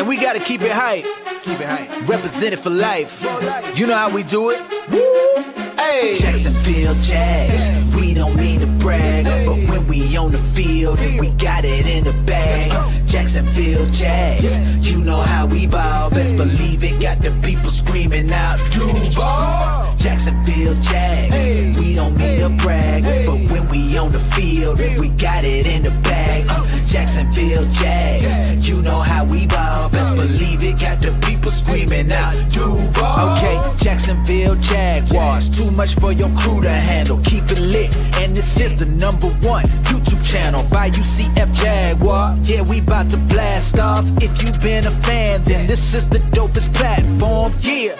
And we gotta keep it hype. Represent it for life. You know how we do it. Woo! Hey. Jacksonville Jags. We don't mean to brag, but when we on the field, we got it in the bag. Jacksonville Jags. You know how we ball. Best believe it. Got the people screaming out, Duval. Jacksonville Jags. We don't mean to brag, but when we on the field, we got it in the bag. Jacksonville Jags. You know how we ball. Best believe it. Got the people screaming out, Duval. Okay, Jacksonville Jaguars. Too much for your crew to handle. Keep it lit, and this is the #1 YouTube channel by UCF Jaguar. Yeah, we about to blast off. If you've been a fan, then this is the dopest platform. Yeah,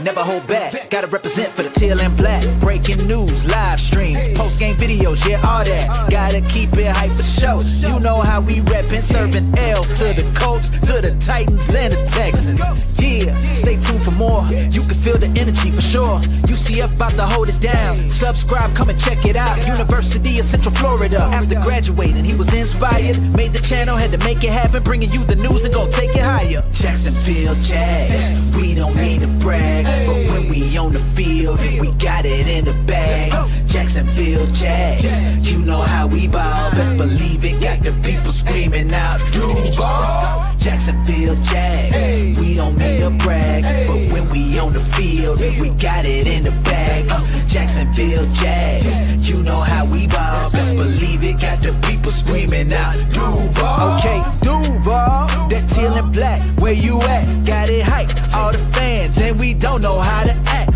never hold back. Gotta represent for the teal and black. Breaking news, live streams, post-game videos, yeah, all that. Gotta keep it hype for show. You know how we reppin', serving L's to the Colts, to the Titans, and the Texans. Yeah, stay tuned for more. You can feel the energy for sure. UCF about to hold it down. Subscribe, come and check it out. University of Central Florida. After graduating, he was inspired. Made the channel, had to make it happen. Bringing you the news and gon' take it higher. Jacksonville Jags. We don't mean to brag, but when we on the field, we got it in the bag. Jacksonville Jags. You know how we ball. Best believe it. Got the people screaming out, Duval. Jacksonville Jags. We don't mean to brag, but when we on the field, we got it in the bag. Jacksonville Jags. You know how we ball. Best believe it. Got the people screaming out, Duval. Okay, Duval. That teal and black. Where you at? Got it hyped. All the fans, and we don't know how to act.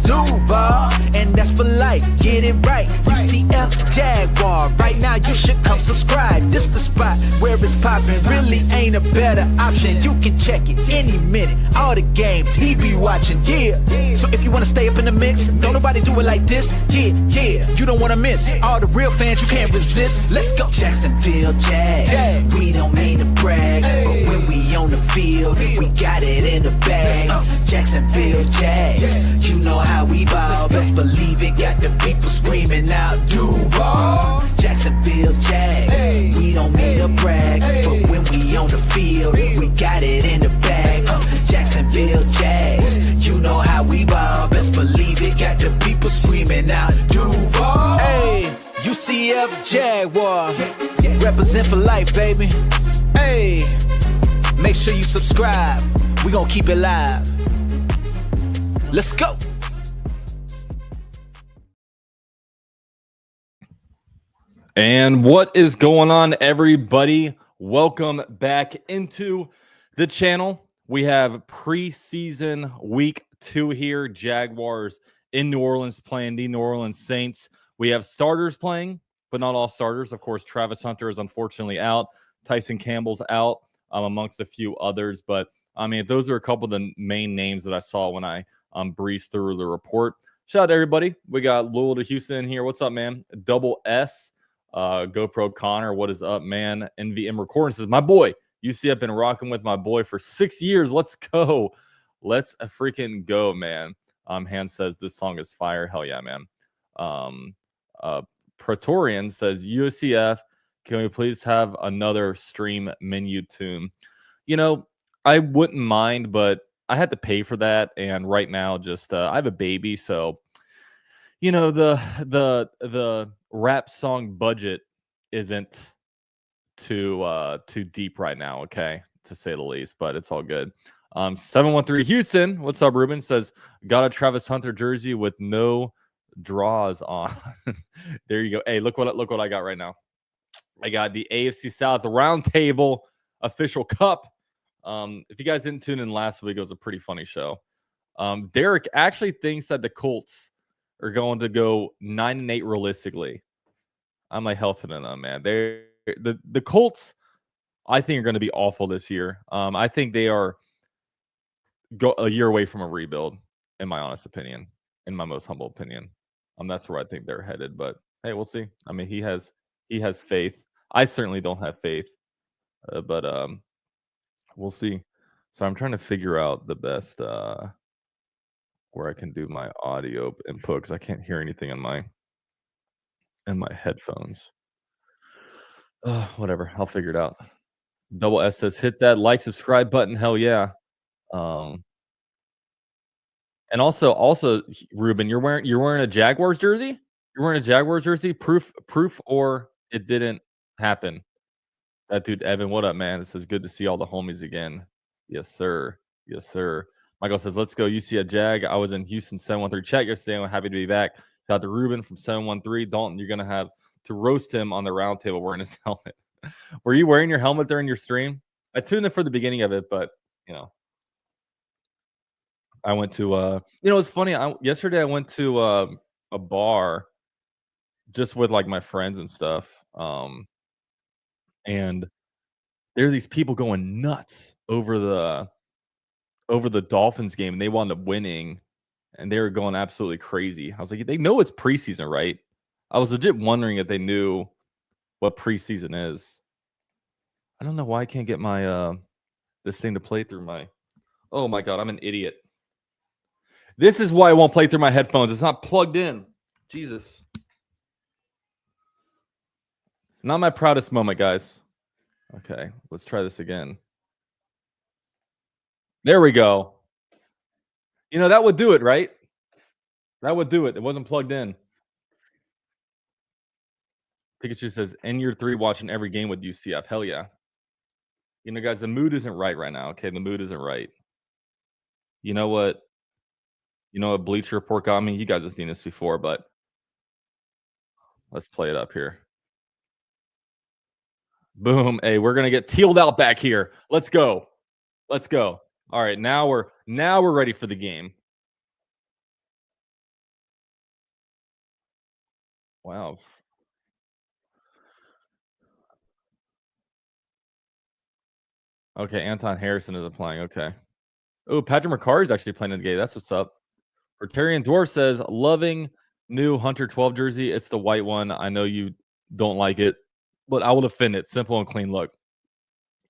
Duval, and that's for life. Get it right. UCF Jaguar. Right now you should come subscribe. This the spot where it's poppin'. Really ain't a better option. You can check it any minute. All the games he be watching. Yeah. So if you wanna stay up in the mix, don't nobody do it like this. Yeah. You don't wanna miss all the real fans. You can't resist. Let's go. Jacksonville Jags. We don't mean to brag, but when we on the field, we got it in the bag. Jacksonville Jags. You know how we ball. Best believe it. Got the people screaming out, Duval. Jacksonville Jags. We don't mean to brag, but when we on the field, we got it in the bag. Jacksonville Jags. You know how we ball. Best believe it. Got the people screaming out, Duval. Hey, UCF Jaguar. Represent for life, baby. Hey, make sure you subscribe. We gonna keep it live. Let's go. And what is going on, everybody? Welcome back into the channel. We have preseason week 2 here. Jaguars in New Orleans playing the New Orleans Saints. We have starters playing, but not all starters. Of course, Travis Hunter is unfortunately out. Tyson Campbell's out, amongst a few others. But, I mean, those are a couple of the main names that I saw when I breezed through the report. Shout out to everybody. We got Louisville to Houston in here. What's up, man? Double S. GoPro Connor, what is up, man? NVM Recording says, my boy, UCF been rocking with my boy for 6 years. Let's go. Let's freaking go, man. Hans says this song is fire. Hell yeah, man. Praetorian says, UCF, can we please have another stream menu tune? You know, I wouldn't mind, but I had to pay for that, and right now, just I have a baby, so you know the rap song budget isn't too deep right now, okay, to say the least, but it's all good. 713 Houston, what's up, Ruben? Says, got a Travis Hunter jersey with no draws on. There you go. Hey, look what I got right now. I got the AFC South Roundtable official cup. If you guys didn't tune in last week, it was a pretty funny show. Derek actually thinks that the Colts are going to go 9-8 realistically. I'm like, hell to them, man. The Colts, I think, are going to be awful this year. I think they are a year away from a rebuild, in my honest opinion, in my most humble opinion. That's where I think they're headed. But hey, we'll see. I mean, he has faith. I certainly don't have faith, but we'll see. So I'm trying to figure out the best where I can do my audio input because I can't hear anything in my headphones. Whatever, I'll figure it out. Double S says, "Hit that like, subscribe button, hell yeah." Um, and also, Ruben, you're wearing a Jaguars jersey? You're wearing a Jaguars jersey? Proof or it didn't happen. That dude Evan, what up, man? It says, "Good to see all the homies again." Yes, sir. Yes, sir. Michael says, "Let's go. You see a Jag. I was in Houston 713 chat yesterday. I'm happy to be back." Shout out to Ruben from 713. Dalton, you're gonna have to roast him on the round table wearing his helmet. Were you wearing your helmet during your stream? I tuned in for the beginning of it, but you know, I went to it's funny. Yesterday I went to a bar just with like my friends and stuff. And there's these people going nuts over the Dolphins game, and they wound up winning, and they were going absolutely crazy. I was like, they know it's preseason, right? I was legit wondering if they knew what preseason is. I don't know why I can't get my this thing to play through my. Oh my god, I'm an idiot. This is why I won't play through my headphones. It's not plugged in. Jesus. Not my proudest moment, guys. Okay, let's try this again. There we go. That would do it, right? That would do it. It wasn't plugged in. Pikachu says, "In year 3, watching every game with UCF." Hell yeah. Guys, the mood isn't right now. Okay, the mood isn't right. You know what? Bleacher Report got me. You guys have seen this before, but let's play it up here. Boom. Hey, we're gonna get tealed out back here. Let's go. Let's go. All right, now we're ready for the game. Wow. Okay, Anton Harrison isn't playing. Okay. Oh, Patrick McCarry's actually playing in the game. That's what's up. Rotarian Dwarf says, "Loving new Hunter 12 jersey. It's the white one. I know you don't like it, but I will defend it. Simple and clean look.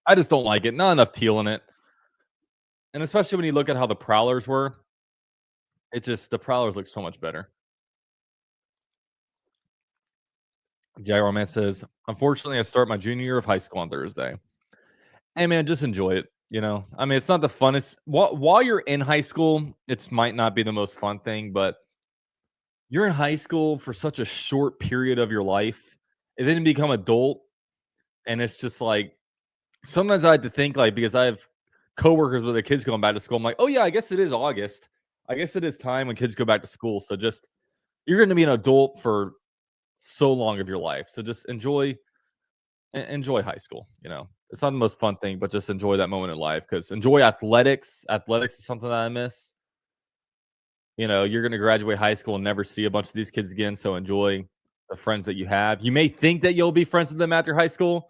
I just don't like it. Not enough teal in it. And especially when you look at how the Prowlers were, the Prowlers look so much better." Jaguar Man says, "Unfortunately, I start my junior year of high school on Thursday." Hey, man, just enjoy it. I mean, it's not the funnest. While you're in high school, it might not be the most fun thing, but you're in high school for such a short period of your life. And then you become adult, and it's just like sometimes I have to think because I have coworkers with their kids going back to school. I'm like, oh yeah, I guess it is August. I guess it is time when kids go back to school. So just you're going to be an adult for so long of your life. So just enjoy high school. It's not the most fun thing, but just enjoy that moment in life because enjoy athletics. Athletics is something that I miss. You're going to graduate high school and never see a bunch of these kids again. So enjoy the friends that you have. You may think that you'll be friends with them after high school.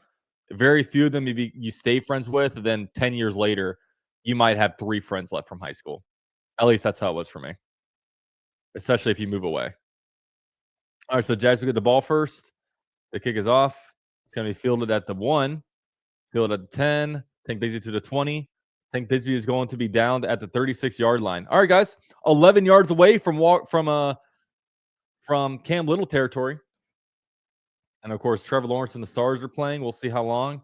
Very few of them maybe you stay friends with. And then 10 years later, you might have 3 friends left from high school. At least that's how it was for me, especially if you move away. All right, so Jags will get the ball first. The kick is off. It's going to be fielded at the 1, fielded at the 10. Tank Bigsby to the 20. Tank Bigsby is going to be down at the 36-yard line. All right, guys, 11 yards away from Cam Little territory. And, of course, Trevor Lawrence and the Stars are playing. We'll see how long.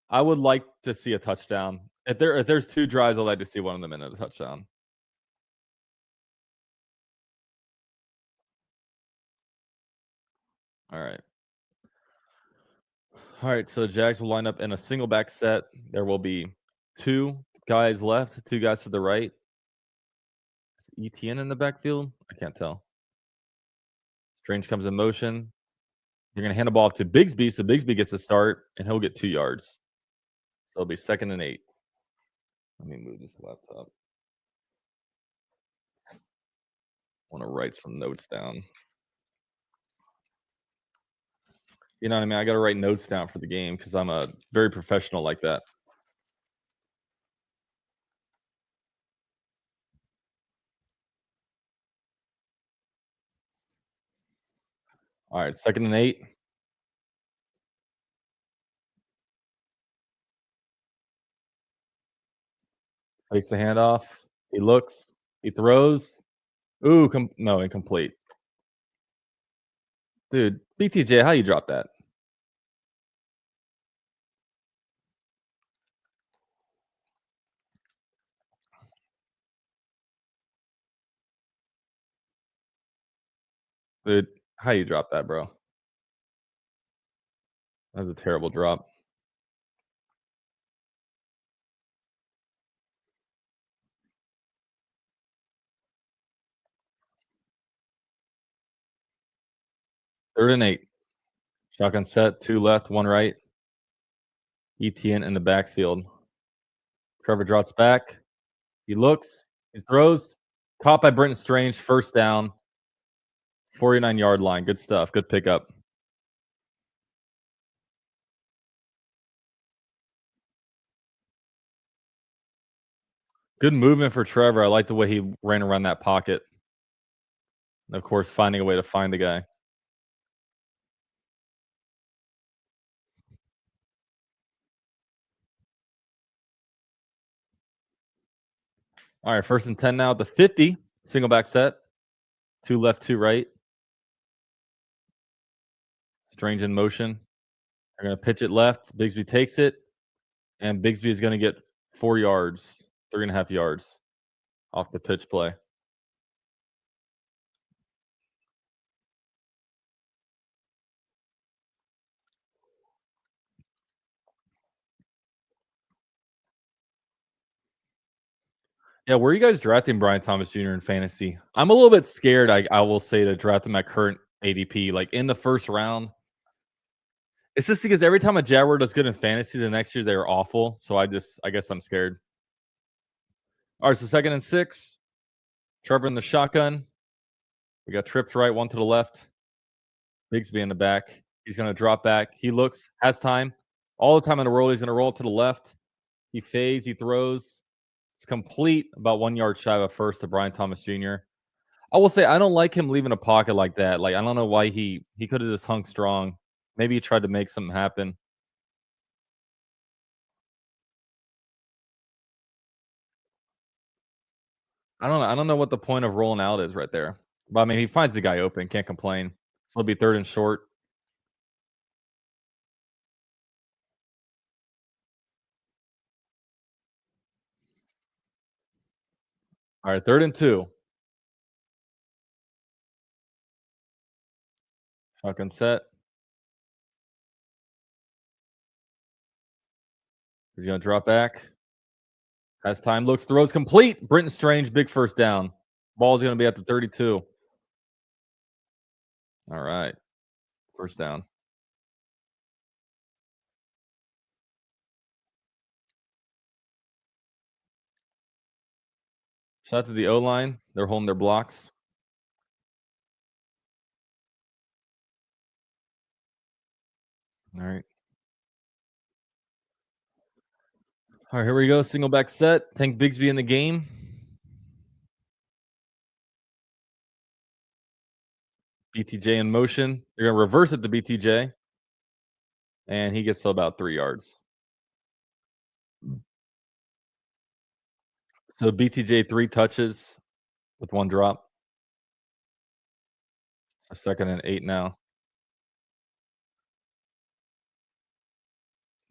I would like to see a touchdown. If there's 2 drives, I'd like to see one of them in a touchdown. All right. All right, so the Jags will line up in a single back set. There will be 2 guys left, 2 guys to the right. Is ETN in the backfield? I can't tell. Strange comes in motion. You're going to hand the ball off to Bigsby, so Bigsby gets a start, and he'll get 2 yards. So it'll be 2nd and 8. Let me move this laptop. I want to write some notes down. You know what I mean? I got to write notes down for the game because I'm a very professional like that. All right, 2nd and 8. Takes the handoff. He looks. He throws. Ooh, no, incomplete. Dude, BTJ, how you drop that? Dude, how you drop that, bro? That was a terrible drop. Third and 8. Shotgun set, 2 left, 1 right. ETN in the backfield. Trevor drops back. He looks. He throws. Caught by Brenton Strange. First down. 49-yard line. Good stuff. Good pickup. Good movement for Trevor. I like the way he ran around that pocket. And of course, finding a way to find the guy. All right, first and 10 now at the 50. Single back set. 2 left, 2 right. Strange in motion. They're going to pitch it left. Bigsby takes it. And Bigsby is going to get 4 yards, 3.5 yards off the pitch play. Yeah, where are you guys drafting Brian Thomas Jr. in fantasy? I'm a little bit scared, I will say, to draft him at current ADP, like in the first round. It's just because every time a Jaguar does good in fantasy, the next year they're awful. So I guess I'm scared. All right, so 2nd and 6. Trevor in the shotgun. We got trips right, 1 to the left. Bigsby in the back. He's going to drop back. He looks, has time. All the time in the world, he's going to roll to the left. He fades, he throws. It's complete, about 1 yard shy of a first to Brian Thomas Jr. I will say I don't like him leaving a pocket like that. Like, I don't know why he could have just hung strong. Maybe he tried to make something happen. I don't know what the point of rolling out is right there. But I mean, he finds the guy open, can't complain. So it'll be 3rd and short. All right, 3rd and 2. Shotgun set. He's gonna drop back. Has time, looks, throws complete. Brenton Strange, big first down. Ball's gonna be at the 32. All right. First down. Shout out to the O line. They're holding their blocks. All right. All right, here we go. Single back set. Tank Bigsby in the game. BTJ in motion. They're going to reverse it to BTJ. And he gets to about 3 yards. So BTJ 3 touches with 1 drop. A 2nd and 8 now.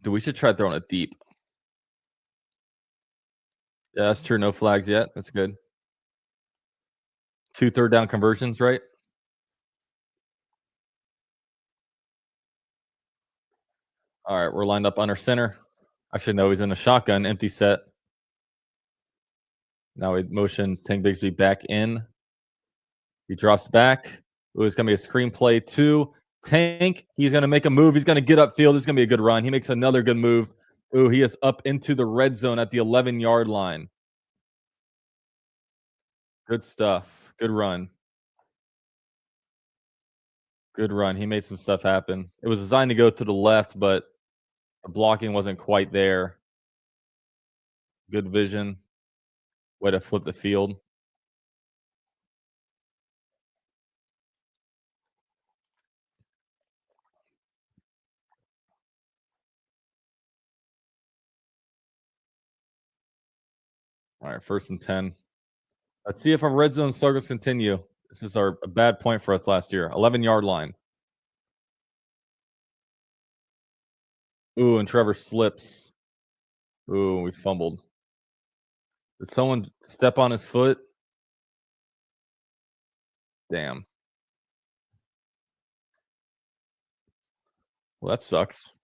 Dude, we should try throwing it deep. Yeah, that's true. No flags yet. That's good. 2 third down conversions, right? All right, we're lined up under center. Actually, no, he's in a shotgun, empty set. Now we motion Tank Bigsby back in. He drops back. Ooh, it's going to be a screenplay to Tank. He's going to make a move. He's going to get upfield. It's going to be a good run. He makes another good move. Ooh, he is up into the red zone at the 11-yard line. Good stuff. Good run. Good run. He made some stuff happen. It was designed to go to the left, but the blocking wasn't quite there. Good vision. Way to flip the field. All right, 1st and 10. Let's see if our red zone struggles continue. This is a bad point for us last year. 11-yard line. Ooh, and Trevor slips. Ooh, we fumbled. Did someone step on his foot? Damn. Well, that sucks.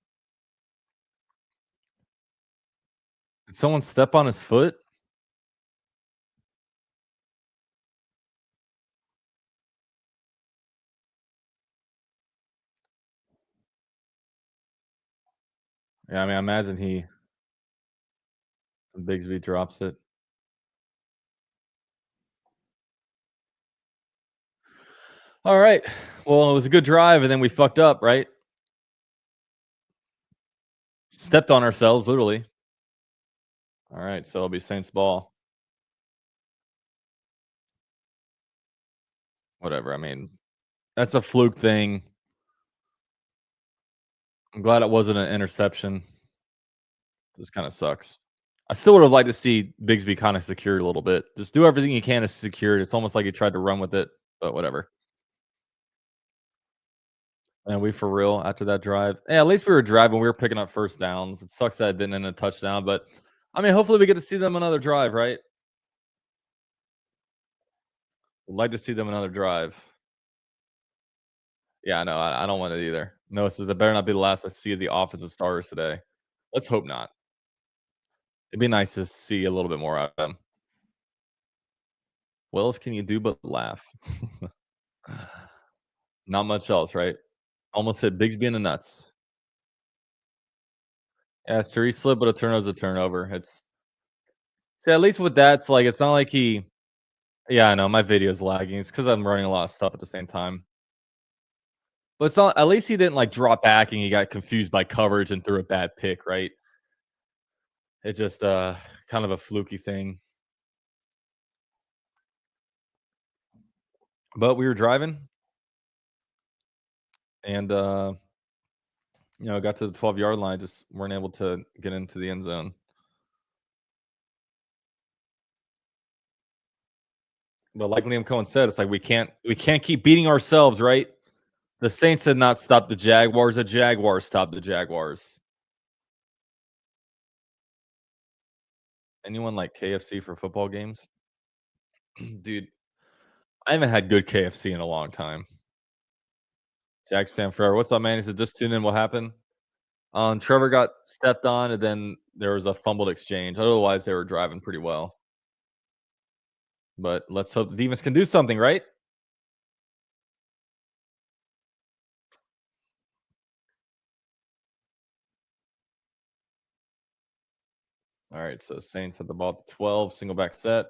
Did someone step on his foot? Yeah, I mean, I imagine Bigsby drops it. All right. Well, it was a good drive, and then we fucked up, right? Stepped on ourselves, literally. All right, so it'll be Saints ball. Whatever. I mean, that's a fluke thing. I'm glad it wasn't an interception. This kind of sucks. I still would have liked to see Bigsby kind of secured a little bit. Just do everything you can to secure it. It's almost like he tried to run with it, but whatever. And we for real after that drive. Yeah, at least we were driving. We were picking up first downs. It sucks that it didn't end in a touchdown, but I mean, hopefully we get to see them another drive, right? Would like to see them another drive. Yeah, no, I don't want it either. No, it says it better not be the last I see of the offensive starters today. Let's hope not. It'd be nice to see a little bit more out of them. What else can you do but laugh? Not much else, right? Almost hit Bigsby in the nuts. Yeah, it's true. He slid, but a turnover's a turnover. It's see, at least with that, it's like it's not like he. Yeah, I know my video's lagging. It's because I'm running a lot of stuff at the same time. But it's not. At least he didn't like drop back and he got confused by coverage and threw a bad pick, right? It just kind of a fluky thing. But we were driving and got to the 12-yard line, just weren't able to get into the end zone. But like Liam Cohen said, it's like we can't keep beating ourselves, right? The Saints had not stopped the Jaguars. The Jaguars stopped the Jaguars. Anyone like KFC for football games? Dude, I haven't had good KFC in a long time. Jags fan forever. What's up, man? He said, just tune in. What happened? Trevor got stepped on, and then there was a fumbled exchange. Otherwise, they were driving pretty well. But let's hope the defense can do something, right? All right, so Saints had the ball at the 12, single back set.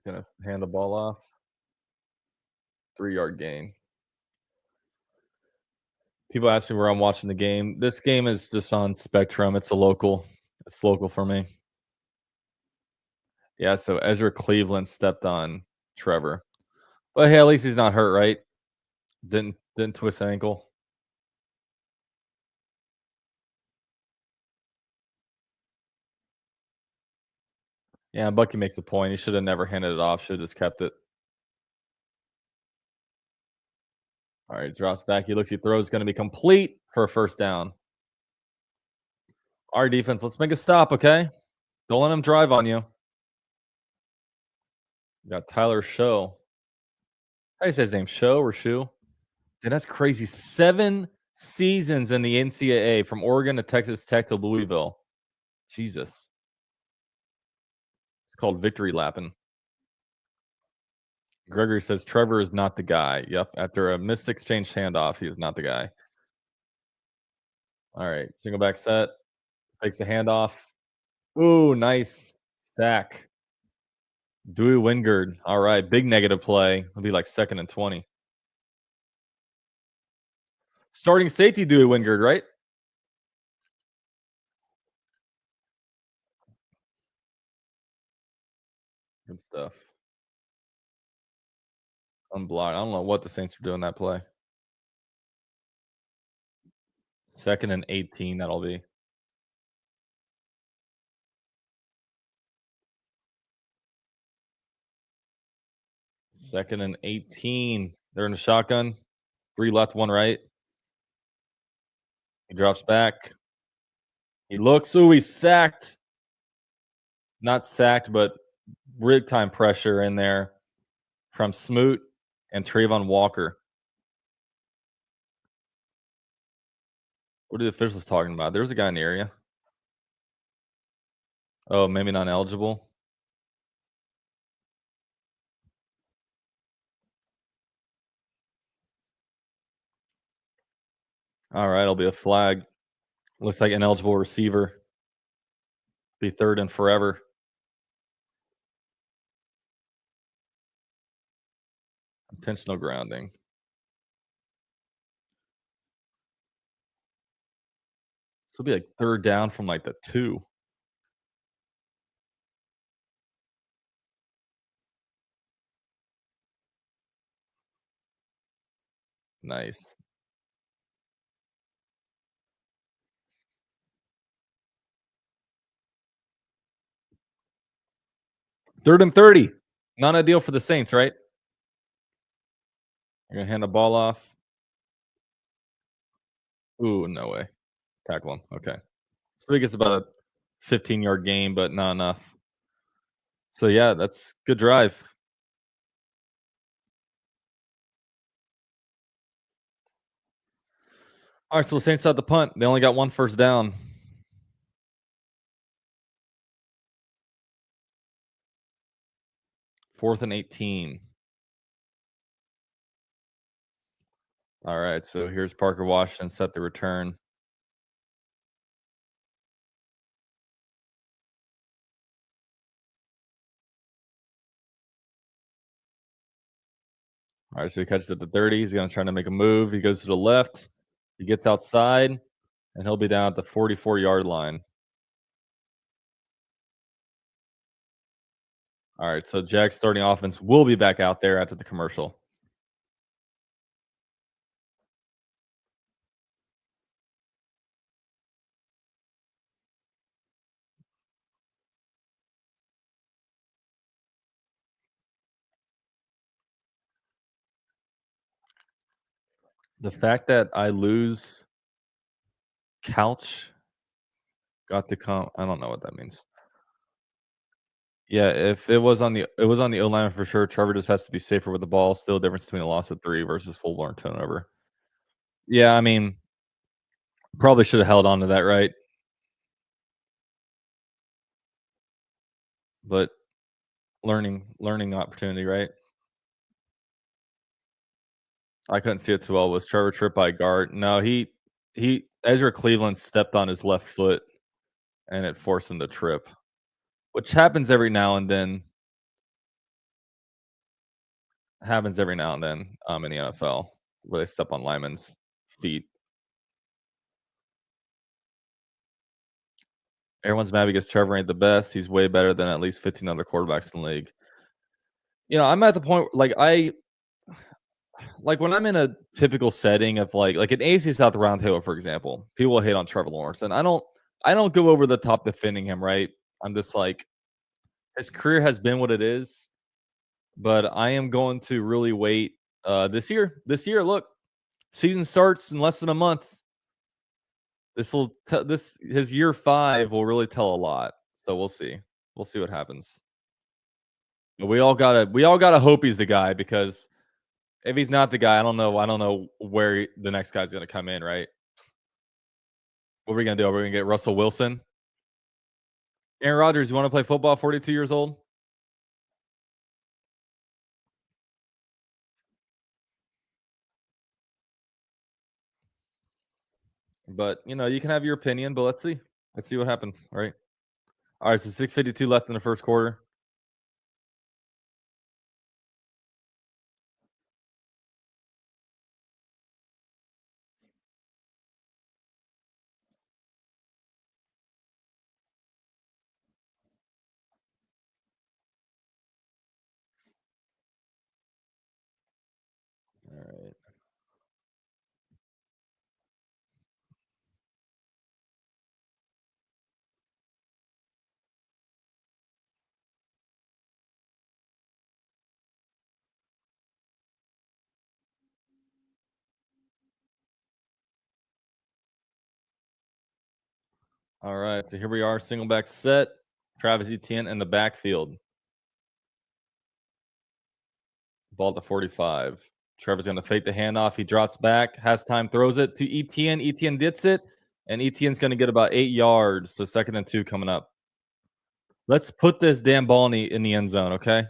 Gonna hand the ball off. 3-yard gain. People ask me where I'm watching the game. This game is just on Spectrum. It's a local. It's local for me. Yeah, so Ezra Cleveland stepped on Trevor. But hey, at least he's not hurt, right? Didn't twist an ankle. Yeah, Bucky makes a point. He should have never handed it off. Should have just kept it. All right, drops back. He looks. He throws. Going to be complete for a first down. Our defense. Let's make a stop, okay? Don't let him drive on you. We got Tyler Show. How do you say his name? Show or Shoe? Dude, that's crazy. 7 seasons in the NCAA from Oregon to Texas Tech to Louisville. Jesus. It's called victory lapping. Gregory says Trevor is not the guy. Yep. After a missed exchange handoff, he is not the guy. All right. Single back set. Takes the handoff. Ooh, nice sack. Dewey Wingard. All right. Big negative play. It'll be like 2nd and 20. Starting safety, Dewey Wingard, right? Good stuff. Unblocked. I don't know what the Saints are doing that play. 2nd and 18, that'll be. Second and 18. They're in a shotgun. 3 left, 1 right. He drops back. He looks. Ooh, he's sacked. Not sacked, but big time pressure in there from Smoot. and Trayvon Walker. What are the officials talking about? There's a guy in the area. Oh, maybe not eligible. All right, it'll be a flag. Looks like ineligible receiver. Be third and forever. Intentional grounding. This will be like third down from like the 2. Nice. Third and 30. Not ideal for the Saints, right? You're gonna hand the ball off. Ooh, no way. Tackle him. Okay. So he gets about a 15-yard gain, but not enough. So yeah, that's good drive. All right, so the Saints had the punt. They only got one first down. 4th and 18. All right, so here's Parker Washington set the return. All right, so he catches at the 30. He's going to try to make a move. He goes to the left. He gets outside, and he'll be down at the 44-yard line. All right, so Jack's starting offense will be back out there after the commercial. The fact that I lose couch got to come. I don't know what that means. Yeah, if it was on the O line for sure. Trevor just has to be safer with the ball. Still a difference between a loss of 3 versus full blown turnover. Yeah, I mean, probably should have held on to that, right? But learning opportunity, right? I couldn't see it too well. Was Trevor tripped by a guard? No, he Ezra Cleveland stepped on his left foot and it forced him to trip, which happens every now and then. Happens every now and then in the NFL where they step on linemen's feet. Everyone's mad because Trevor ain't the best. He's way better than at least 15 other quarterbacks in the league. I'm at the point like when I'm in a typical setting of like an AC South roundtable, for example, people will hate on Trevor Lawrence, and I don't go over the top defending him, right? I'm just like his career has been what it is, but I am going to really wait this year. This year, look, season starts in less than a month. This his year 5 will really tell a lot. So we'll see. We'll see what happens. But we all gotta hope he's the guy because if he's not the guy, I don't know where the next guy's gonna come in, right? What are we gonna do? Are we gonna get Russell Wilson? Aaron Rodgers, you want to play football? 42 years old. But you can have your opinion. But let's see. Let's see what happens. All right. All right. So 6:52 left in the first quarter. All right. All right. So here we are. Single back set. Travis Etienne in the backfield. Ball to 45. Trevor's going to fake the handoff. He drops back, has time, throws it to ETN. ETN gets it, and ETN's going to get about 8 yards. So 2nd and 2 coming up. Let's put this damn ball in the end zone, okay?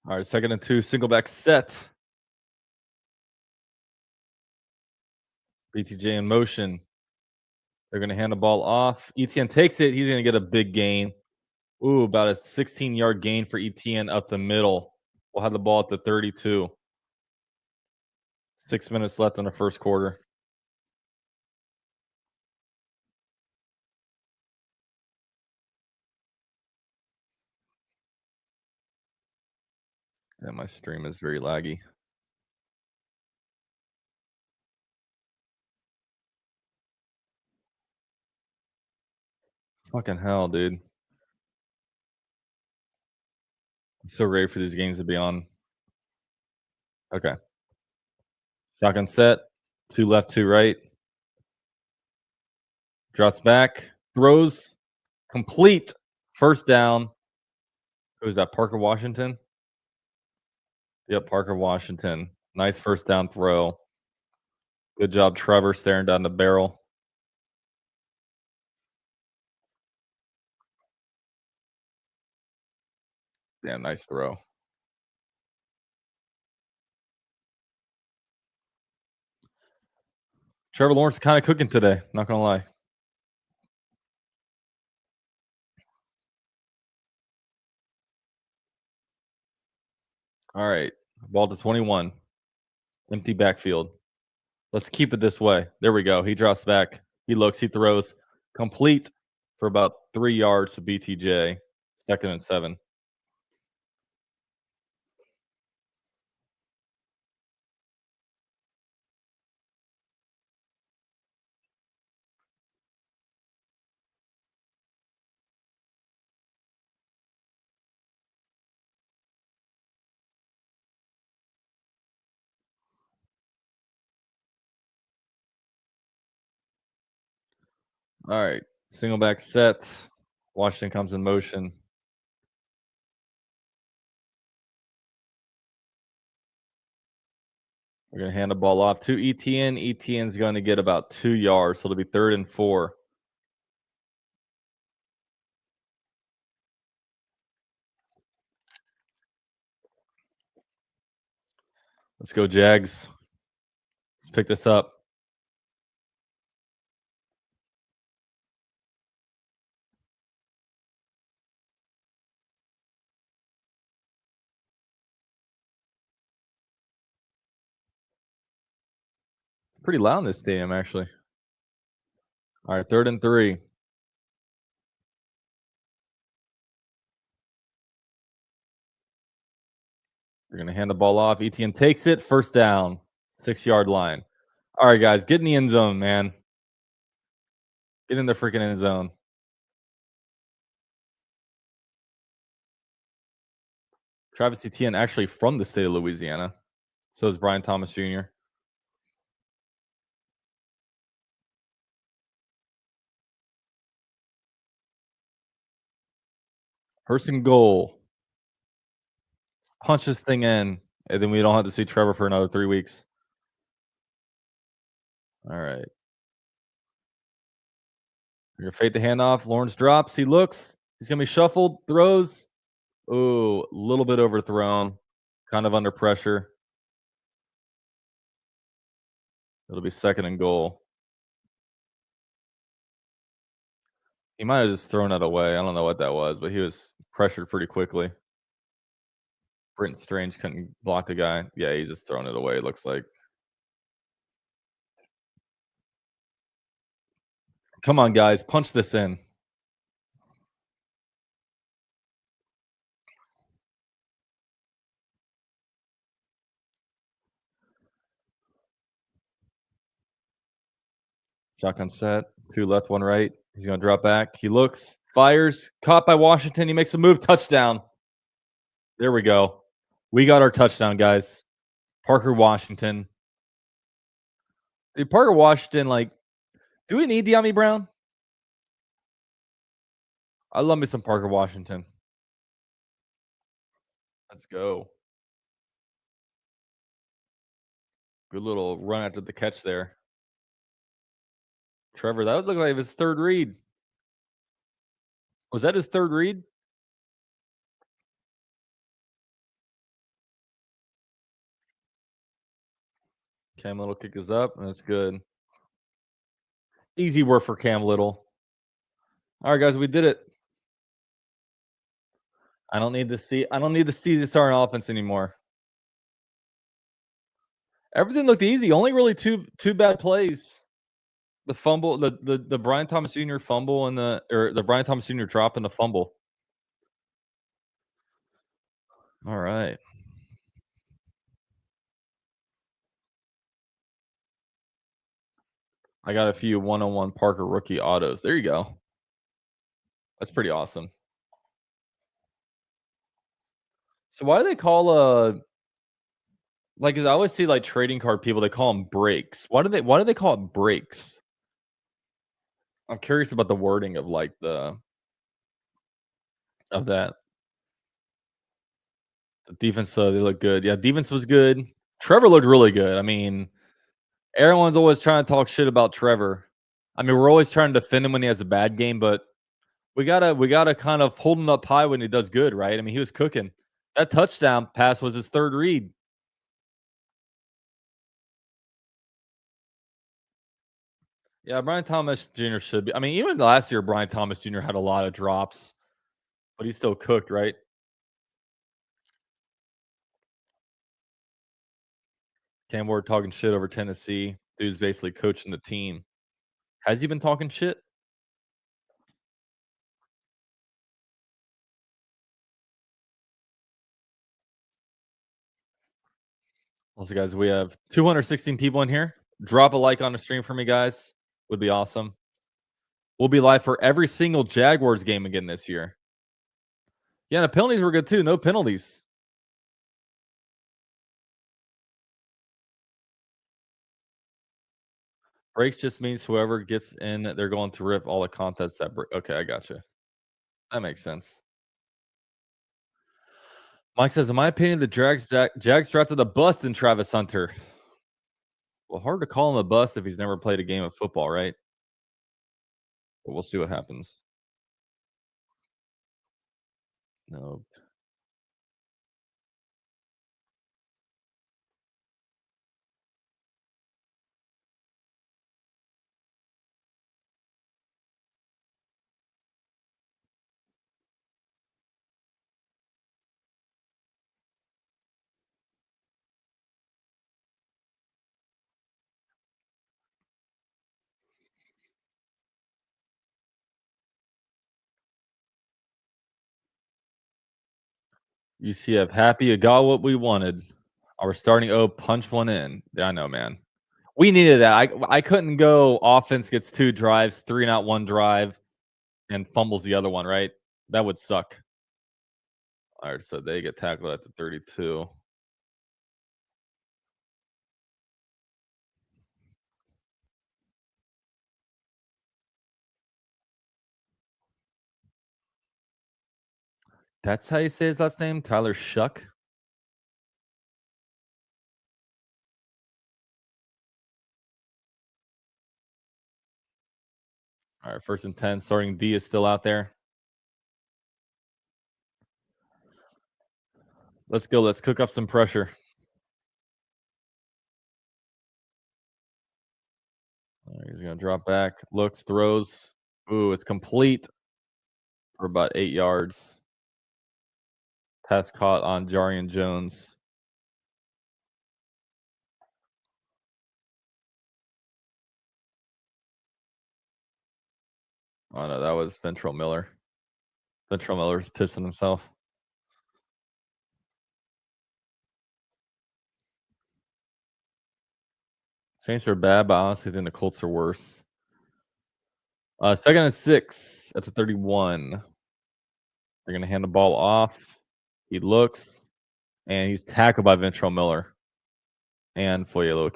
All right, 2nd and 2, single back set. BTJ in motion. They're going to hand the ball off. ETN takes it. He's going to get a big gain. Ooh, about a 16-yard gain for ETN up the middle. We'll have the ball at the 32. 6 minutes left in the first quarter. Yeah, my stream is very laggy. Fucking hell, dude. I'm so ready for these games to be on. Okay. Shotgun set. 2 left, 2 right. Drops back. Throws. Complete. First down. Who is that? Parker Washington? Yep, Parker Washington. Nice first down throw. Good job, Trevor, staring down the barrel. Damn, nice throw. Trevor Lawrence is kind of cooking today, not going to lie. All right. Ball to 21. Empty backfield. Let's keep it this way. There we go. He drops back. He looks. He throws. Complete for about 3 yards to BTJ. 2nd and 7. All right. Single back set. Washington comes in motion. We're going to hand the ball off to ETN. ETN's going to get about 2 yards, so it'll be 3rd and 4. Let's go, Jags. Let's pick this up. Pretty loud in this stadium, actually. All right, 3rd and 3. We're going to hand the ball off. ETN takes it. First down. 6-yard line. All right, guys, get in the end zone, man. Get in the freaking end zone. Travis Etienne actually from the state of Louisiana. So is Brian Thomas Jr. First and goal. Punch this thing in, and then we don't have to see Trevor for another 3 weeks. All right. You're going to fade the handoff. Lawrence drops. He looks. He's going to be shuffled. Throws. Ooh, a little bit overthrown. Kind of under pressure. It'll be 2nd and goal. He might have just thrown it away. I don't know what that was, but he was pressured pretty quickly. Britton Strange couldn't block the guy. Yeah, he's just throwing it away, it looks like. Come on, guys. Punch this in. Shotgun set. 2 left, 1 right. He's going to drop back. He looks. Fires, caught by Washington. He makes a move, touchdown. There we go. We got our touchdown, guys. Parker Washington. Dude, Parker Washington, like, do we need De'Ami Brown? I love me some Parker Washington. Let's go. Good little run after the catch there. Trevor, that would look like his third read. Was that his third read? Cam Little kick is up. That's good. Easy work for Cam Little. All right, guys, we did it. I don't need to see this on offense anymore. Everything looked easy. Only really two bad plays. The fumble, the Brian Thomas Jr. fumble and the Brian Thomas Jr. drop and the fumble. All right. I got a few one-on-one Parker rookie autos. There you go. That's pretty awesome. So why do they call like, 'cause I always see like trading card people, they call them breaks. Why do they call it breaks? I'm curious about the wording of like of that. The defense, they look good. Yeah, defense was good. Trevor looked really good. I mean, everyone's always trying to talk shit about Trevor. I mean, we're always trying to defend him when he has a bad game, but we gotta kind of hold him up high when he does good, right? I mean, he was cooking. That touchdown pass was his third read. Yeah, Brian Thomas Jr. should be. I mean, even last year, Brian Thomas Jr. had a lot of drops, but he still cooked, right? Cam Ward talking shit over Tennessee. Dude's basically coaching the team. Has he been talking shit? Also, guys, we have 216 people in here. Drop a like on the stream for me, guys. Would be awesome. We'll be live for every single Jaguars game again this year. Yeah, the penalties were good too. No penalties. Breaks just means whoever gets in, they're going to rip all the contents that break. Okay, I got you. That makes sense. Mike says, in my opinion, the Jags drafted a bust in Travis Hunter. Well, hard to call him a bust if he's never played a game of football, right? But we'll see what happens. No. UCF happy you got what we wanted. Our starting punch one in. Yeah, I know, man. We needed that. I couldn't go offense gets 2 drives, 3 not 1 drive, and fumbles the other one, right? That would suck. All right, so they get tackled at the 32. That's how you say his last name? Tyler Shuck? All right, 1st and 10. Starting D is still out there. Let's go. Let's cook up some pressure. All right, he's going to drop back. Looks, throws. Ooh, it's complete for about 8 yards. Pass caught on Jarian Jones. Oh, no, that was Ventrell Miller. Ventrell Miller's pissing himself. Saints are bad, but I honestly think the Colts are worse. Second and 6 at the 31. They're gonna hand the ball off. He looks, and he's tackled by Ventrell Miller and Foye.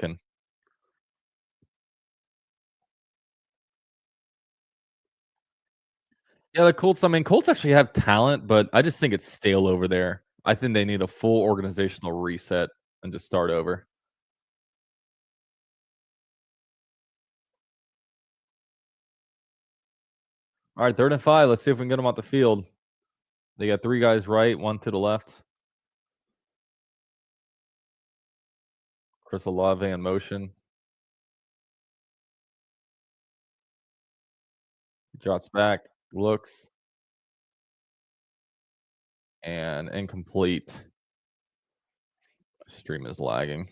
Yeah, the Colts. I mean, Colts actually have talent, but I just think it's stale over there. I think they need a full organizational reset and just start over. All right, 3rd and 5. Let's see if we can get them off the field. They got 3 guys right, 1 to the left. Chris Olave in motion. Drops back, looks, and incomplete. Stream is lagging.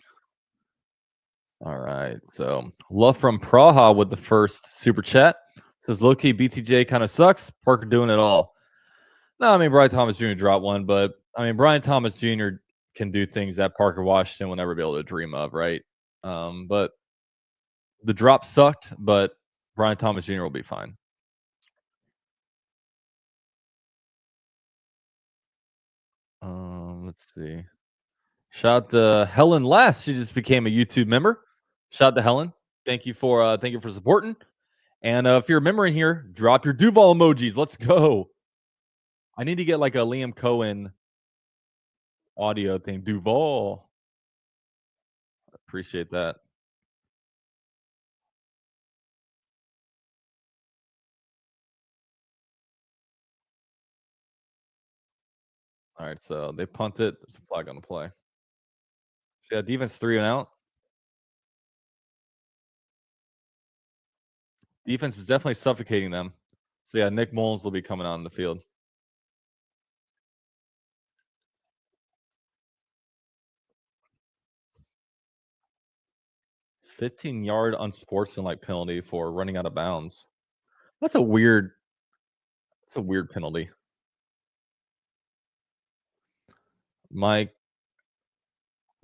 All right. So love from Praha with the first super chat. Says low key BTJ kind of sucks. Parker doing it all. No, I mean Brian Thomas Jr. dropped one, but I mean Brian Thomas Jr. can do things that Parker Washington will never be able to dream of, right? But the drop sucked, but Brian Thomas Jr. will be fine. Let's see. Shout out to Helen Last. She just became a YouTube member. Shout out to Helen. Thank you for supporting. And if you're a member in here, drop your Duval emojis. Let's go. I need to get like a Liam Cohen audio thing. Duval. Appreciate that. All right, so they punt it. There's a flag on the play. So yeah, defense 3 and out. Defense is definitely suffocating them. So yeah, Nick Mullins will be coming on the field. 15-yard unsportsmanlike penalty for running out of bounds. That's a weird penalty. Mike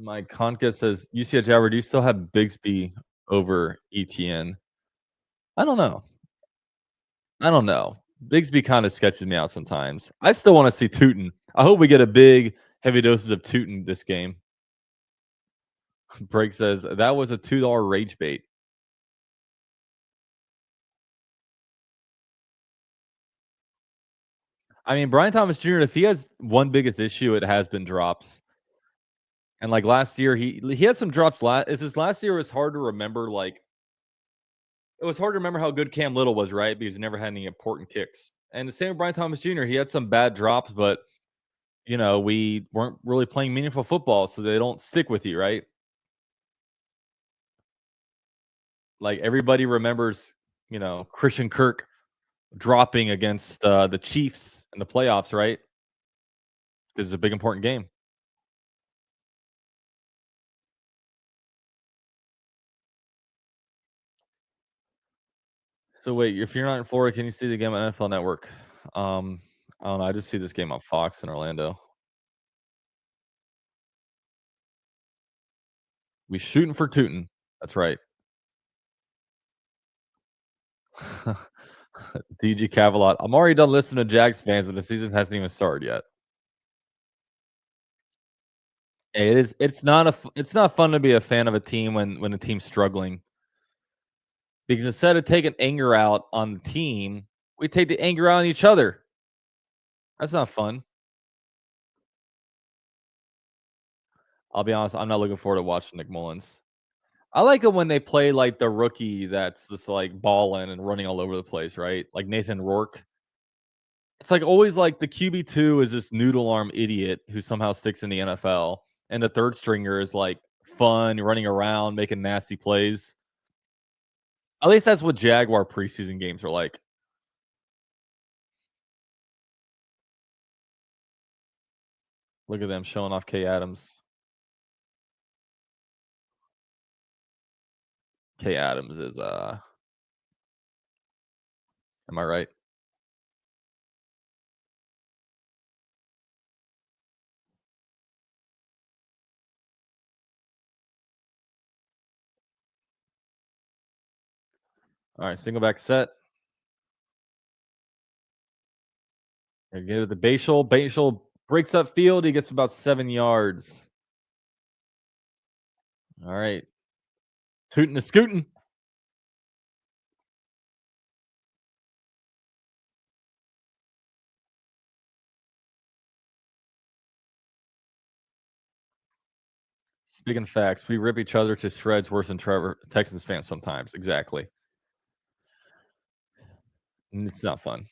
Conca says, UCLA Jabber, do you still have Bigsby over ETN? I don't know. Bigsby kind of sketches me out sometimes. I still want to see Tootin. I hope we get a big, heavy dosage of Tootin this game. Break says, that was a $2 rage bait. I mean, Brian Thomas Jr., if he has one biggest issue, it has been drops. And like last year, he had some drops. Last year was hard to remember. Like, it was hard to remember how good Cam Little was, right? Because he never had any important kicks. And the same with Brian Thomas Jr. He had some bad drops, but we weren't really playing meaningful football, so they don't stick with you, right? Like everybody remembers, Christian Kirk dropping against the Chiefs in the playoffs, right? Because it's a big important game. So wait, if you're not in Florida, can you see the game on NFL Network? I don't know. I just see this game on Fox in Orlando. We shooting for Tootin. That's right. DG Cavalot. I'm already done listening to Jags fans, and the season hasn't even started yet. Hey, it is. It's not fun to be a fan of a team when the team's struggling. Because instead of taking anger out on the team, we take the anger out on each other. That's not fun. I'll be honest, I'm not looking forward to watching Nick Mullins. I like it when they play like the rookie that's just like balling and running all over the place, right? Like Nathan Rourke. It's like always like the QB2 is this noodle arm idiot who somehow sticks in the NFL. And the third stringer is like fun, running around, making nasty plays. At least that's what Jaguar preseason games are like. Look at them showing off K. Adams. K. Adams is am I right? All right, single back set. I get it. The Bashal. Bashal breaks up field. He gets about 7 yards. All right. Tootin' and scootin'. Speaking of facts, we rip each other to shreds worse than Trevor Texans fans sometimes. Exactly. And it's not fun.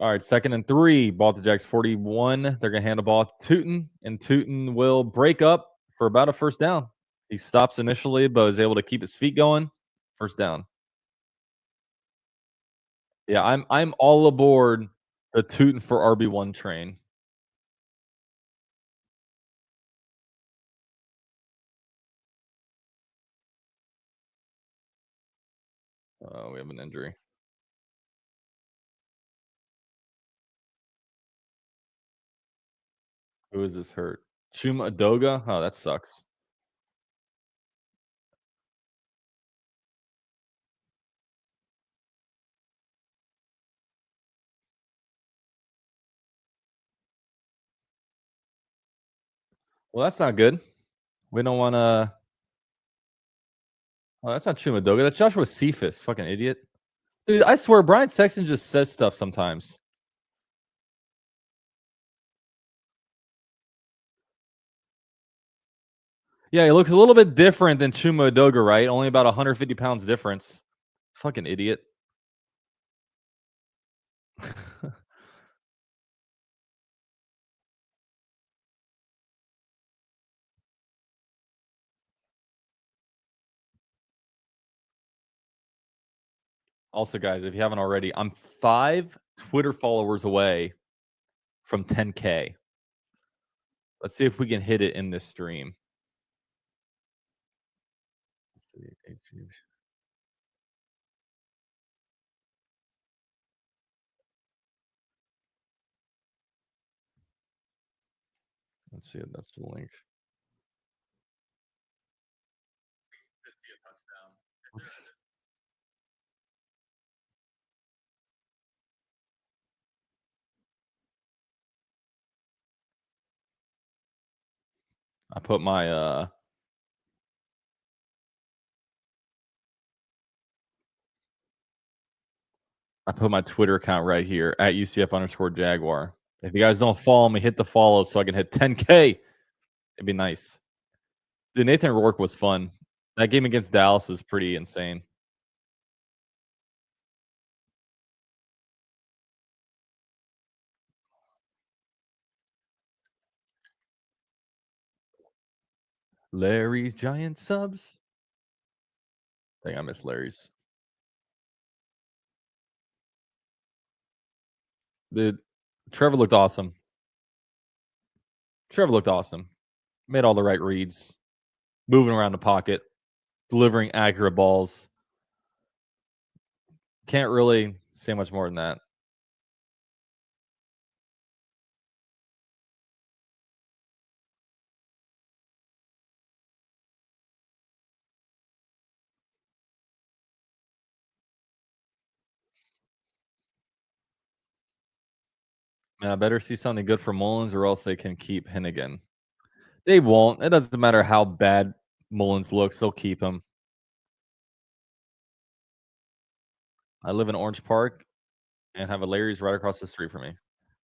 All right, 2nd and 3. Ball to Jags 41. They're going to hand the ball to Tootin, and Tootin will break up for about a first down. He stops initially, but is able to keep his feet going. First down. Yeah, I'm all aboard the Tootin for RB1 train. We have an injury. Who is this hurt? Chuma Adoga? Oh, that sucks. Well, that's not good. We don't want to. Oh, that's not Chuma Adoga. That's Joshua Cephas. Fucking idiot. Dude, I swear, Brian Sexton just says stuff sometimes. Yeah, he looks a little bit different than Chuma Adoga, right? Only about 150 pounds difference. Fucking idiot. Also, guys, if you haven't already, I'm 5 Twitter followers away from 10K. Let's see if we can hit it in this stream. Let's see if that's the link. I put my Twitter account right here at UCF_Jaguar. If you guys don't follow me, hit the follow so I can hit 10K. It'd be nice. Dude, Nathan Rourke was fun. That game against Dallas was pretty insane. Larry's Giant Subs. I think I miss Larry's. Dude, Trevor looked awesome. Made all the right reads. Moving around the pocket. Delivering accurate balls. Can't really say much more than that. Man, I better see something good for Mullins or else they can keep Hennigan. They won't. It doesn't matter how bad Mullins looks. They'll keep him. I live in Orange Park and have a Larry's right across the street from me.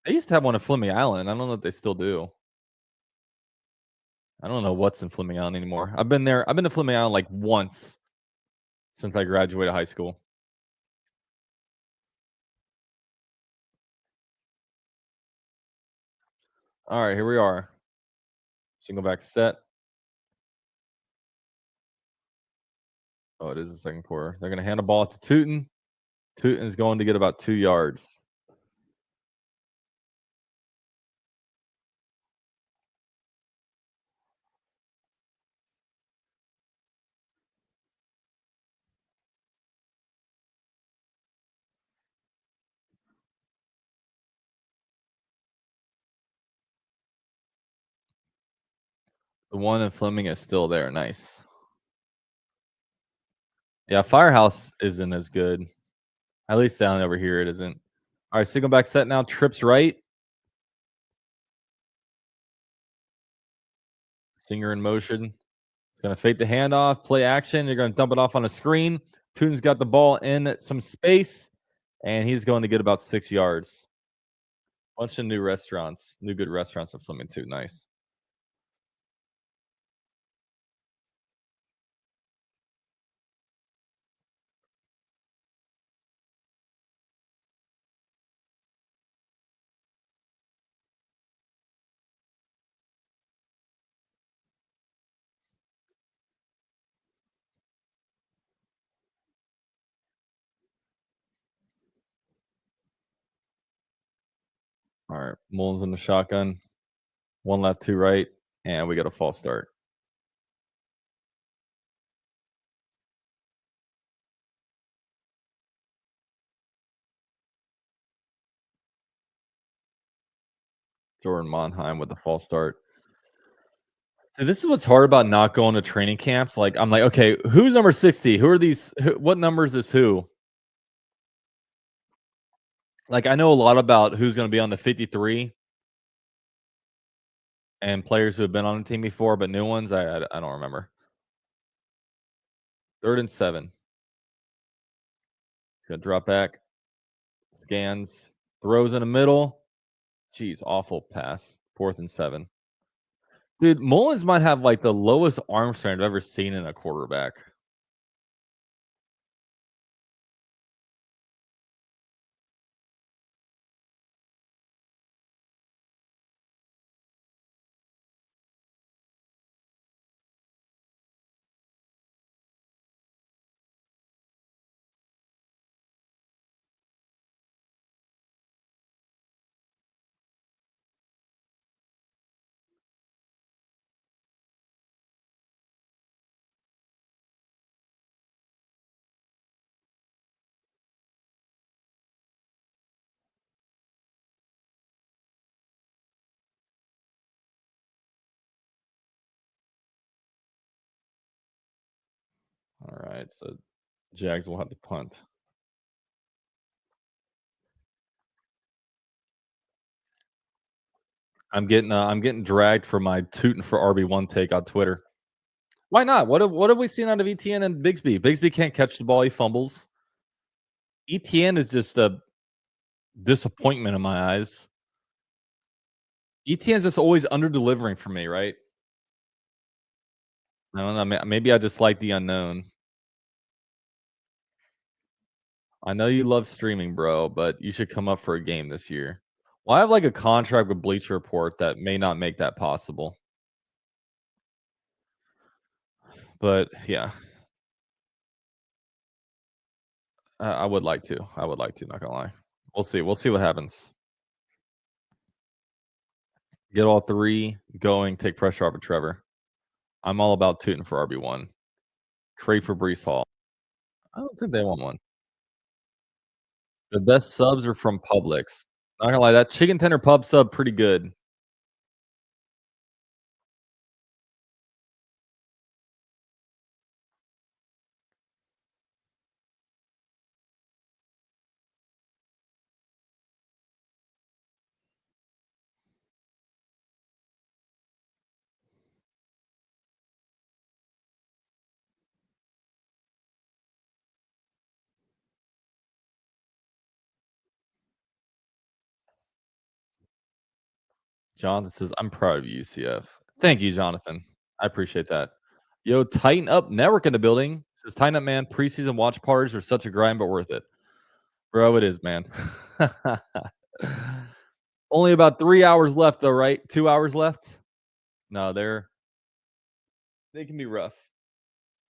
They used to have one in Fleming Island. I don't know if they still do. I don't know what's in Fleming Island anymore. I've been there. I've been to Fleming Island like once since I graduated high school. All right, here we are. Single back set. Oh, it is the second quarter. They're going to hand the ball to Tootin. Tootin is going to get about 2 yards. The one in Fleming is still there. Nice. Yeah, Firehouse isn't as good. At least down over here, it isn't. All right, single back set now. Trips right. Singer in motion. Gonna fake the handoff, play action. You're gonna dump it off on a screen. Tune's got the ball in some space, and he's going to get about 6 yards. Bunch of new restaurants, new good restaurants in Flemington too. Nice. All right, Mullins in the shotgun. One left, two right, and we got a false start. Jordan Monheim with the false start. Dude, this is what's hard about not going to training camps. Like, I'm like, okay, who's number 60? Who are these? What numbers is who? Like, I know a lot about who's going to be on the 53 and players who have been on the team before, but new ones, I don't remember. 3rd and 7. Gonna drop back, scans, throws in the middle. Jeez, awful pass. 4th and 7. Dude, Mullins might have like the lowest arm strength I've ever seen in a quarterback. All right, so Jags will have to punt. I'm getting dragged for my tooting for RB1 take on Twitter. Why not? What have we seen out of ETN and Bigsby? Bigsby can't catch the ball, he fumbles. ETN is just a disappointment in my eyes. ETN's just always under delivering for me, right? I don't know. Maybe I just like the unknown. I know you love streaming, bro, but you should come up for a game this year. Well, I have like a contract with Bleacher Report that may not make that possible. But yeah, I would like to. I would like to, not gonna lie. We'll see. We'll see what happens. Get all three going, take pressure off of Trevor. I'm all about tooting for RB1. Trade for Brees Hall. I don't think they want one. The best subs are from Publix. Not gonna lie, that chicken tender pub sub pretty good. Jonathan says, I'm proud of you, UCF. Thank you, Jonathan. I appreciate that. Yo, Tighten Up Network in the building. Says, Tighten Up, man. Preseason watch parties are such a grind, but worth it. Bro, it is, man. Only about 3 hours left, though, right? 2 hours left? No, they can be rough.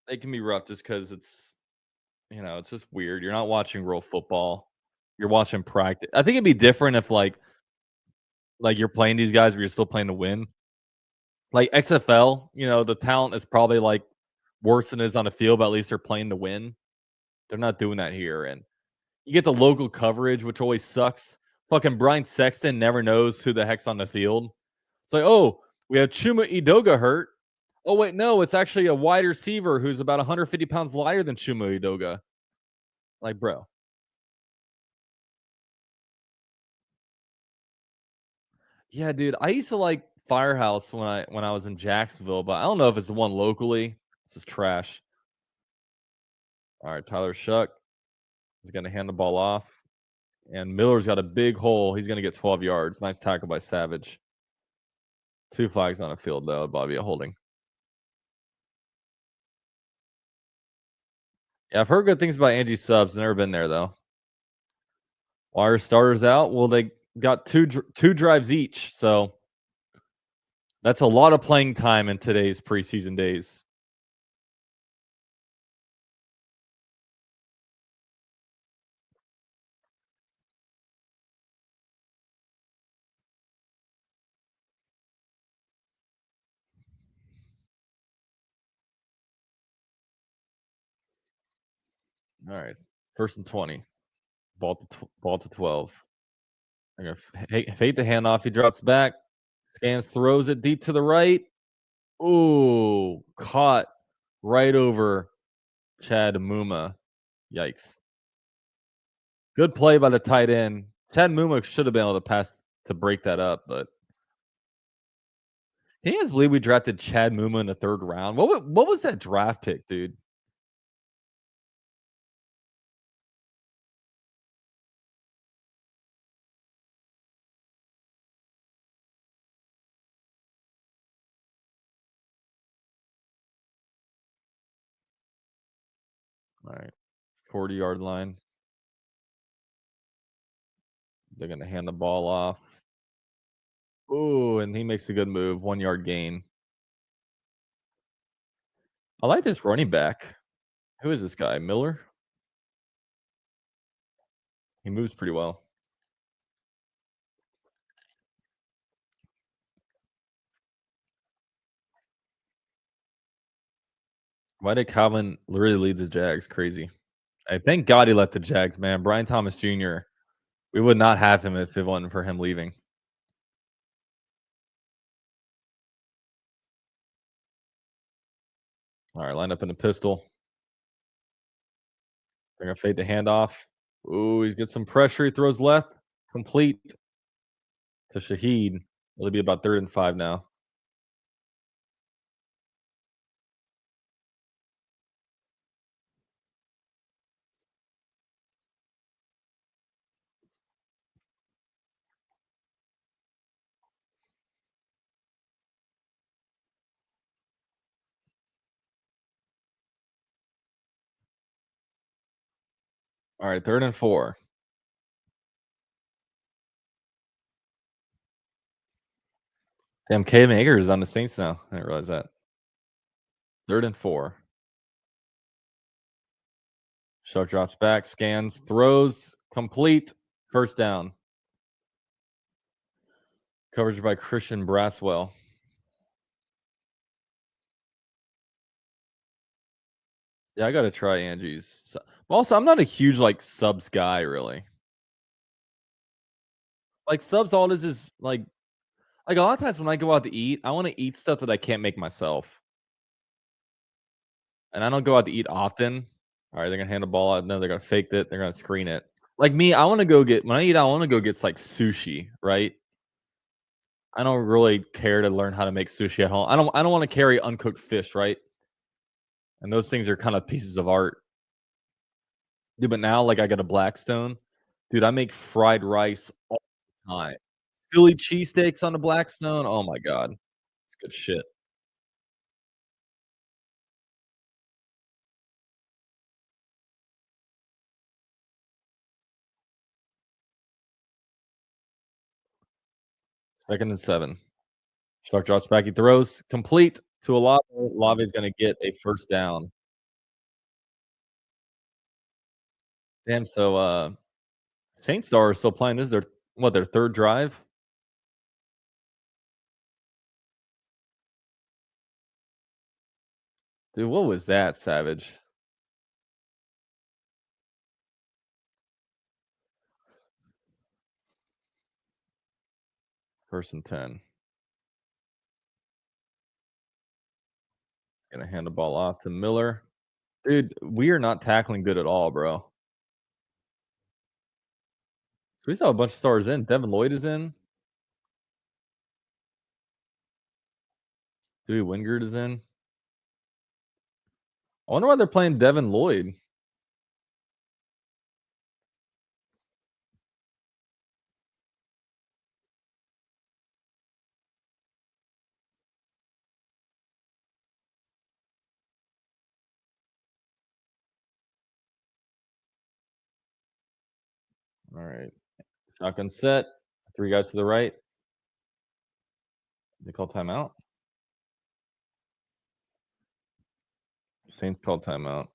They can be rough just because it's just weird. You're not watching real football. You're watching practice. I think it'd be different if like you're playing these guys, but you're still playing to win. Like XFL, the talent is probably like worse than it is on the field, but at least they're playing to win. They're not doing that here, and you get the local coverage, which always sucks. Fucking Brian Sexton never knows who the heck's on the field. It's like, oh, we have Chuma Edoga hurt. Oh wait, no, it's actually a wide receiver who's about 150 pounds lighter than Chuma Edoga. Like, bro. Yeah, dude. I used to like Firehouse when I was in Jacksonville, but I don't know if it's the one locally. This is trash. All right, Tyler Shuck is going to hand the ball off, and Miller's got a big hole. He's going to get 12 yards. Nice tackle by Savage. 2 flags on the field though. Bobby a holding. Yeah, I've heard good things about Angie Subs. Never been there though. Why are starters out? Well, they got two drives each, so that's a lot of playing time in today's preseason days. All right, 1st and 20. Ball to 12. They're gonna fake the handoff. He drops back, scans, throws it deep to the right. Ooh, caught right over Chad Muma. Yikes. Good play by the tight end. Chad Muma should have been able to pass to break that up, but can you guys believe we drafted Chad Muma in the 3rd round? What was that draft pick, dude? All right, 40-yard line. They're gonna hand the ball off. Ooh, and he makes a good move. 1-yard gain. I like this running back. Who is this guy? Miller? He moves pretty well. Why did Calvin really lead the Jags? Crazy. I thank God he left the Jags, man. Brian Thomas Jr. We would not have him if it wasn't for him leaving. All right, line up in a pistol. They're gonna fade the handoff. Ooh, he's get some pressure. He throws left, complete to Shaheed. It'll be about 3rd and 5 now. All right, 3rd and 4. Damn, Cam Akers is on the Saints now. I didn't realize that. 3rd and 4. Shark drops back, scans, throws, complete, 1st down. Coverage by Christian Braswell. Yeah, I gotta try Angie's. Also, I'm not a huge like subs guy, really. Like subs, all this is like a lot of times when I go out to eat, I want to eat stuff that I can't make myself, and I don't go out to eat often. All right, they're gonna hand the ball out. No, they're gonna fake it. They're gonna screen it. Like me, I want to go get when I eat. I want to go get like sushi, right? I don't really care to learn how to make sushi at home. I don't want to carry uncooked fish, right? And those things are kind of pieces of art. Dude, but now like I got a Blackstone. Dude, I make fried rice all the time. Philly cheesesteaks on the Blackstone. Oh my god. It's good shit. 2nd and 7. Shark drops back. He throws complete to Olave. Olave is going to get a 1st down. Damn. So, Saint Star is still playing. This is their 3rd drive? Dude, what was that, Savage? First and 10. Gonna hand the ball off to Miller. Dude, we are not tackling good at all, bro. We still have a bunch of stars in. Devin Lloyd is in. Dewey Wingard is in. I wonder why they're playing Devin Lloyd. All right. Shotgun set. 3 guys to the right. They call timeout. Saints call timeout.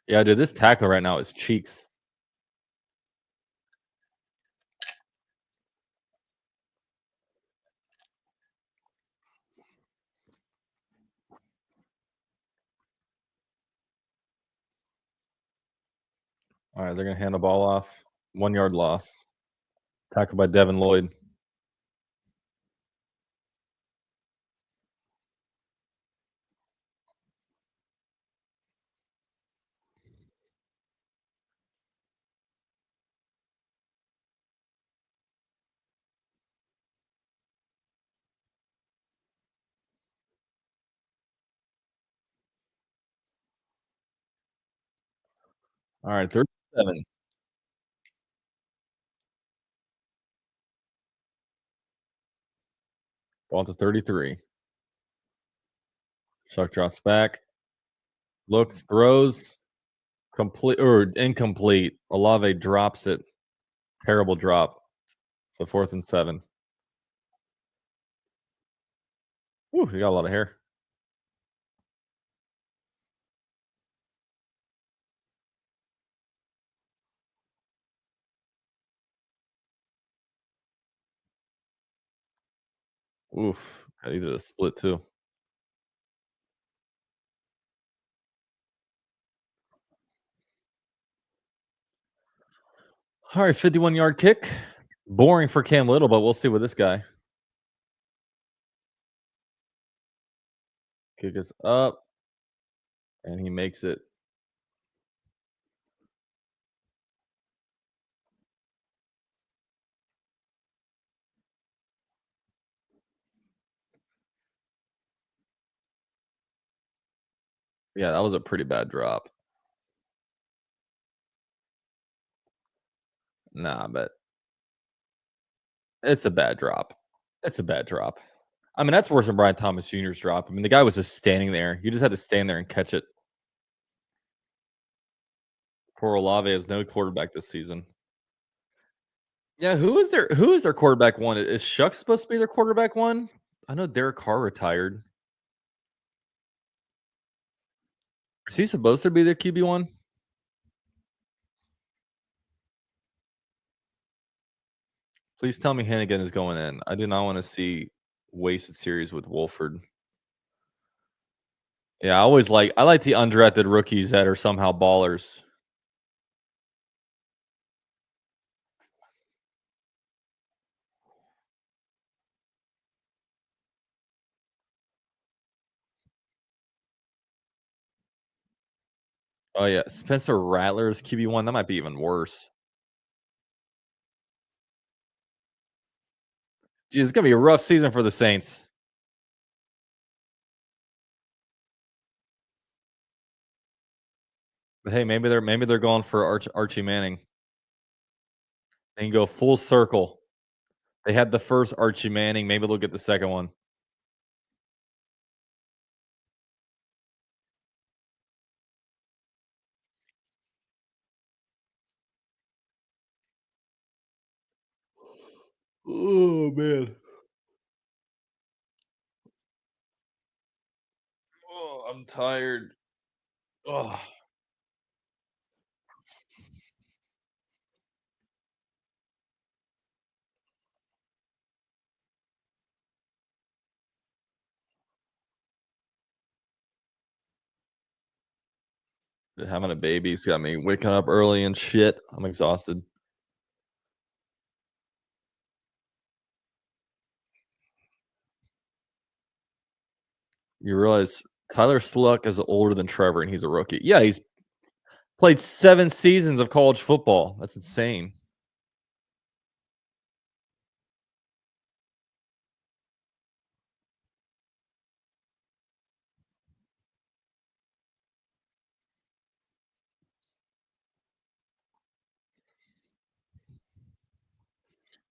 Yeah, dude, this tackle right now is cheeks. All right, they're gonna hand the ball off. 1 yard loss. Tackle by Devin Lloyd. All right, 37. Ball to 33. Chuck drops back. Looks, throws, complete or incomplete. Olave drops it. Terrible drop. So 4th and 7. Ooh, you got a lot of hair. Oof. He did a split too. All right, 51-yard kick. Boring for Cam Little, but we'll see with this guy. Kick is up, and he makes it. Yeah, that was a pretty bad drop. Nah, but it's a bad drop. It's a bad drop. I mean, that's worse than Brian Thomas Jr.'s drop. I mean, the guy was just standing there. You just had to stand there and catch it. Poor Olave has no quarterback this season. Yeah, who is their quarterback one? Is Shuck supposed to be their quarterback one? I know Derek Carr retired. Is he supposed to be their QB one? Please tell me Hannigan is going in. I do not want to see wasted series with Wolford. Yeah, I like the undrafted rookies that are somehow ballers. Oh yeah, Spencer Rattler's QB1. That might be even worse. Gee, it's gonna be a rough season for the Saints. But hey, maybe they're going for Archie Manning. They can go full circle. They had the first Archie Manning. Maybe they'll get the second one. Oh man. Oh, I'm tired. Oh. Having a baby's got me waking up early and shit. I'm exhausted. You realize Tyler Sluck is older than Trevor, and he's a rookie. Yeah, he's played 7 seasons of college football. That's insane.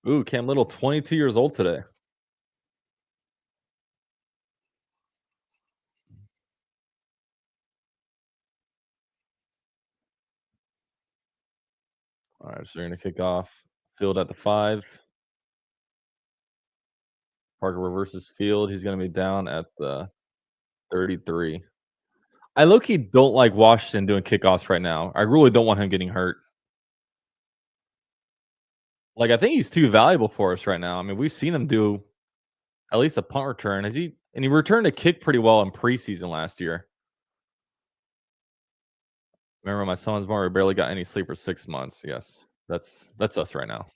Ooh, Cam Little, 22 years old today. All right, so you're gonna kick off. Field at the 5. Parker reverses field. He's gonna be down at the 33. I low-key don't like Washington doing kickoffs right now. I really don't want him getting hurt. Like, I think he's too valuable for us right now. I mean, we've seen him do at least a punt return. He returned a kick pretty well in preseason last year. Remember my son's born, we barely got any sleep for 6 months. Yes. That's us right now.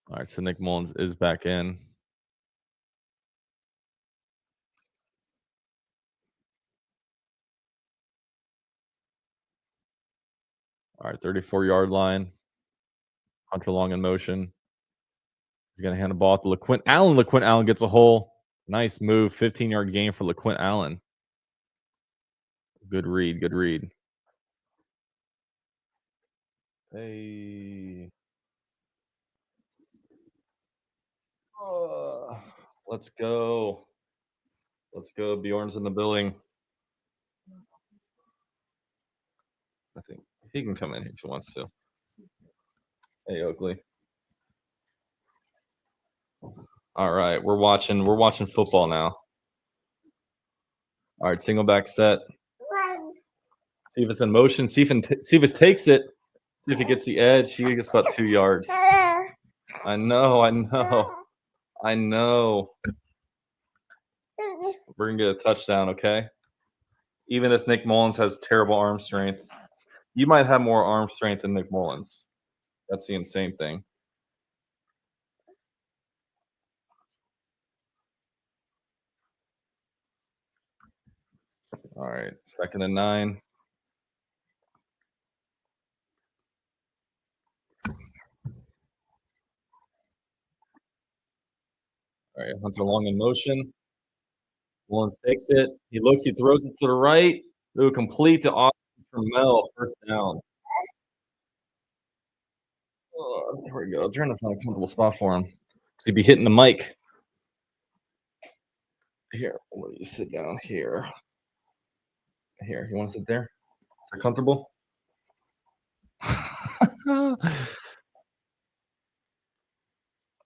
All right, so Nick Mullins is back in. All right, 34-yard line. Hunter Long in motion. He's going to hand the ball to LaQuint Allen. LaQuint Allen gets a hole. Nice move. 15-yard gain for LaQuint Allen. Good read. Good read. Hey. Let's go. Let's go. Bjorn's in the building. I think he can come in if he wants to. Hey, Oakley. All right, we're watching football now. All right, single back set. See if it's in motion. See if it takes it. See if it gets the edge. She gets about 2 yards. I know. We're gonna get a touchdown, okay? Even if Nick Mullins has terrible arm strength, you might have more arm strength than Nick Mullins. That's the insane thing. All right, 2nd and 9. All right, Hunter Long in motion. Mullins takes it. He looks. He throws it to the right. Ooh, complete to Austin from Mel. 1st down. Oh, there we go. I'm trying to find a comfortable spot for him. He'd be hitting the mic. Here, let me sit down here. Here, you want to sit there? Is that comfortable?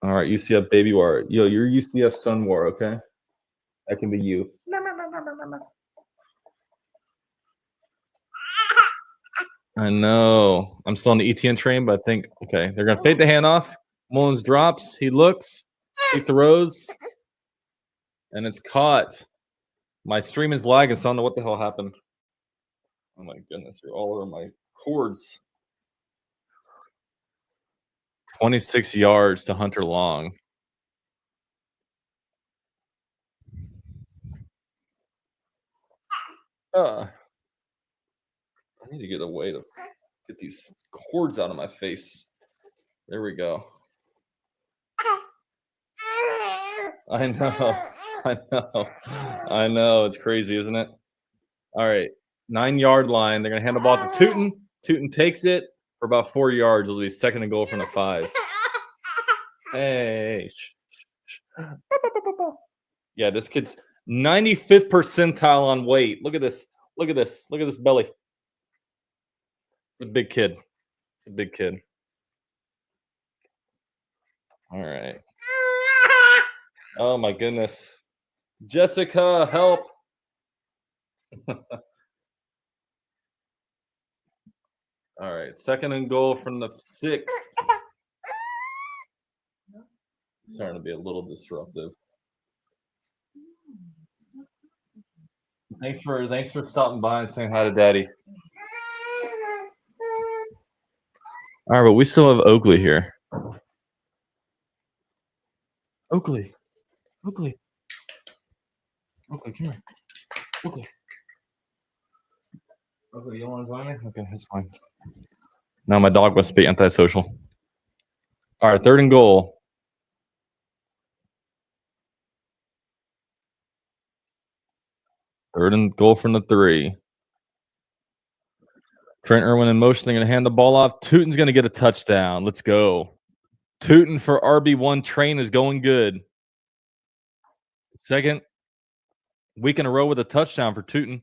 All right, UCF baby war. Yo, you're UCF son war, okay? That can be you. I know. I'm still on the ETN train, but I think, okay, they're going to fade the handoff. Mullins drops. He looks. He throws. And it's caught. My stream is lagging, so I don't know what the hell happened. Oh, my goodness. You're all over my cords. 26 yards to Hunter Long. I need to get a way to get these cords out of my face. There we go. I know. It's crazy, isn't it? All right. 9-yard line. They're going to hand the ball to Tootin. Tootin takes it for about 4 yards. It'll be 2nd and goal from the 5. Hey. Yeah, this kid's 95th percentile on weight. Look at this. Look at this. Look at this belly. It's a big kid. It's a big kid. All right. Oh, my goodness. Jessica, help. All right. 2nd and goal from the 6. Starting to be a little disruptive. Thanks for stopping by and saying hi to Daddy. All right, but we still have Oakley here. Oakley, Oakley, Oakley, come here. Oakley, Oakley, you want to join me? Okay, that's fine. Now my dog must be antisocial. All right, 3rd and goal. Third and goal from the 3. Trent Irwin in motion. They're going to hand the ball off. Tootin's going to get a touchdown. Let's go. Tootin for RB1. Train is going good. Second week in a row with a touchdown for Tootin.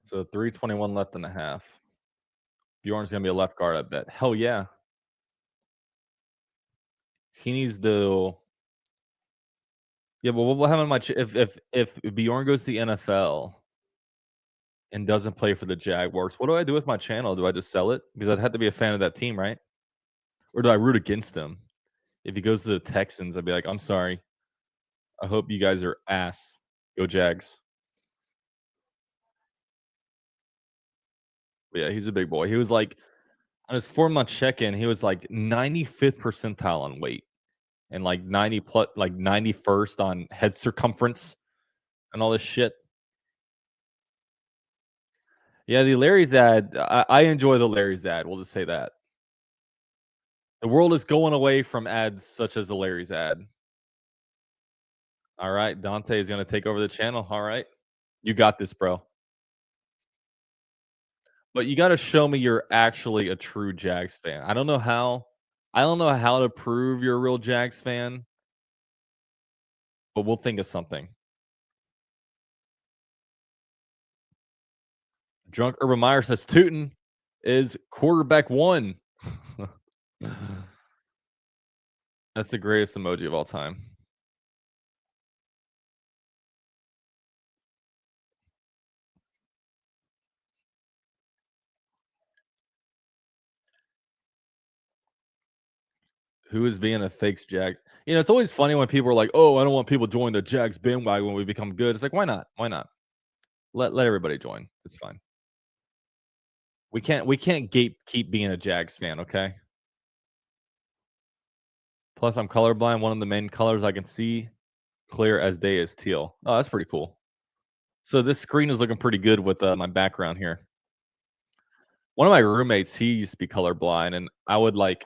So 3:21 left in the half. Bjorn's going to be a left guard, I bet. Hell yeah. He needs to. Yeah, but what will happen if Bjorn goes to the NFL and doesn't play for the Jaguars? What do I do with my channel? Do I just sell it? Because I'd have to be a fan of that team, right? Or do I root against him? If he goes to the Texans, I'd be like, I'm sorry. I hope you guys are ass. Go Jags. But yeah, he's a big boy. He was like, on his 4-month check-in, he was like 95th percentile on weight and like 91st on head circumference and all this shit. Yeah, the Larry's ad. I enjoy the Larry's ad. We'll just say that. The world is going away from ads such as the Larry's ad. All right, Dante is going to take over the channel. All right, you got this, bro. But you got to show me you're actually a true Jags fan. I don't know how. I don't know how to prove you're a real Jags fan, but we'll think of something. Drunk Urban Meyer says Tootin is quarterback 1. That's the greatest emoji of all time. Who is being a fake Jags? You know, it's always funny when people are like, "Oh, I don't want people joining the Jags bandwagon when we become good." It's like, why not? Why not? Let everybody join. It's fine. We can't keep being a Jags fan, okay? Plus, I'm colorblind. One of the main colors I can see clear as day is teal. Oh, that's pretty cool. So this screen is looking pretty good with my background here. One of my roommates, he used to be colorblind, and I would like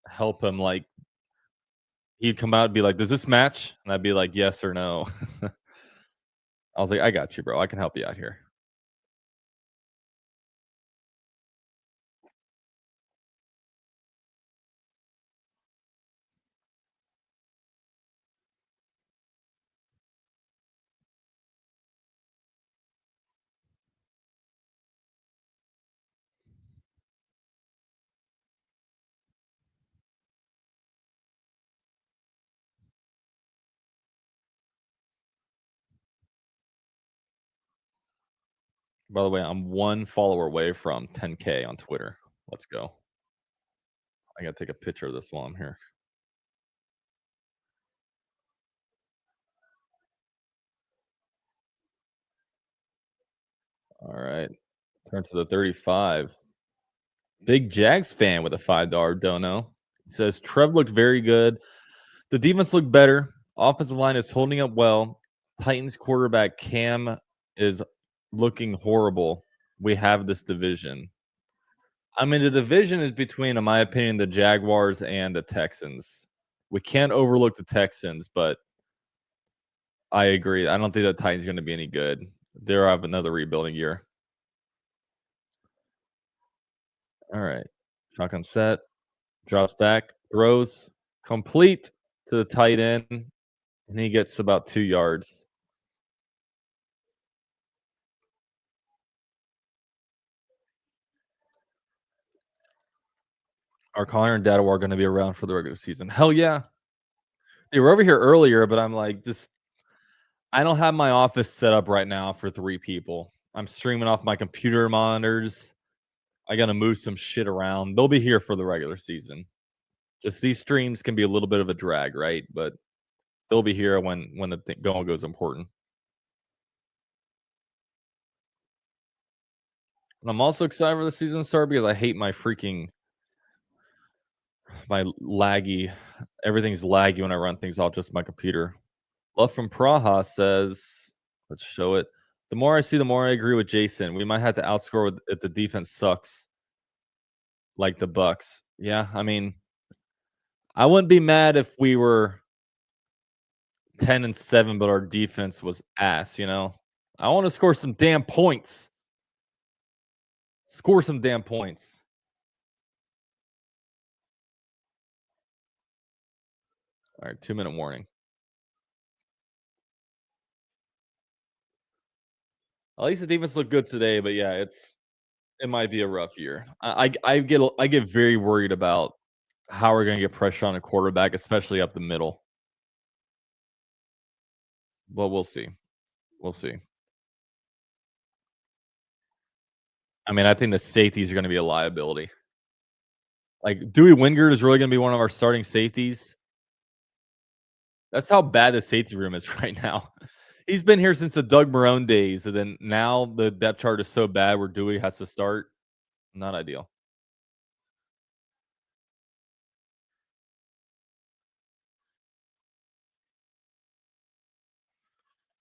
help him. Like, he'd come out and be like, "Does this match?" And I'd be like, "Yes or no." I was like, "I got you, bro. I can help you out here." By the way, I'm 1 follower away from 10K on Twitter. Let's go. I gotta take a picture of this while I'm here. All right. Turn to the 35. Big Jags fan with a $5 dono. He says Trev looked very good. The defense looked better. Offensive line is holding up well. Titans quarterback Cam is looking horrible. We have this division. I mean, the division is between, in my opinion, the Jaguars and the Texans. We can't overlook the Texans, but I agree. I don't think the Titans are going to be any good. They'll have another rebuilding year. All right. Shotgun set. Drops back. Throws. Complete to the tight end. And he gets about 2 yards. Are Connor and Dadawar going to be around for the regular season? Hell yeah. They were over here earlier, but I'm like, just I don't have my office set up right now for 3 people. I'm streaming off my computer monitors. I got to move some shit around. They'll be here for the regular season. Just these streams can be a little bit of a drag, right? But they'll be here when the going goes important. And I'm also excited for the season to start because I hate my laggy. Everything's laggy when I run things off just my computer. Love from Praha says, let's show it. The more I see, the more I agree with Jason. We might have to outscore if the defense sucks like the Bucks. Yeah, I mean, I wouldn't be mad if we were 10-7, but our defense was ass, you know? I want to score some damn points. Score some damn points. All right, 2-minute warning. At least the defense looked good today, but yeah, it might be a rough year. I get very worried about how we're going to get pressure on a quarterback, especially up the middle. But we'll see. We'll see. I mean, I think the safeties are going to be a liability. Like Dewey Wingard is really going to be one of our starting safeties. That's how bad the safety room is right now. He's been here since the Doug Marone days, and then now the depth chart is so bad where Dewey has to start. Not ideal.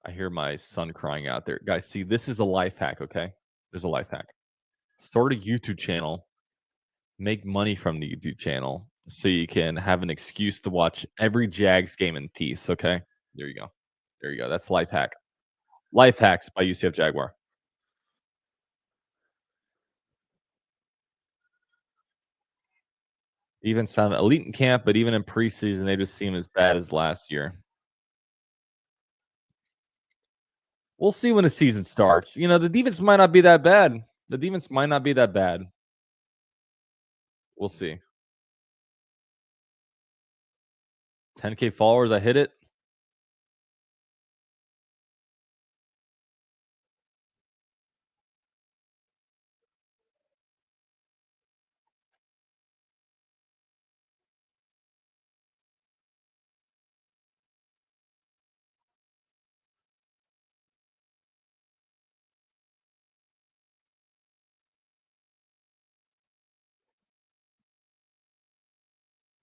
I hear my son crying out there. Guys, see, this is a life hack, okay? There's a life hack. Start a YouTube channel, make money from the YouTube channel so you can have an excuse to watch every Jags game in peace, okay? There you go. There you go. That's life hack. Life hacks by UCF Jaguar. Even sound elite in camp, but even in preseason, they just seem as bad as last year. We'll see when the season starts. You know, the defense might not be that bad. The defense might not be that bad. We'll see. 10K followers, I hit it.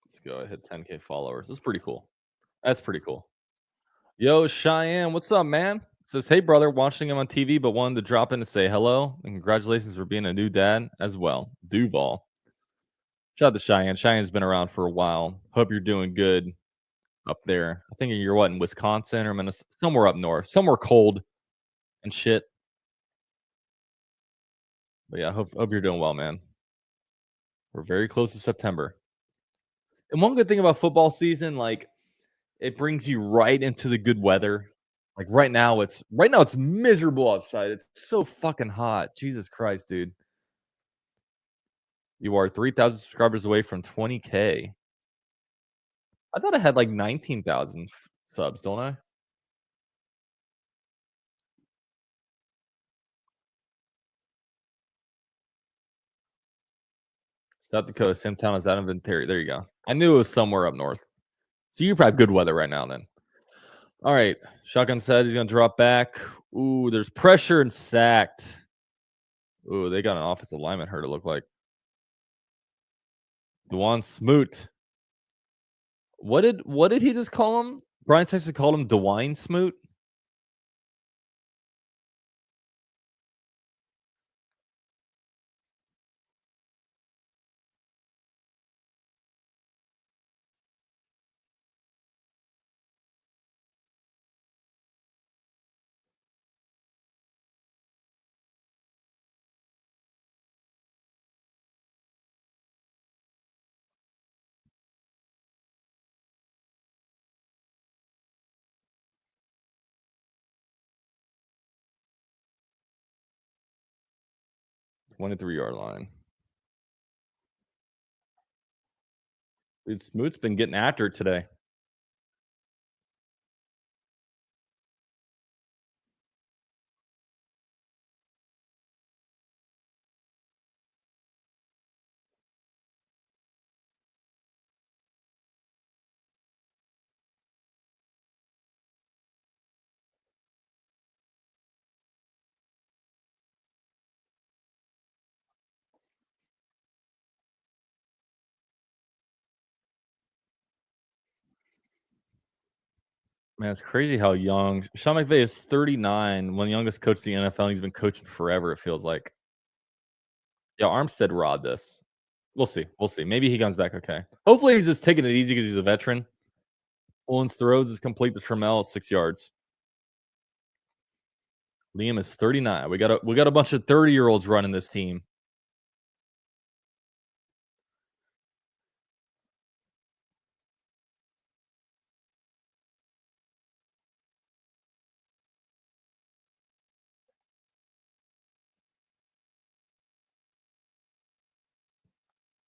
Let's go. I hit 10K followers. That's pretty cool. That's pretty cool. Yo, Cheyenne, what's up, man? Says, hey, brother, watching him on TV, but wanted to drop in to say hello and congratulations for being a new dad as well. Duval. Shout out to Cheyenne. Cheyenne's been around for a while. Hope you're doing good up there. I think you're what, in Wisconsin or Minnesota? Somewhere up north, somewhere cold and shit. But yeah, hope you're doing well, man. We're very close to September. And one good thing about football season, like it brings you right into the good weather. Like right now it's miserable outside. It's so fucking hot. Jesus Christ, dude. You are 3,000 subscribers away from 20K. I thought I had like 19,000 subs, don't I? South Dakota, same town as Adam Vinatieri. There you go. I knew it was somewhere up north. So you probably have good weather right now then. All right. Shotgun said he's going to drop back. Ooh, there's pressure and sacked. Ooh, they got an offensive lineman hurt, it looked like. Dewan Smoot. What did he just call him? Brian Texas called him DeWine Smoot. One 3-yard line. Dude, Smoot's been getting after it today. Man, it's crazy how young Sean McVay is 39, one of the youngest coach in the NFL, and he's been coaching forever, it feels like. Yeah, Armstead rod this. We'll see. We'll see. Maybe he comes back okay. Hopefully, he's just taking it easy because he's a veteran. Owens throws is complete to Trammell, 6 yards. Liam is 39. We got a bunch of 30-year-olds running this team.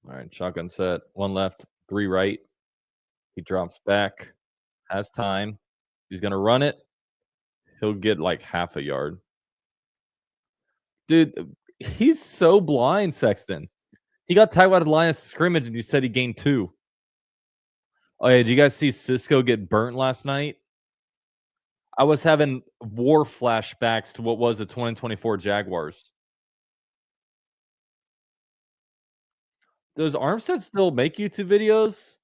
All right, shotgun set. One left, three right. He drops back, has time. He's gonna run it. He'll get like half a yard. Dude, he's so blind, Sexton. He got tagged out of the line of scrimmage and he said he gained 2. Oh, yeah. Did you guys see Cisco get burnt last night? I was having war flashbacks to what was the 2024 Jaguars. Does Armstead still make YouTube videos?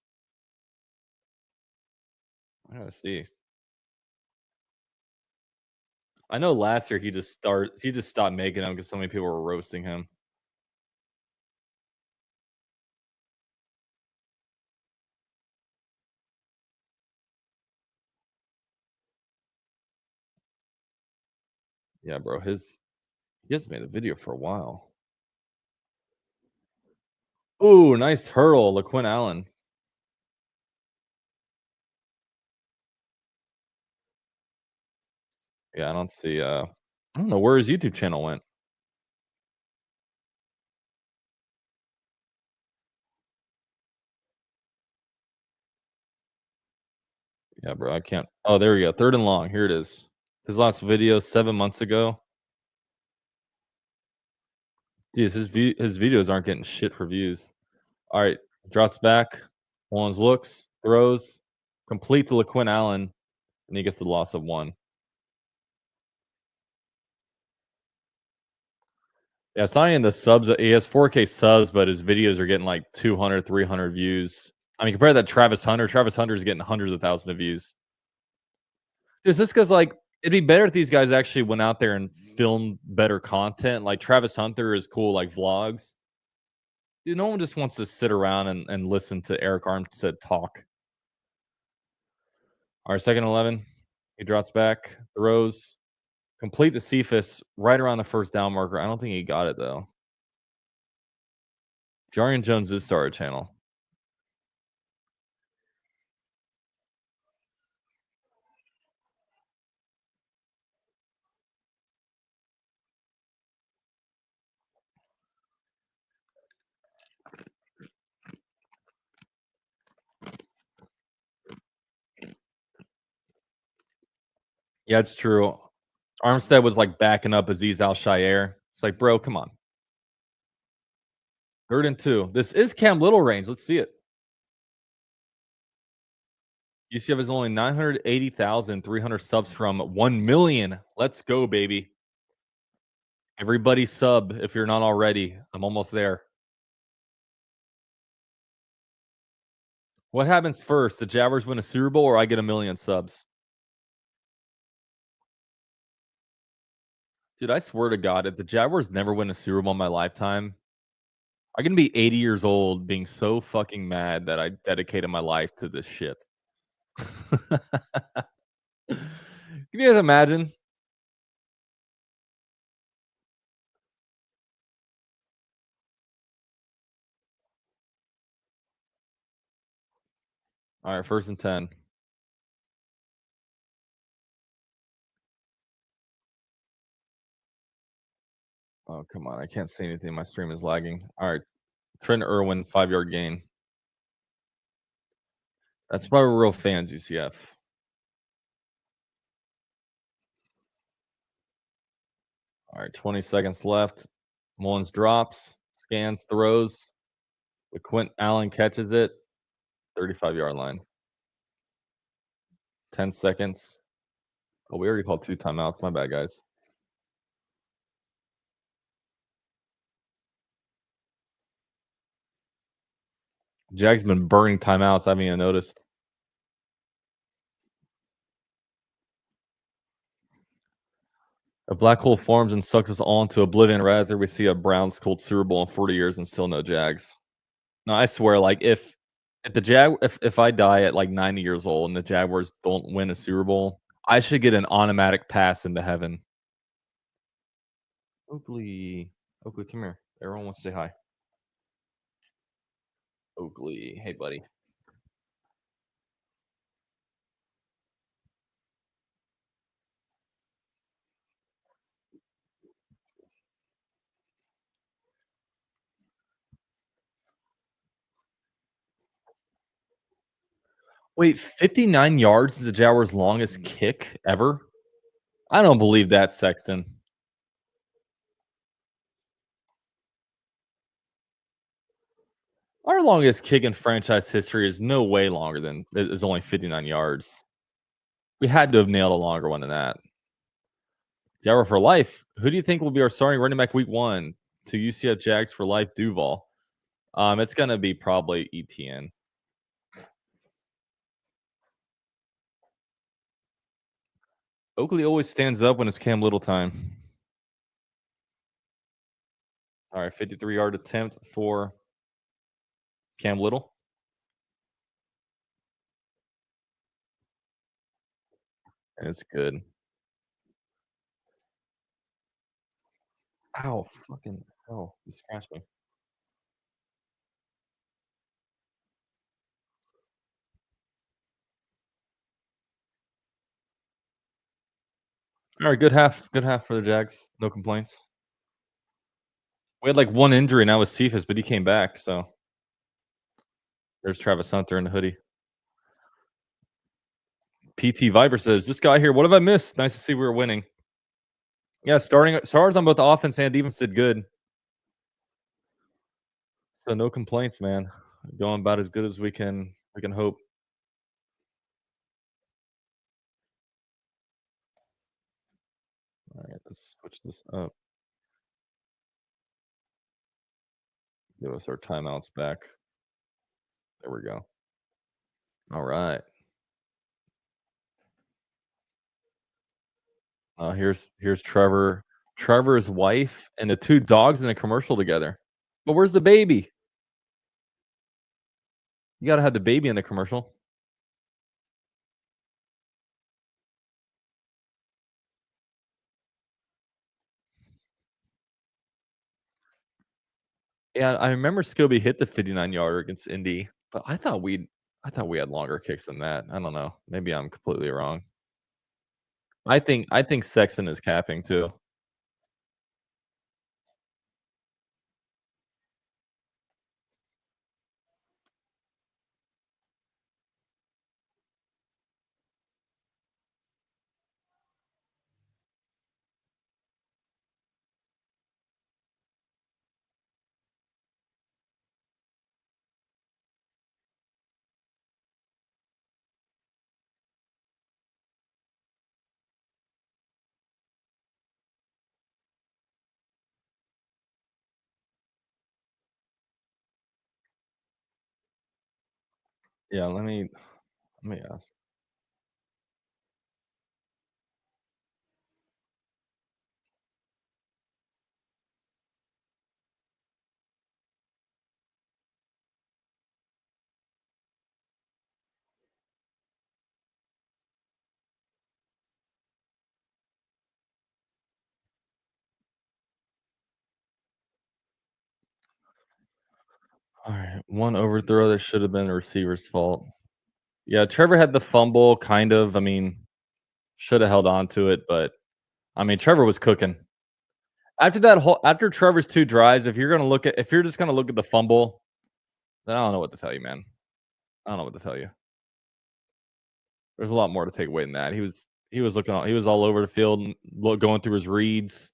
I gotta see. I know last year he just stopped making them because so many people were roasting him. Yeah, bro. He hasn't made a video for a while. Ooh, nice hurdle, LaQuinn Allen. Yeah, I don't see I don't know where his YouTube channel went. Yeah, bro. I can't. Oh, there we go. Third and long. Here it is. His last video 7 months ago. Jeez, his videos aren't getting shit for views. All right, drops back. Mullins looks, throws, complete to LaQuinn Allen, and he gets the loss of 1. Yeah, it's not in the subs. He has 4K subs, but his videos are getting like 200, 300 views. I mean, compare that to Travis Hunter. Travis Hunter is getting hundreds of thousands of views. Is this because like it'd be better if these guys actually went out there and filmed better content? Like Travis Hunter is cool, like vlogs. Dude, no one just wants to sit around and listen to Eric Armstead talk. Our second 11, he drops back, throws, complete the Cephas right around the first down marker. I don't think he got it though. Jarian Jones is started channel. Yeah, it's true. Armstead was like backing up Aziz Al Shire. It's like, bro, come on. 3rd and 2. This is Cam Little range. Let's see it. UCF is only 980,300 subs from 1 million. Let's go, baby. Everybody sub if you're not already. I'm almost there. What happens first? The Jaguars win a Super Bowl or I get 1 million subs? Dude, I swear to God, if the Jaguars never win a Super Bowl in my lifetime, I'm going to be 80 years old being so fucking mad that I dedicated my life to this shit. Can you guys imagine? All right, 1st and 10. Oh, come on. I can't see anything. My stream is lagging. All right. Trent Irwin, 5-yard gain. That's why we're real fans, UCF. All right, 20 seconds left. Mullins drops, scans, throws. The Quint Allen catches it. 35-yard line. 10 seconds. Oh, we already called 2 timeouts. My bad, guys. Jags been burning timeouts. I haven't even noticed. A black hole forms and sucks us all into oblivion. Rather, we see a Browns Colts Super Bowl in 40 years and still no Jags. No, I swear, like if the if I die at like 90 years old and the Jaguars don't win a Super Bowl, I should get an automatic pass into heaven. Oakley, Oakley, come here. Everyone wants to say hi. Oakley, hey buddy. Wait, 59 yards is the Jaguars' longest kick ever? I don't believe that, Sexton. Our longest kick in franchise history is no way longer than it is only 59 yards. We had to have nailed a longer one than that. Jaguar for life. Who do you think will be our starting running back week 1 to UCF Jags for life Duval? It's gonna be probably ETN. Oakley always stands up when it's Cam Little time. All right, 53-yard attempt for Cam Little. And it's good. Ow, fucking hell. You scratched me. All right, good half. Good half for the Jags. No complaints. We had like one injury, and that was Cephas, but he came back. So there's Travis Hunter in the hoodie. PT Viper says, "This guy here, what have I missed? Nice to see we were winning." Yeah, stars on both the offense and defense did good. So no complaints, man. Going about as good as we can hope. All right, let's switch this up. Give us our timeouts back. There we go. All right. Here's Trevor, Trevor's wife, and the 2 dogs in a commercial together. But where's the baby? You gotta have the baby in the commercial. Yeah, I remember Scobie hit the 59-yarder against Indy, but I thought we had longer kicks than that. I don't know. Maybe I'm completely wrong. I think Sexton is capping too. Yeah, let me ask. All right, one overthrow that should have been the receiver's fault. Yeah, Trevor had the fumble, kind of. I mean, should have held on to it, but I mean, Trevor was cooking. After Trevor's 2 drives, if you're just gonna look at the fumble, then I don't know what to tell you, man. I don't know what to tell you. There's a lot more to take away than that. He was looking all he was all over the field and going through his reads.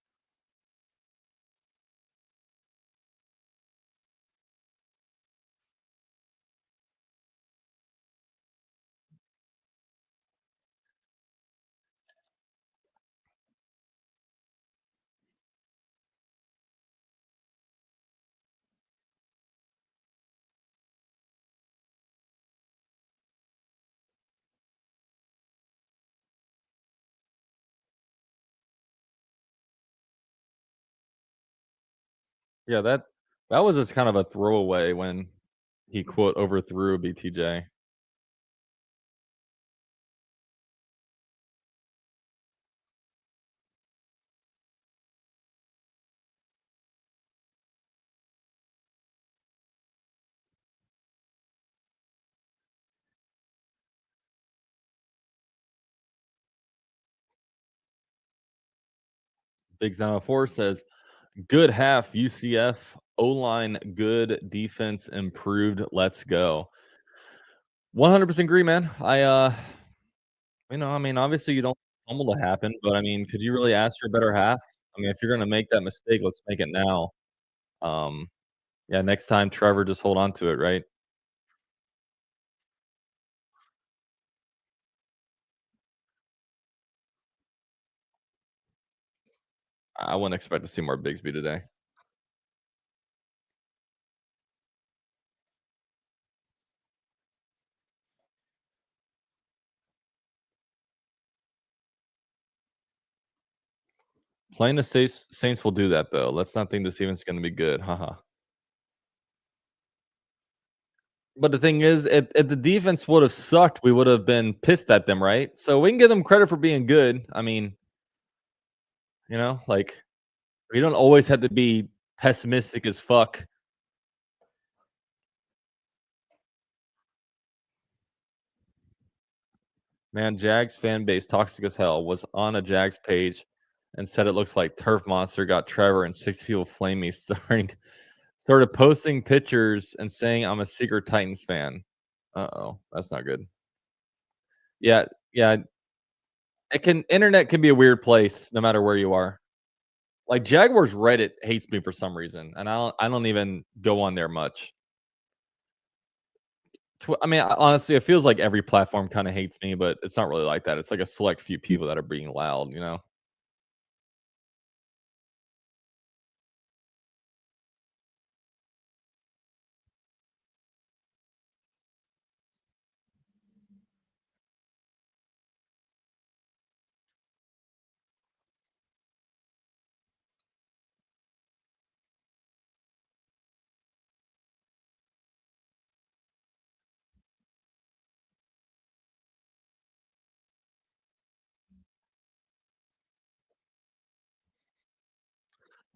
Yeah, that was just kind of a throwaway when he quote overthrew BTJ. Big 904 says, "Good half UCF O line good defense improved. Let's go." 100% agree, man. I mean, obviously you don't want fumble to happen, but I mean, could you really ask for a better half? I mean, if you're gonna make that mistake, let's make it now. Um, yeah, next time Trevor, just hold on to it, right? I wouldn't expect to see more Bigsby today. Playing the Saints will do that though. Let's not think this even's gonna be good. Haha. But the thing is, if the defense would have sucked, we would have been pissed at them, right? So we can give them credit for being good. I mean, like we don't always have to be pessimistic as fuck. Man, Jags fan base toxic as hell was on a Jags page and said it looks like Turf Monster got Trevor and 60 people flame me started posting pictures and saying I'm a secret Titans fan. Uh-oh, that's not good. Yeah, yeah, internet can be a weird place no matter where you are. Like Jaguars Reddit hates me for some reason, and I don't even go on there much. I mean, honestly, it feels like every platform kind of hates me, but it's not really like that. It's like a select few people that are being loud.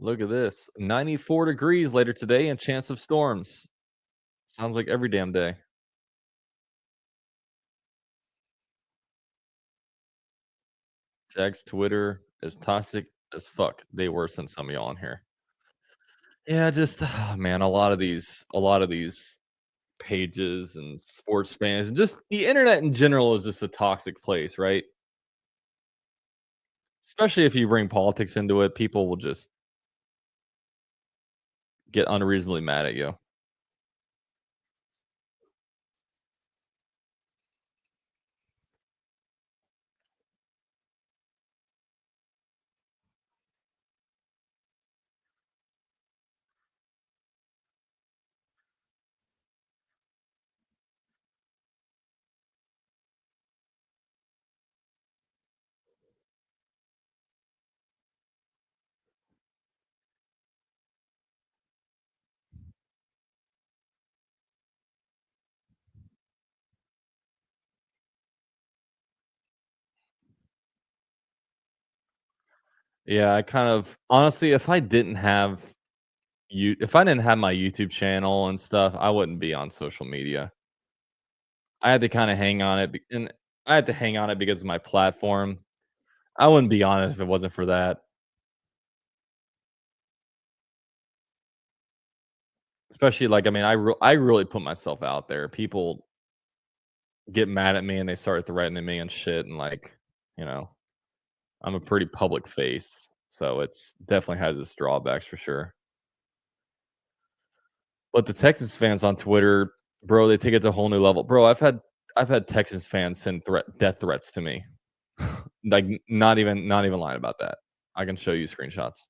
Look at this. 94 degrees later today and chance of storms. Sounds like every damn day. Jags Twitter is toxic as fuck. They worse than some of y'all in here. Yeah, just man, a lot of these pages and sports fans and just the internet in general is just a toxic place, right? Especially if you bring politics into it, people will just get unreasonably mad at you. Yeah, I kind of honestly, if I didn't have my YouTube channel and stuff, I wouldn't be on social media. I had to kind of hang on it, and I had to hang on it because of my platform. I wouldn't be on it if it wasn't for that. Especially like, I mean, I really put myself out there. People get mad at me and they start threatening me and shit, and like, you know, I'm a pretty public face, so it's definitely has its drawbacks for sure. But the Texans fans on Twitter, bro, they take it to a whole new level. Bro, I've had Texans fans send death threats to me. Like, not even lying about that. I can show you screenshots.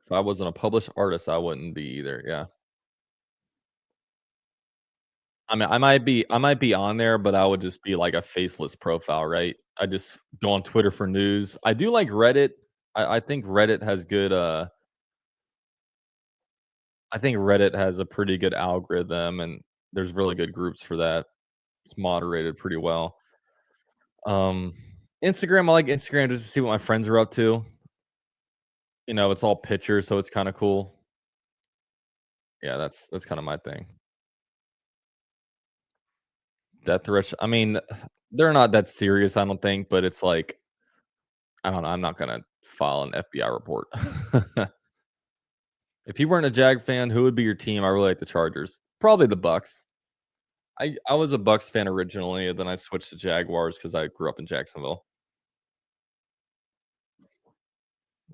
If I wasn't a published artist, I wouldn't be either, yeah. I mean, I might be on there, but I would just be like a faceless profile, right? I just go on Twitter for news. I do like Reddit. I think Reddit has good, I think Reddit has a pretty good algorithm, and there's really good groups for that. It's moderated pretty well. Um, Instagram, I like Instagram just to see what my friends are up to. It's all pictures, so it's kinda cool. Yeah, that's kinda my thing. Death threats, I mean, they're not that serious, I don't think, but it's like, I don't know, I'm not gonna file an FBI report. If you weren't a Jag fan, who would be your team? I really like the Chargers. Probably the Bucks. I was a Bucks fan originally, and then I switched to Jaguars because I grew up in Jacksonville.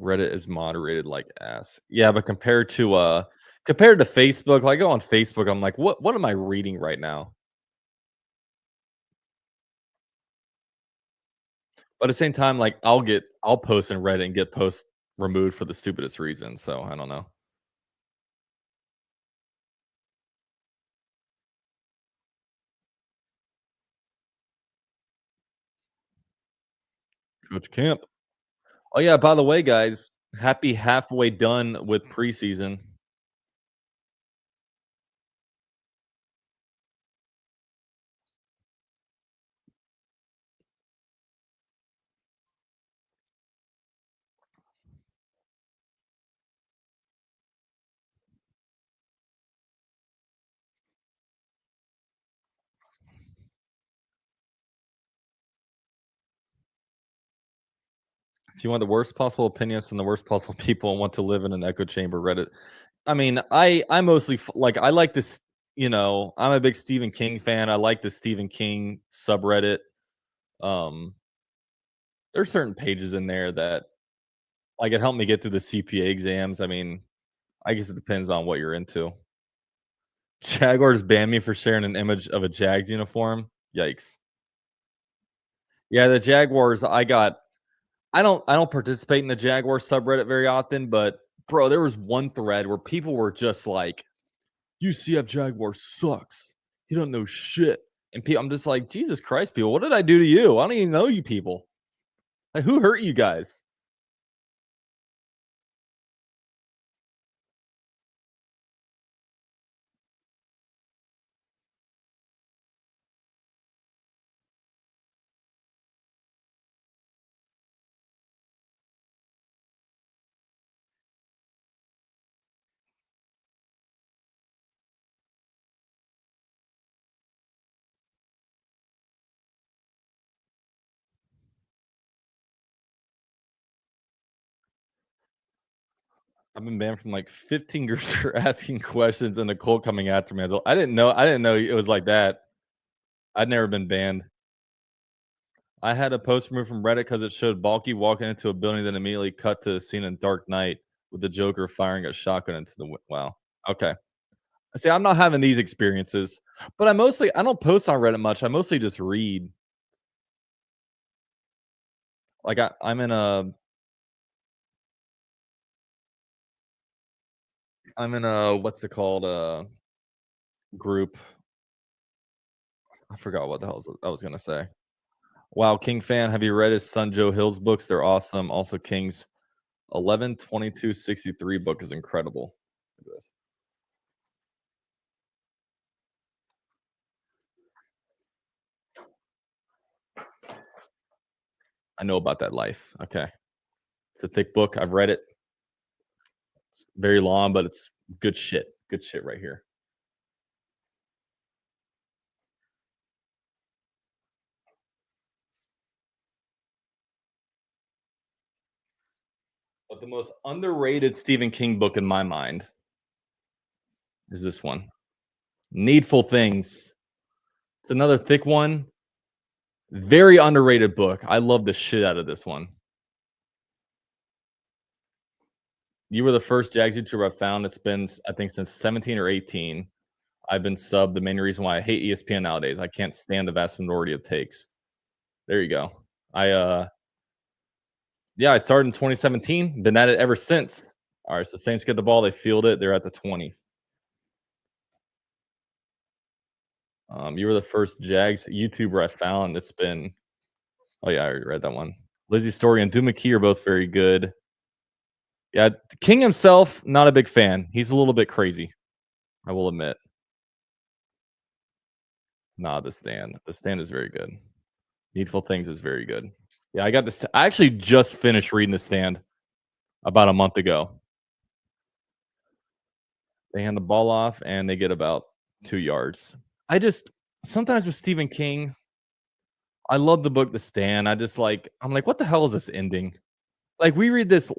Reddit is moderated like ass. Yeah, but compared to Facebook, like, I go on Facebook, I'm like, "What am I reading right now?" But at the same time, like, I'll post in Reddit and get posts removed for the stupidest reason, so I don't know. Coach Camp. Oh, yeah, by the way, guys, happy halfway done with preseason. If you want the worst possible opinions and the worst possible people and want to live in an echo chamber, Reddit. I mean, I mostly like, I like this. I'm a big Stephen King fan. I like the Stephen King subreddit. Um, there's certain pages in there that, like, it helped me get through the CPA exams. I mean, I guess it depends on what you're into. Jaguars banned me for sharing an image of a Jags uniform. Yikes. Yeah, the Jaguars. I don't participate in the Jaguar subreddit very often, but bro, there was one thread where people were just like, UCF Jaguar sucks. You don't know shit. And I'm just like, Jesus Christ, people, what did I do to you? I don't even know you people. Like, who hurt you guys? I've been banned from like 15 groups for asking questions and Nicole coming after me. I didn't know it was like that. I'd never been banned. I had a post removed from Reddit because it showed Balky walking into a building, then immediately cut to a scene in Dark Knight with the Joker firing a shotgun into the wow. Okay. See, I'm not having these experiences, but I don't post on Reddit much. I mostly just read. Like, I'm in a what's it called, group. I forgot what the hell I was gonna say. Wow, King fan, have you read his son Joe Hill's books? They're awesome. Also, King's 11/22/63 book is incredible. Look at this. I know about that life. Okay. It's a thick book. I've read it. It's very long, but it's good shit. Good shit right here. But the most underrated Stephen King book in my mind is this one, Needful Things. It's another thick one. Very underrated book. I love the shit out of this one. You were the first Jags YouTuber I found. It's been, I think, since 17 or 18. I've been subbed. The main reason why I hate ESPN nowadays. I can't stand the vast majority of takes. There you go. I started in 2017. Been at it ever since. All right, so Saints get the ball. They field it. They're at the 20. You were the first Jags YouTuber I found. It's been. Oh yeah, I already read that one. Lizzie Story and Drew McKee are both very good. Yeah, King himself, not a big fan. He's a little bit crazy. I will admit. Nah, The Stand. The Stand is very good. Needful Things is very good. Yeah, I got this. I actually just finished reading The Stand about a month ago. They hand the ball off and they get about 2 yards. I just sometimes with Stephen King, I love the book The Stand. I'm like, what the hell is this ending? Like we read this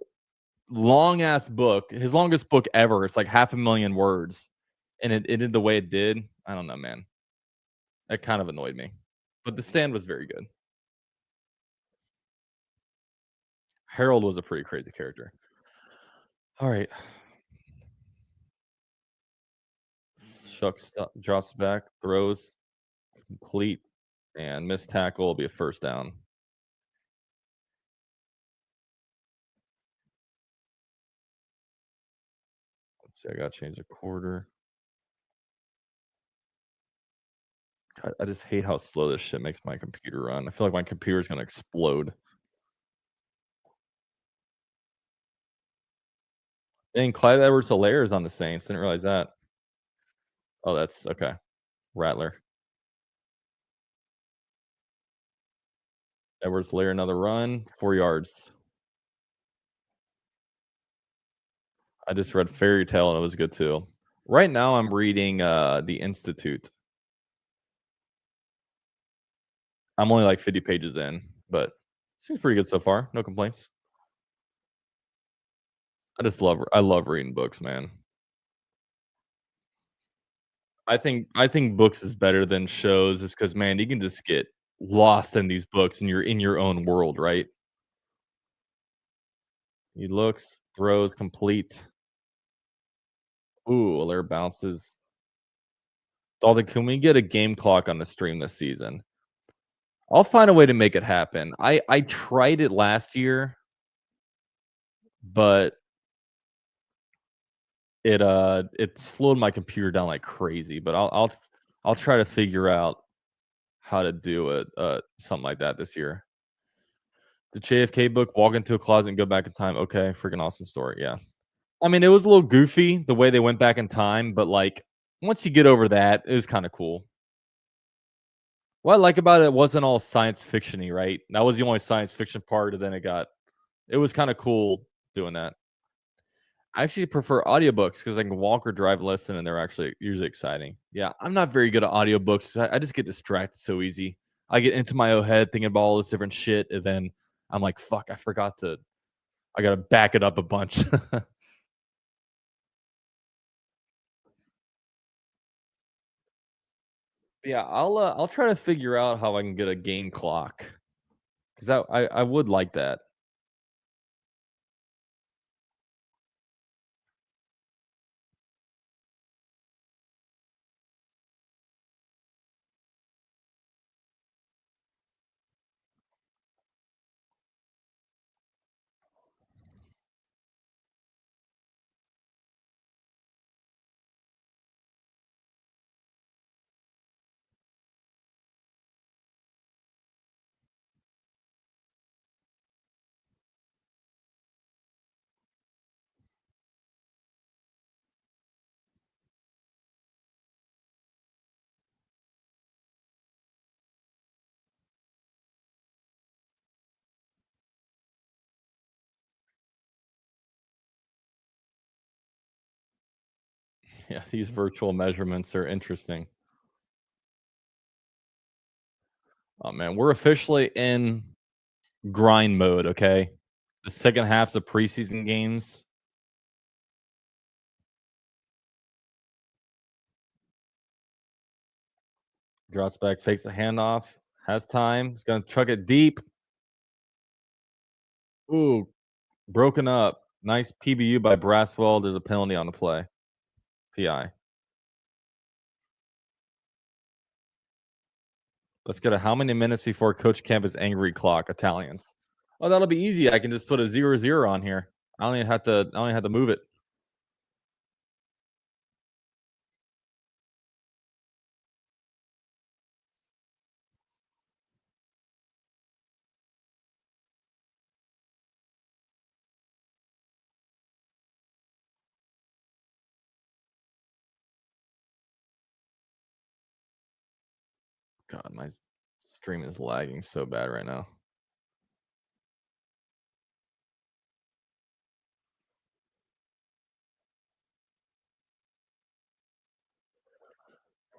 long ass book, his longest book ever. It's like half a million words, and it did the way it did. I don't know, man. That kind of annoyed me. But The Stand was very good. Harold was a pretty crazy character. All right. Shucks drops back, throws, complete, and missed tackle will be a first down. Let's see, I gotta change the quarter. I just hate how slow this shit makes my computer run. I feel like my computer is gonna explode. Dang, Clyde Edwards-Helaire is on the Saints. Didn't realize that. Oh, that's okay. Rattler. Edwards-Helaire, another run, 4 yards. I just read Fairy Tale and it was good too. Right now I'm reading The Institute. I'm only like 50 pages in, but seems pretty good so far. No complaints. I love reading books, man. I think books is better than shows just because man, you can just get lost in these books and you're in your own world, right? He looks, throws, complete. Ooh, Alaire bounces. Dalton, can we get a game clock on the stream this season? I'll find a way to make it happen. I tried it last year, but it slowed my computer down like crazy. But I'll try to figure out how to do it something like that this year. The JFK book, walk into a closet and go back in time. Okay, freaking awesome story. Yeah. I mean, it was a little goofy the way they went back in time, but like once you get over that, it was kind of cool. What I like about it wasn't all science fictiony, right? That was the only science fiction part, and then it was kind of cool doing that. I actually prefer audiobooks because I can walk or drive, listen, and they're actually usually exciting. Yeah, I'm not very good at audiobooks. I just get distracted so easy. I get into my own head thinking about all this different shit, and then I'm like, fuck, I gotta back it up a bunch. Yeah, I'll try to figure out how I can get a game clock because I would like that. Yeah, these virtual measurements are interesting. Oh man, we're officially in grind mode, okay? The second halves of preseason games. Drops back, fakes the handoff, has time. He's gonna chuck it deep. Ooh, broken up. Nice PBU by Braswell. There's a penalty on the play. PI. Let's get a how many minutes before Coach Camp is angry clock, Italians. Oh, that'll be easy. I can just put a 0-0 on here. I don't even have to move it. God, my stream is lagging so bad right now.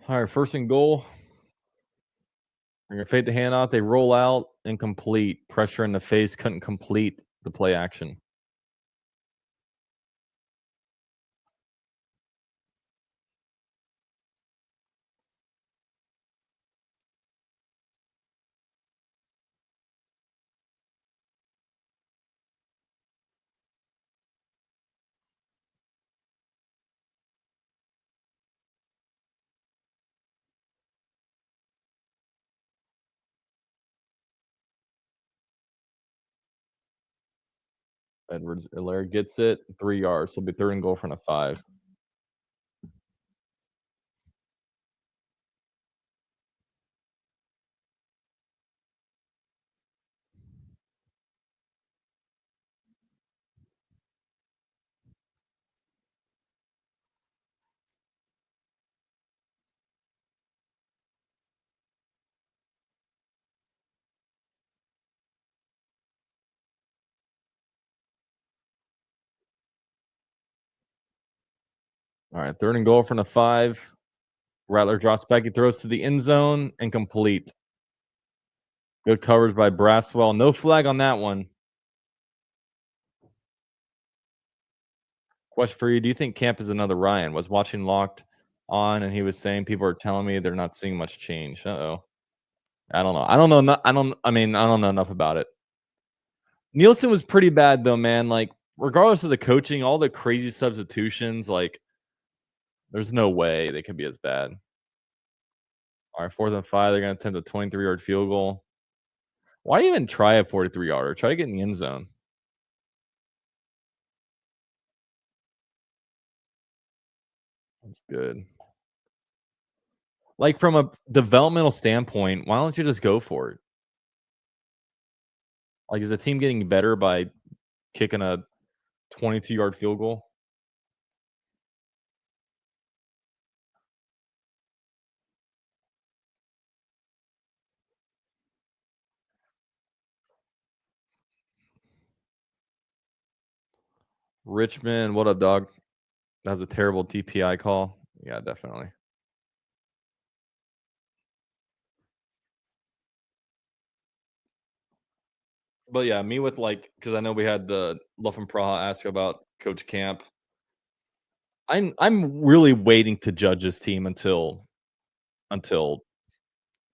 All right, first and goal. They're gonna fade the handoff. They roll out, incomplete. Pressure in the face, couldn't complete the play action. Edwards Hilaire gets it, 3 yards. So it'll be third and goal from the 5. All right, third and goal from the 5. Rattler drops back. He throws to the end zone, incomplete. Good coverage by Braswell. No flag on that one. Question for you: do you think Camp is another Ryan? Was watching Locked On, and he was saying people are telling me they're not seeing much change. Uh-oh. I don't know. I don't know. I don't know enough about it. Nielsen was pretty bad though, man. Like, regardless of the coaching, all the crazy substitutions, like, there's no way they could be as bad. All right, 4th and 5. They're going to attempt a 23-yard field goal. Why even try a 43-yarder? Try to get in the end zone. That's good. Like, from a developmental standpoint, why don't you just go for it? Like, is the team getting better by kicking a 22-yard field goal? Richmond, what up, dog? That was a terrible TPI call. Yeah, definitely. But yeah, me with like, because I know we had the Luff and Praha ask about Coach Camp. I'm really waiting to judge this team until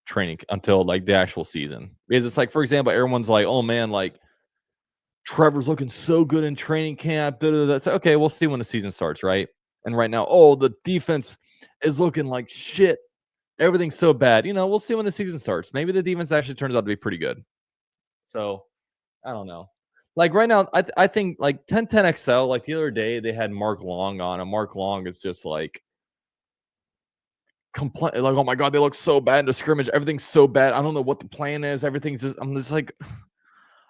training, until like the actual season. Because it's like, for example, everyone's like, oh man, like Trevor's looking so good in training camp. Da, da, da. It's like, okay, we'll see when the season starts, right? And right now, oh, the defense is looking like shit. Everything's so bad. You know, we'll see when the season starts. Maybe the defense actually turns out to be pretty good. So I don't know. Like right now, I think like 10-10 XL, like the other day they had Mark Long on, and Mark Long is just like complain like, oh my god, they look so bad in the scrimmage. Everything's so bad. I don't know what the plan is. Everything's just I'm just like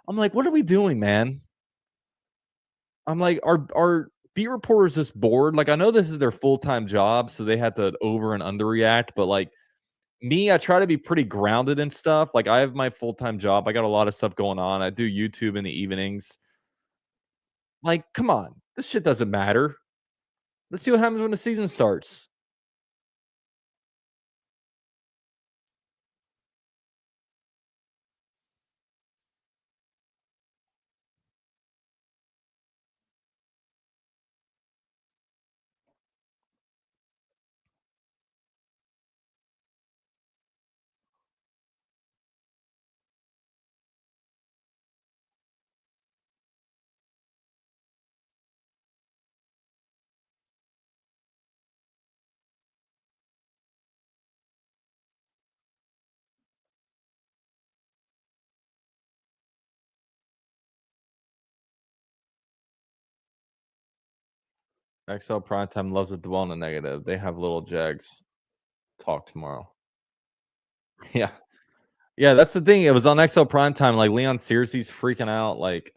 I'm like, what are we doing, man? I'm like, our beat reporters just bored? Like, I know this is their full-time job, so they had to over and underreact, but like me, I try to be pretty grounded and stuff. Like, I have my full-time job. I got a lot of stuff going on. I do YouTube in the evenings. Like, come on. This shit doesn't matter. Let's see what happens when the season starts. XL Primetime loves to dwell on the negative. They have little Jags talk tomorrow. Yeah. Yeah, that's the thing. It was on XL Primetime. Like Leon Searcy's freaking out. Like,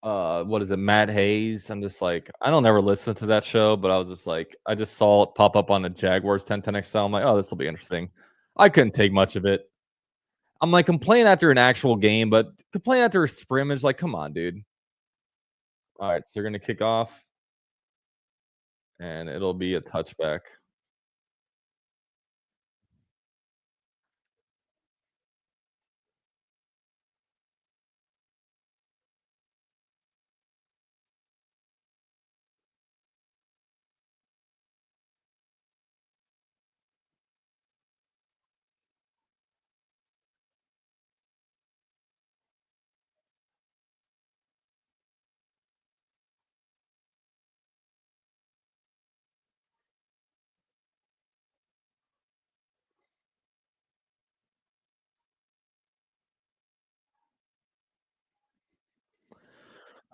what is it? Matt Hayes. I'm just like, I don't ever listen to that show, but I was just like, I just saw it pop up on the Jaguars 1010 XL. I'm like, oh, this will be interesting. I couldn't take much of it. I'm like, complain after an actual game, but complain after a scrimmage. Like, come on, dude. All right, so they're gonna kick off, and it'll be a touchback.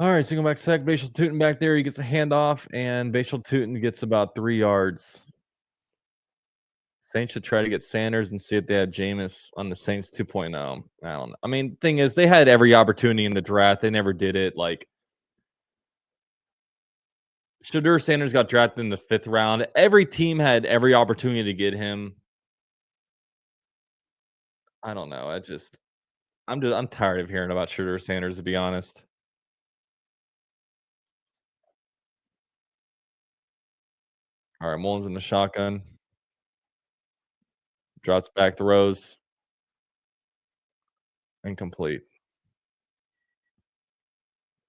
All right, single back sack. Bashal Tootin back there. He gets a handoff, and Bashal Tootin gets about 3 yards. Saints should try to get Sanders and see if they had Jameis on the Saints 2.0. I don't know. I mean, thing is, they had every opportunity in the draft. They never did it. Like, Shadur Sanders got drafted in the 5th round. Every team had every opportunity to get him. I don't know. I'm tired of hearing about Shadur Sanders, to be honest. All right, Mullins in the shotgun. Drops back, throws. Incomplete.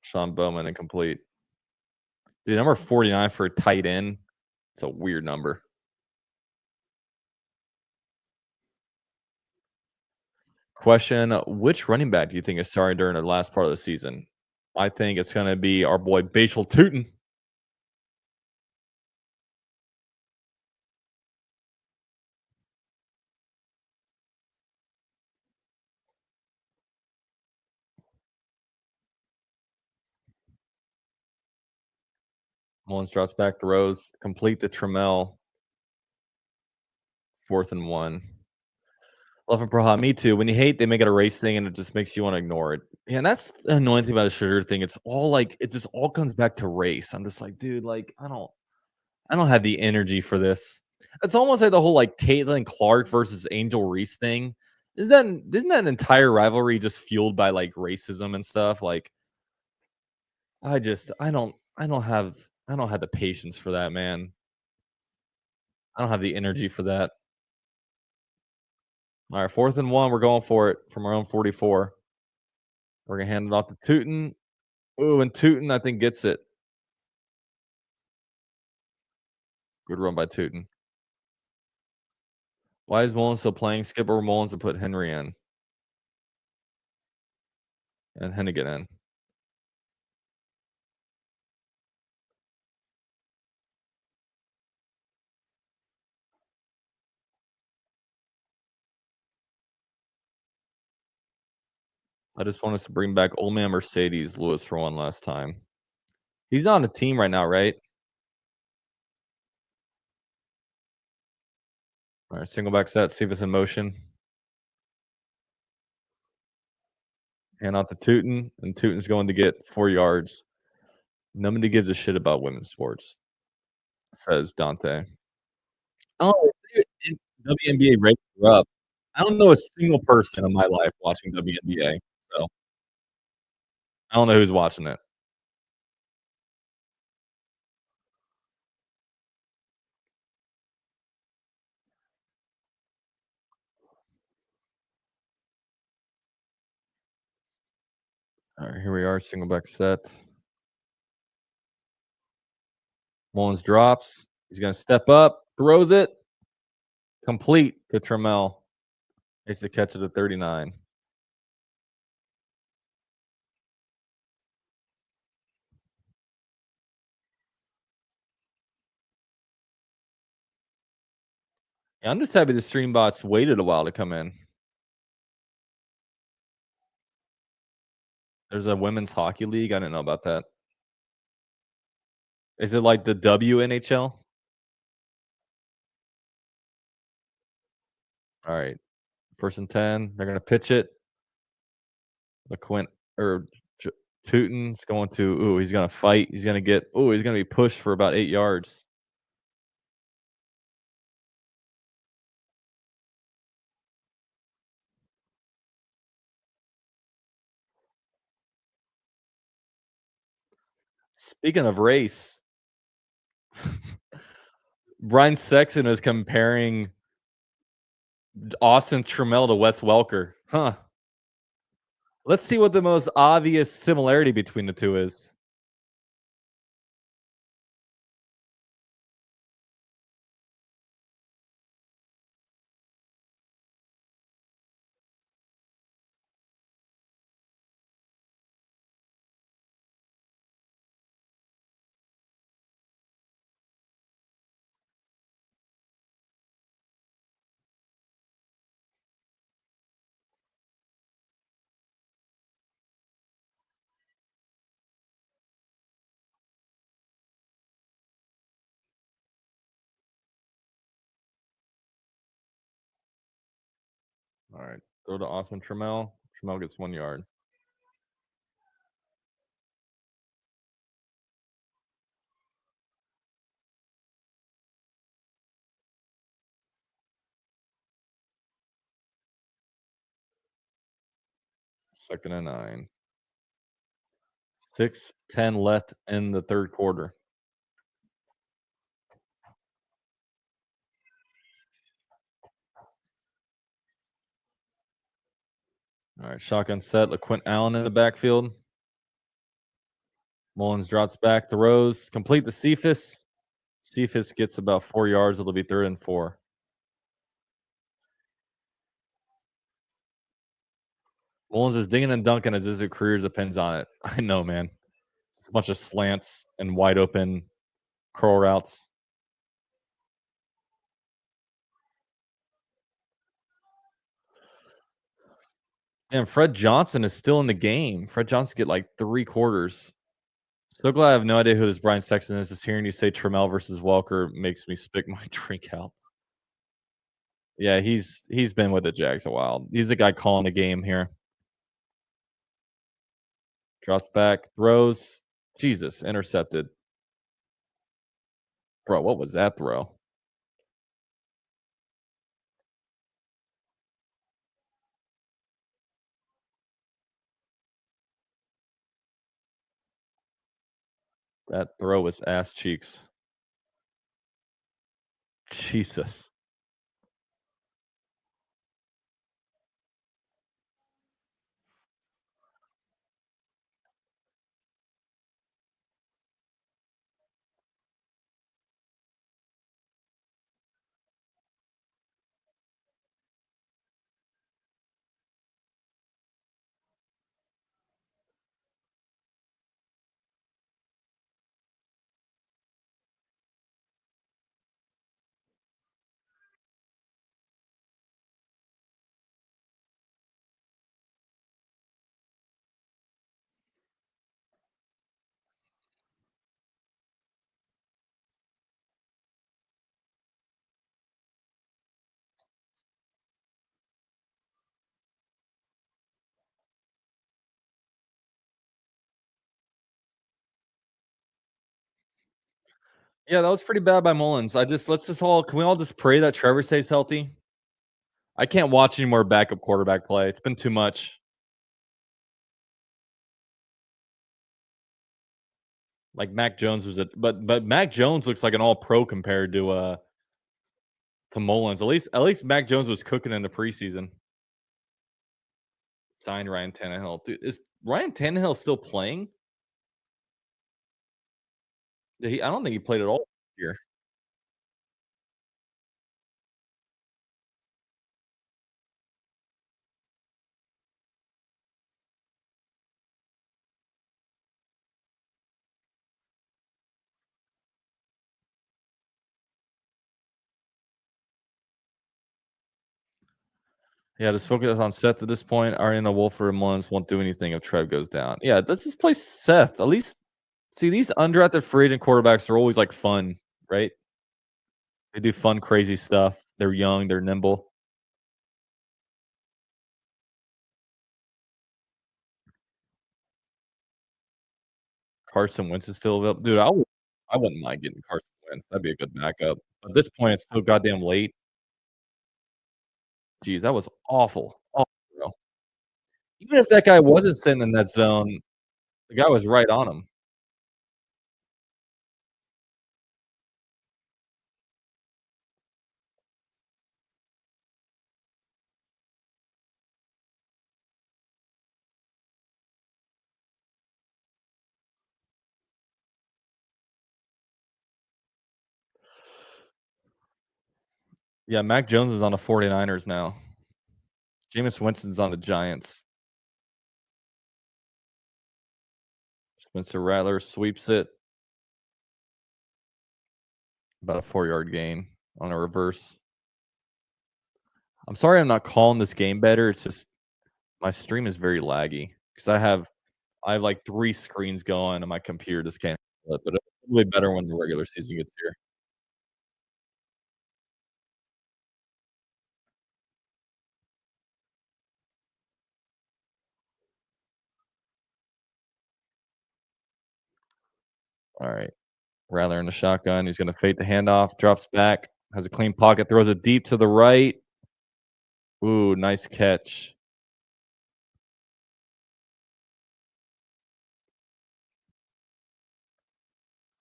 Sean Bowman, incomplete. Dude, number 49 for a tight end. It's a weird number. Question: which running back do you think is starting during the last part of the season? I think it's going to be our boy Bashal Tootin. Mullins drops back, throws, complete to Trammell. 4th and 1. Love and Praha, me too. When you hate, they make it a race thing, and it just makes you want to ignore it. Yeah, and that's the annoying thing about the sugar thing. It's all like it just all comes back to race. I'm just like, dude, like I don't have the energy for this. It's almost like the whole like Caitlin Clark versus Angel Reese thing. Isn't that entire rivalry just fueled by like racism and stuff? Like I don't have the patience for that, man. I don't have the energy for that. All right, 4th and 1. We're going for it from our own 44. We're gonna hand it off to Tootin. Ooh, and Tootin, I think, gets it. Good run by Tootin. Why is Mullins still playing? Skip over Mullins and put Henry in and Hennigan in. I just want us to bring back old man Mercedes Lewis for one last time. He's on a team right now, right? All right, single back set. See if it's in motion. Hand out to Tootin, and Tootin's going to get 4 yards. Nobody gives a shit about women's sports, says Dante. Oh, in WNBA regular up. I don't know a single person in my life watching WNBA, so I don't know who's watching it. All right, here we are, single back set. Mullins drops. He's going to step up, throws it, complete to Trammell. Makes the catch at the 39. Yeah, I'm just happy the stream bots waited a while to come in. There's a women's hockey league. I didn't know about that. Is it like the WNHL? All right. First and 10. They're going to pitch it. LeQuint or Tootin's going to, he's going to fight. He's going to get, he's going to be pushed for about 8 yards. Speaking of race, Brian Sexton is comparing Austin Trammell to Wes Welker. Huh. Let's see what the most obvious similarity between the two is. All right. Throw to Austin Trammell. Trammell gets 1 yard. Second and 9. 6:10 left in the third quarter. All right, shotgun set. LeQuint Allen in the backfield. Mullins drops back, throws, complete the Cephas. Cephas gets about 4 yards. It'll be 3rd and 4. Mullins is dinging and dunking as his career depends on it. I know, man. It's a bunch of slants and wide open curl routes. Damn, Fred Johnson is still in the game. Fred Johnson get like 3 quarters. So glad I have no idea who this Brian Sexton is. Just hearing you say Trammell versus Welker makes me spit my drink out. Yeah, he's been with the Jags a while. He's the guy calling the game here. Drops back, throws. Jesus, intercepted. Bro, what was that throw? That throw was ass cheeks. Jesus. Yeah, that was pretty bad by Mullins. Can we all just pray that Trevor stays healthy? I can't watch any more backup quarterback play. It's been too much. Like Mac Jones was but Mac Jones looks like an all pro compared to Mullins. At least Mac Jones was cooking in the preseason. Signed Ryan Tannehill. Dude, is Ryan Tannehill still playing? I don't think he played at all here. Yeah, just focus on Seth at this point. Ariana Wolford and Mullins won't do anything if Trev goes down. Yeah, let's just play Seth. At least see these undrafted free agent quarterbacks are always like fun, right? They do fun, crazy stuff. They're young, they're nimble. Carson Wentz is still available. Dude, I wouldn't mind getting Carson Wentz. That'd be a good backup. At this point, it's so goddamn late. Jeez, that was awful. Awful, bro. Even if that guy wasn't sitting in that zone, the guy was right on him. Yeah, Mac Jones is on the 49ers now. Jameis Winston's on the Giants. Spencer Rattler sweeps it. About a 4-yard gain on a reverse. I'm sorry I'm not calling this game better. It's just my stream is very laggy because I have like 3 screens going and my computer just can't handle it, but it'll be better when the regular season gets here. All right. Rattler in the shotgun. He's going to fake the handoff, drops back, has a clean pocket, throws it deep to the right. Ooh, nice catch.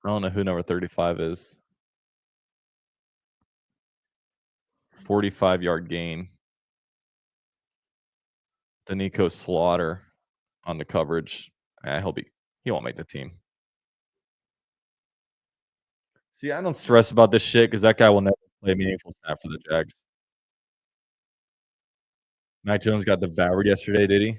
I don't know who number 35 is. 45-yard gain. Danico Slaughter on the coverage. I hope he won't make the team. See, I don't stress about this shit because that guy will never play a meaningful snap for the Jags. Mac Jones got devoured yesterday, did he?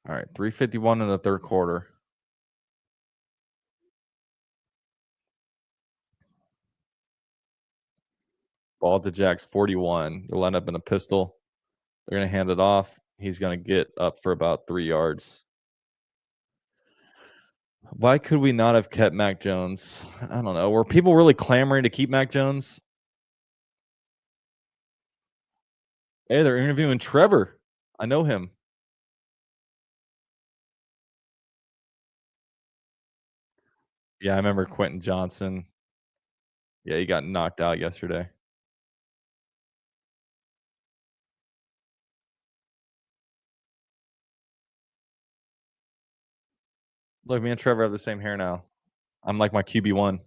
All right, 3:51 in the third quarter. Ball at the Jags 41. They'll end up in a pistol. They're going to hand it off. He's going to get up for about 3 yards. Why could we not have kept Mac Jones? I don't know. Were people really clamoring to keep Mac Jones? Hey, they're interviewing Trevor. I know him. Yeah, I remember Quentin Johnson. Yeah, he got knocked out yesterday. Look, me and Trevor have the same hair now. I'm like my QB1.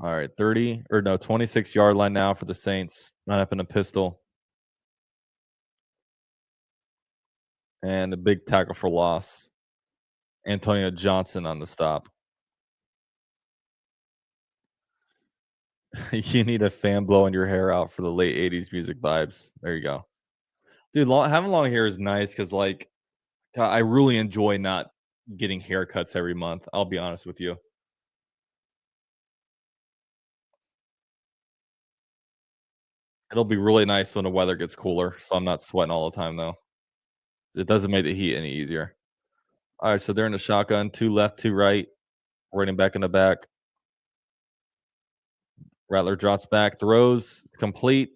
All right, 26-yard line now for the Saints. Line up in a pistol. And the big tackle for loss. Antonio Johnson on the stop. You need a fan blowing your hair out for the late 80s music vibes. There you go. Dude, having long hair is nice because, like, I really enjoy not getting haircuts every month. I'll be honest with you. It'll be really nice when the weather gets cooler, so I'm not sweating all the time, though. It doesn't make the heat any easier. All right, so they're in the shotgun, 2 left, 2 right, running back in the back. Rattler drops back, throws, complete,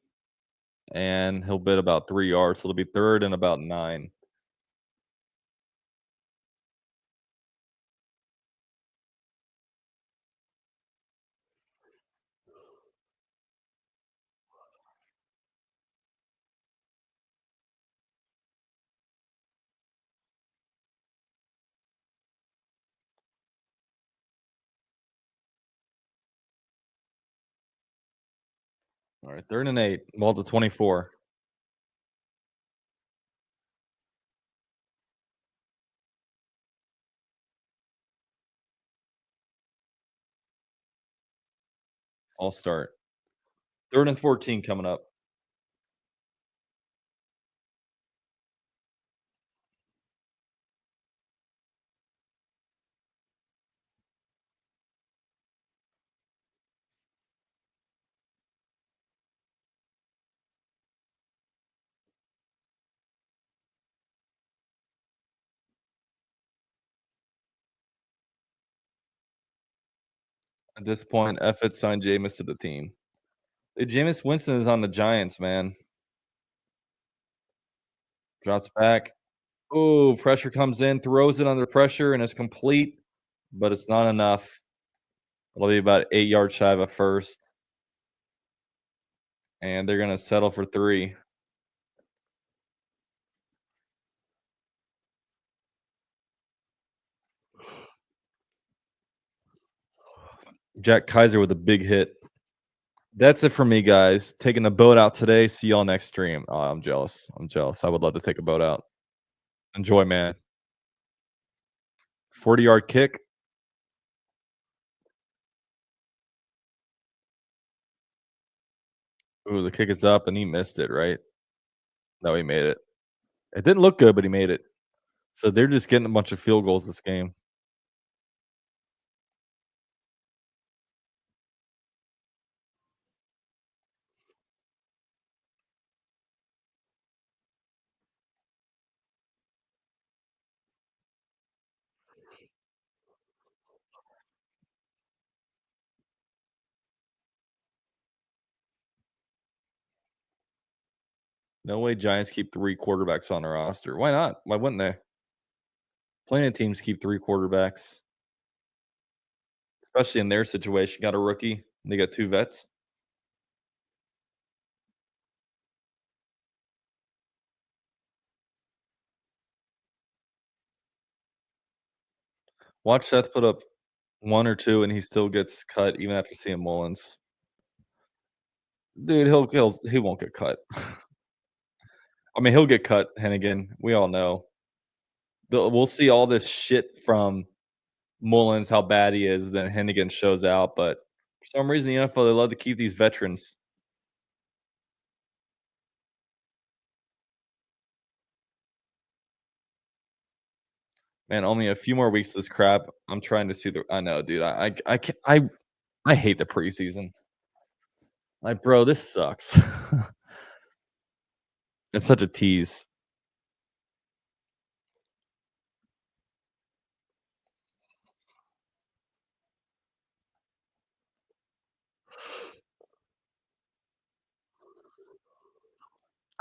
and he'll bid about 3 yards, so it'll be 3rd and about 9. All right, 3rd and 8, ball to 24. I'll start. 3rd and 14 coming up. At this point, F it, signed Jameis to the team. Hey, Jameis Winston is on the Giants, man. Drops back. Oh, pressure comes in, throws it under pressure, and it's complete, but it's not enough. It'll be about 8 yards shy of a first, and they're gonna settle for 3. Jack Kaiser with a big hit. That's it for me, guys. Taking the boat out today. See y'all next stream. Oh, I'm jealous. I'm jealous. I would love to take a boat out. Enjoy, man. 40-yard kick. Ooh, the kick is up, and he missed it, right? No, he made it. It didn't look good, but he made it. So they're just getting a bunch of field goals this game. No way Giants keep 3 quarterbacks on their roster. Why not? Why wouldn't they? Plenty of teams keep 3 quarterbacks, especially in their situation. Got a rookie, and they got 2 vets. Watch Seth put up 1 or 2, and he still gets cut even after seeing Mullins. Dude, he won't get cut. I mean, he'll get cut, Hennigan. We all know. We'll see all this shit from Mullins, how bad he is, then Hennigan shows out. But for some reason, the NFL, they love to keep these veterans. Man, only a few more weeks of this crap. I'm trying to see the. I know, dude. I hate the preseason. Like, bro, this sucks. It's such a tease.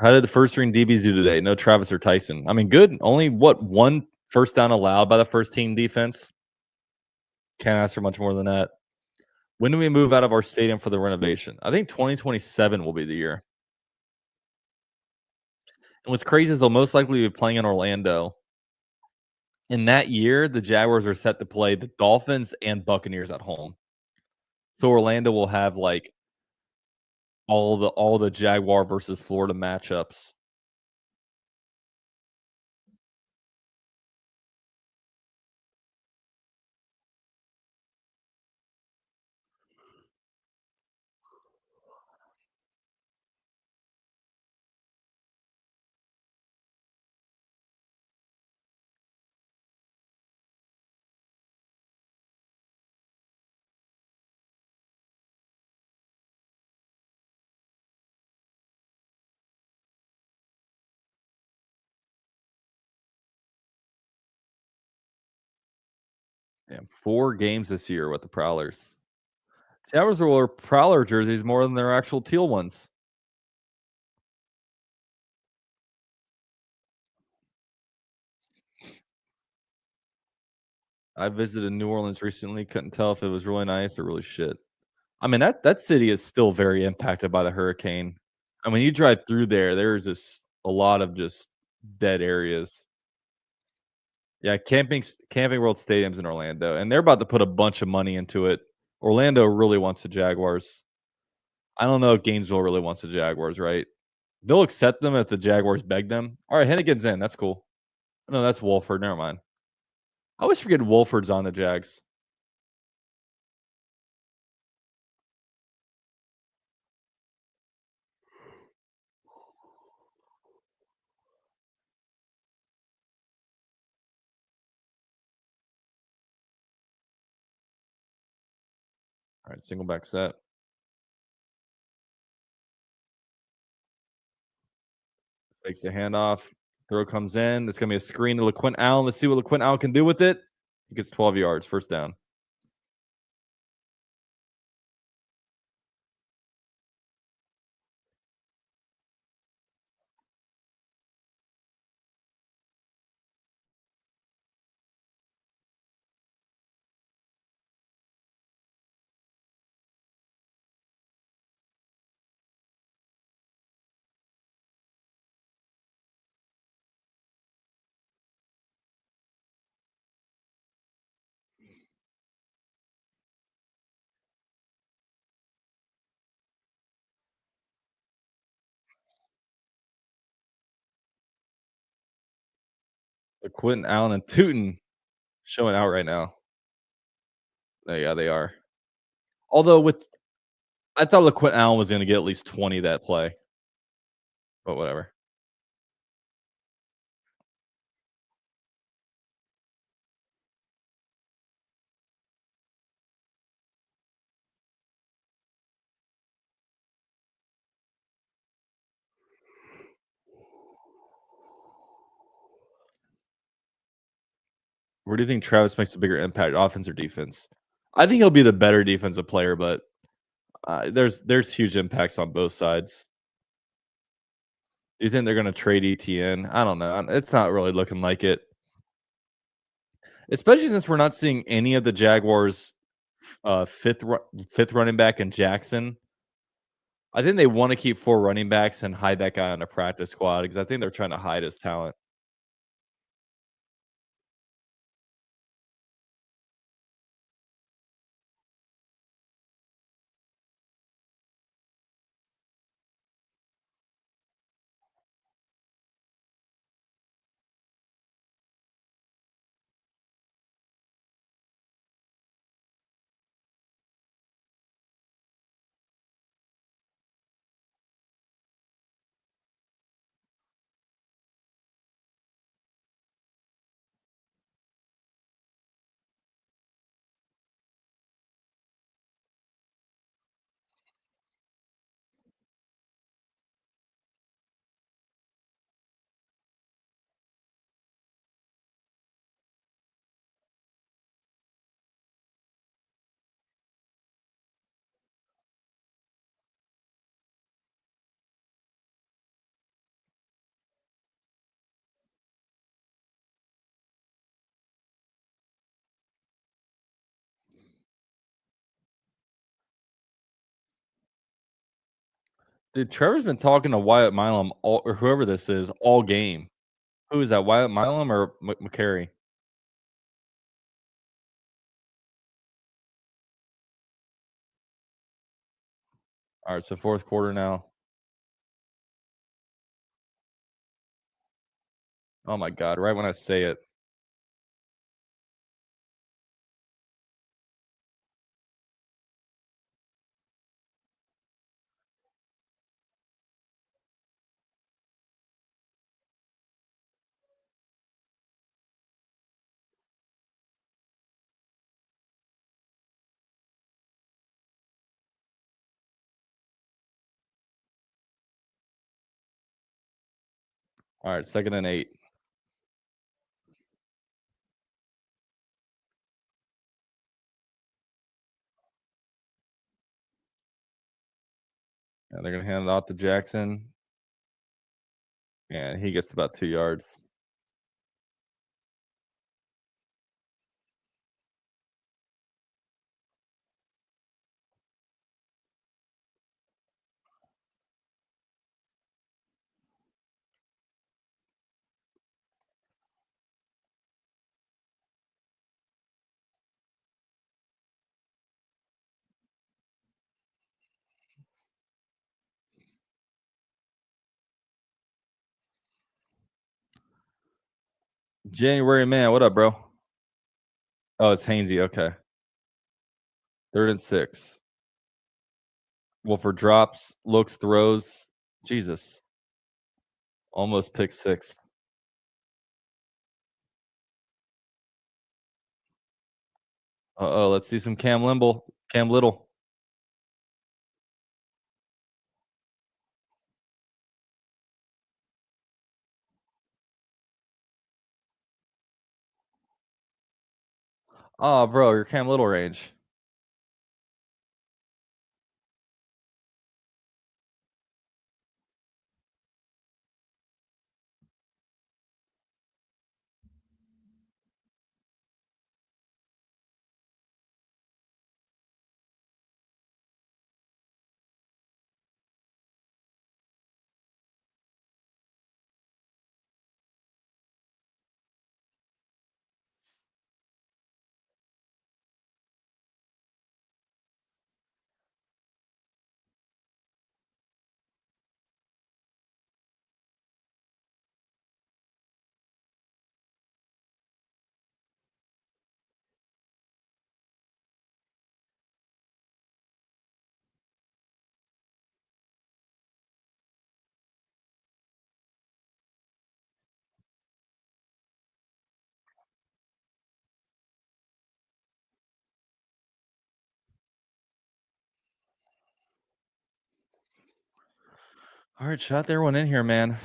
How did the first string DBs do today? No Travis or Tyson. I mean, good. Only what, 1 first down allowed by the first team defense? Can't ask for much more than that. When do we move out of our stadium for the renovation? I think 2027 will be the year. And what's crazy is they'll most likely be playing in Orlando. In that year, the Jaguars are set to play the Dolphins and Buccaneers at home. So Orlando will have like all the Jaguar versus Florida matchups. Yeah, 4 games this year with the Prowlers. Jaguars wore Prowler jerseys more than their actual teal ones. I visited New Orleans recently, couldn't tell if it was really nice or really shit. I mean, that city is still very impacted by the hurricane. And when you drive through there, there's just a lot of just dead areas. Yeah, Camping World Stadium's in Orlando, and they're about to put a bunch of money into it. Orlando really wants the Jaguars. I don't know if Gainesville really wants the Jaguars, right? They'll accept them if the Jaguars beg them. All right, Hennigan's in. That's cool. No, that's Wolford. Never mind. I always forget Wolford's on the Jags. All right, single back set. Takes the handoff. Throw comes in. It's gonna be a screen to LaQuint Allen. Let's see what LaQuint Allen can do with it. He gets 12 yards, first down. LaQuint Allen and Tootin showing out right now. Yeah, they are. Although with I thought LaQuint Allen was gonna get at least 20 that play, but whatever. Where do you think Travis makes a bigger impact, offense or defense? I think he'll be the better defensive player, but there's huge impacts on both sides. Do you think they're gonna trade ETN? I don't know. It's not really looking like it, especially since we're not seeing any of the Jaguars' fifth running back in Jackson. I think they want to keep 4 running backs and hide that guy on a practice squad because I think they're trying to hide his talent. Dude, Trevor's been talking to Wyatt Milam or whoever this is all game. Who is that? Wyatt Milam or McCary? All right, so fourth quarter now. Oh my god! Right when I say it. All right, second and 8. And they're gonna hand it off to Jackson, and he gets about 2 yards. January man, what up, bro? Oh, it's Hainsey. Okay, 3rd and 6. Wolford drops, looks, throws. Jesus, almost pick six. Uh-oh, let's see some Cam Little. Oh, bro, your Cam Little range. All right, shout everyone in here, man.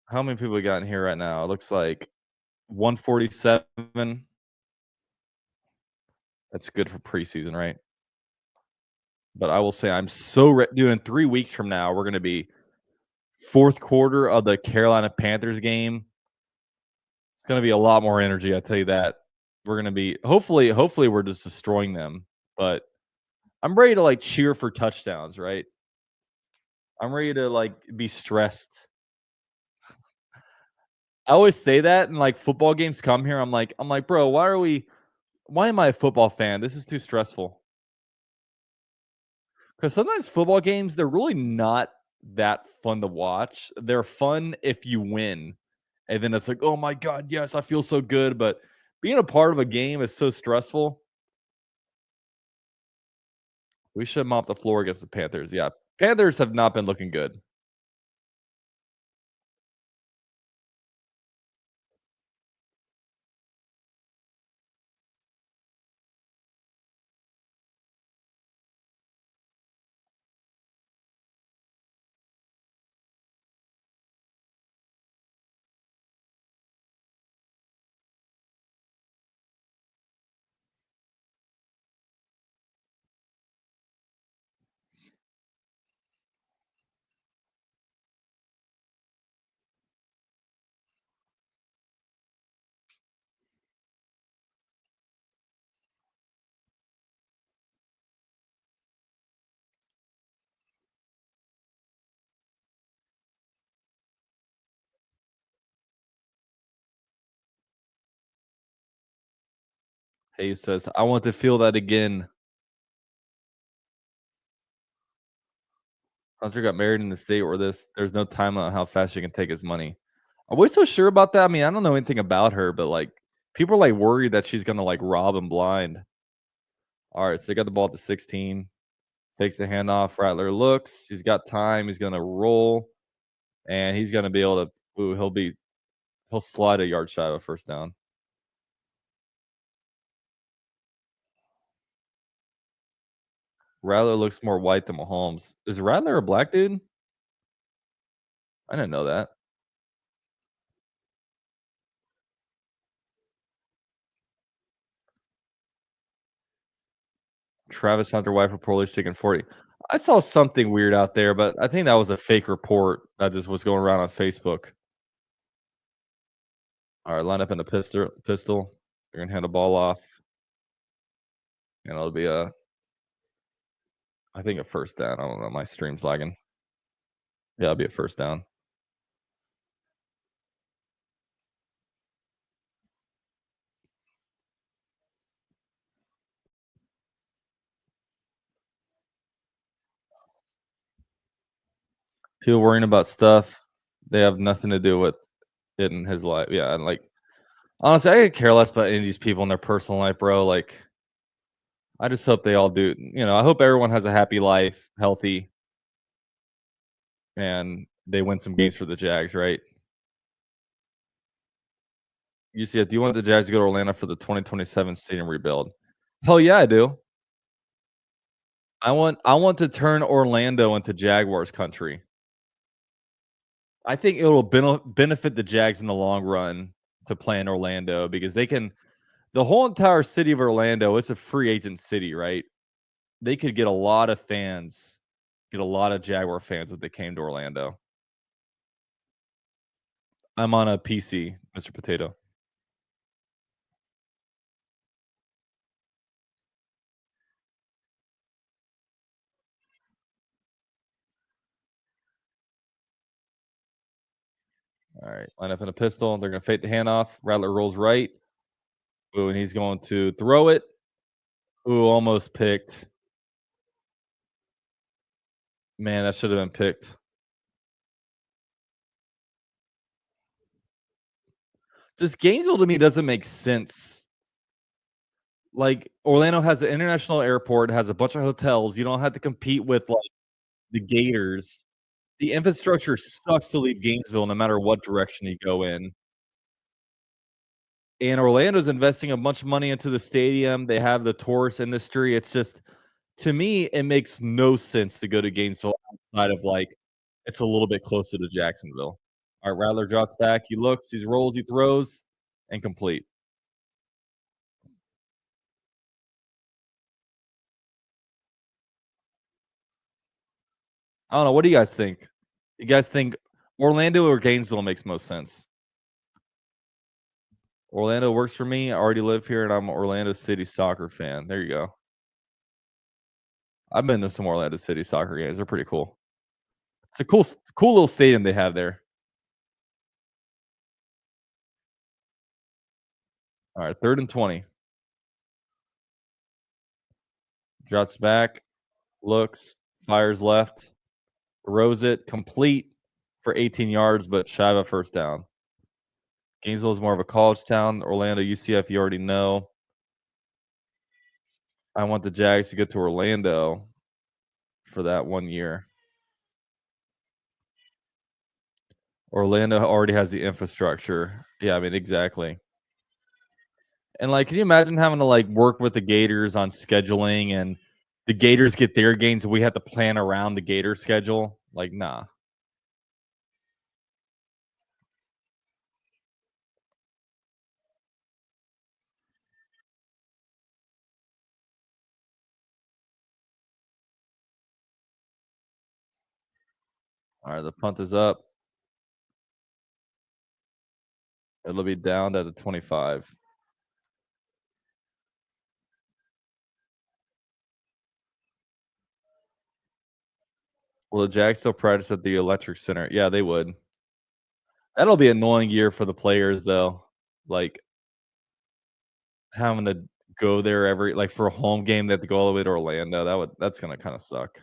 How many people we got in here right now? It looks like 147. That's good for preseason, right? But I will say I'm so dude, in 3 weeks from now, we're gonna be fourth quarter of the Carolina Panthers game. It's gonna be a lot more energy, I tell you that. We're gonna be hopefully we're just destroying them, but I'm ready to like cheer for touchdowns, right? I'm ready to like be stressed. I always say that, and like football games come here. I'm like, bro, why am I a football fan? This is too stressful. Because sometimes football games, they're really not that fun to watch. They're fun if you win. And then it's like, oh my God, yes, I feel so good. But being a part of a game is so stressful. We should mop the floor against the Panthers. Yeah. Panthers have not been looking good. Hayes says, I want to feel that again. Hunter got married in the state where there's no time on how fast she can take his money. Are we so sure about that? I mean, I don't know anything about her, but like people are like worried that she's gonna like rob him blind. All right, so they got the ball at the 16. Takes the handoff. Rattler looks. He's got time. He's gonna roll, and he's gonna be able to. Ooh, he'll slide a yard shy of a first down. Rattler looks more white than Mahomes. Is Rattler a black dude? I didn't know that. Travis Hunter, wife reportedly sticking 40. I saw something weird out there, but I think that was a fake report that just was going around on Facebook. All right, line up in the pistol. They're gonna hand the ball off, and it'll be I think a first down. I don't know. My stream's lagging. Yeah, it'll be a first down. People worrying about stuff they have nothing to do with it in his life. Yeah, and like honestly, I could care less about any of these people in their personal life, bro. Like, I just hope they all do. I hope everyone has a happy life, healthy, and they win some games for the Jags, right? You see it. Do you want the Jags to go to Orlando for the 2027 stadium rebuild? Hell yeah, I do. I want to turn Orlando into Jaguars country. I think it will benefit the Jags in the long run to play in Orlando because they can the whole entire city of Orlando, it's a free agent city, right? They could get a lot of fans, get a lot of Jaguar fans if they came to Orlando. I'm on a PC, Mr. Potato. All right, line up in a pistol. They're going to fake the handoff. Rattler rolls right. Ooh, and he's going to throw it. Ooh, almost picked. Man, that should have been picked. Just Gainesville to me doesn't make sense. Like Orlando has an international airport, has a bunch of hotels. You don't have to compete with like the Gators. The infrastructure sucks to leave Gainesville no matter what direction you go in. And Orlando's investing a bunch of money into the stadium. They have the tourist industry. It's just to me, it makes no sense to go to Gainesville outside of like it's a little bit closer to Jacksonville. All right, Rattler drops back. He looks, he rolls, he throws, and complete. I don't know. What do you guys think? You guys think Orlando or Gainesville makes most sense? Orlando works for me. I already live here, and I'm an Orlando City soccer fan. There you go. I've been to some Orlando City soccer games. They're pretty cool. It's a cool little stadium they have there. All right, 3rd and 20. Drops back, looks, fires left, throws it, complete for 18 yards, but shy of a first down. Gainesville is more of a college town. Orlando, UCF, you already know. I want the Jags to get to Orlando for that 1 year. Orlando already has the infrastructure. Yeah, I mean, exactly. And, like, can you imagine having to, like, work with the Gators on scheduling and the Gators get their games and we have to plan around the Gator schedule? Like, nah. All right, the punt is up. It'll be down at the 25. Will the Jags still practice at the Electric Center? Yeah, they would. That'll be an annoying year for the players, though. Like, having to go there for a home game, they have to go all the way to Orlando. That's gonna kinda suck.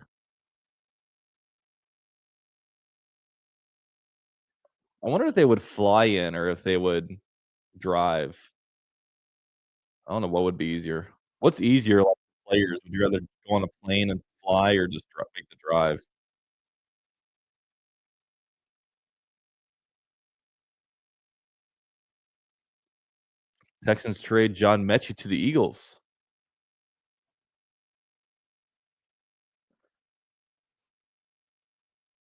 I wonder if they would fly in or if they would drive. I don't know what would be easier. What's easier, like, players? Would you rather go on a plane and fly or just make the drive? Texans trade John Mechie to the Eagles.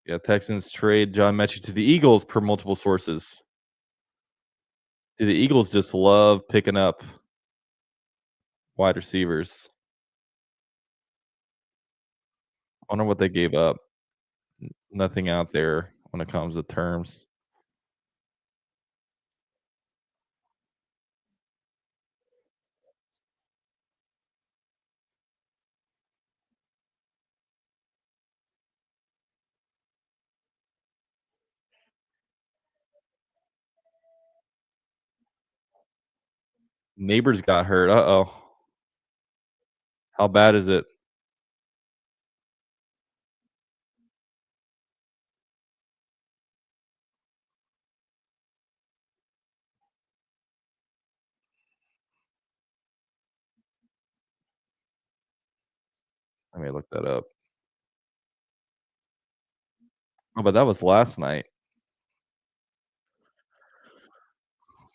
Yeah, Texans trade John Mechie to the Eagles per multiple sources. Do the Eagles just love picking up wide receivers? Wonder what they gave up. Nothing out there when it comes to terms. Neighbors got hurt. Uh-oh. How bad is it? Let me look that up. Oh, but that was last night.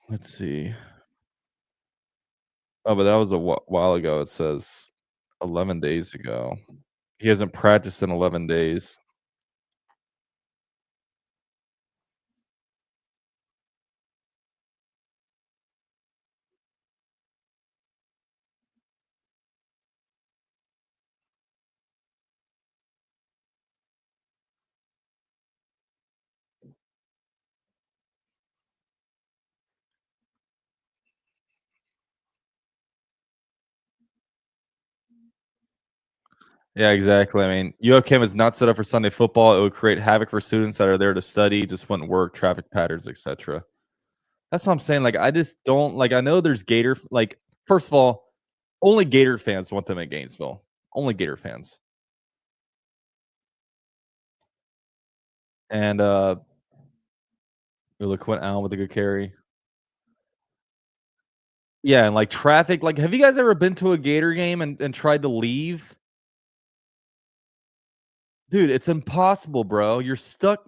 Let's see. Oh, but that was a while ago. It says 11 days ago. He hasn't practiced in 11 days. Yeah, exactly. I mean, UOChem is not set up for Sunday football. It would create havoc for students that are there to study, just wouldn't work, traffic patterns, etc. That's what I'm saying. Like, I just don't like. I know there's Gator. Like, first of all, only Gator fans want them at Gainesville. Only Gator fans. And look, Quint Allen with a good carry. Yeah, and like traffic. Like, have you guys ever been to a Gator game and tried to leave? Dude, it's impossible, bro. You're stuck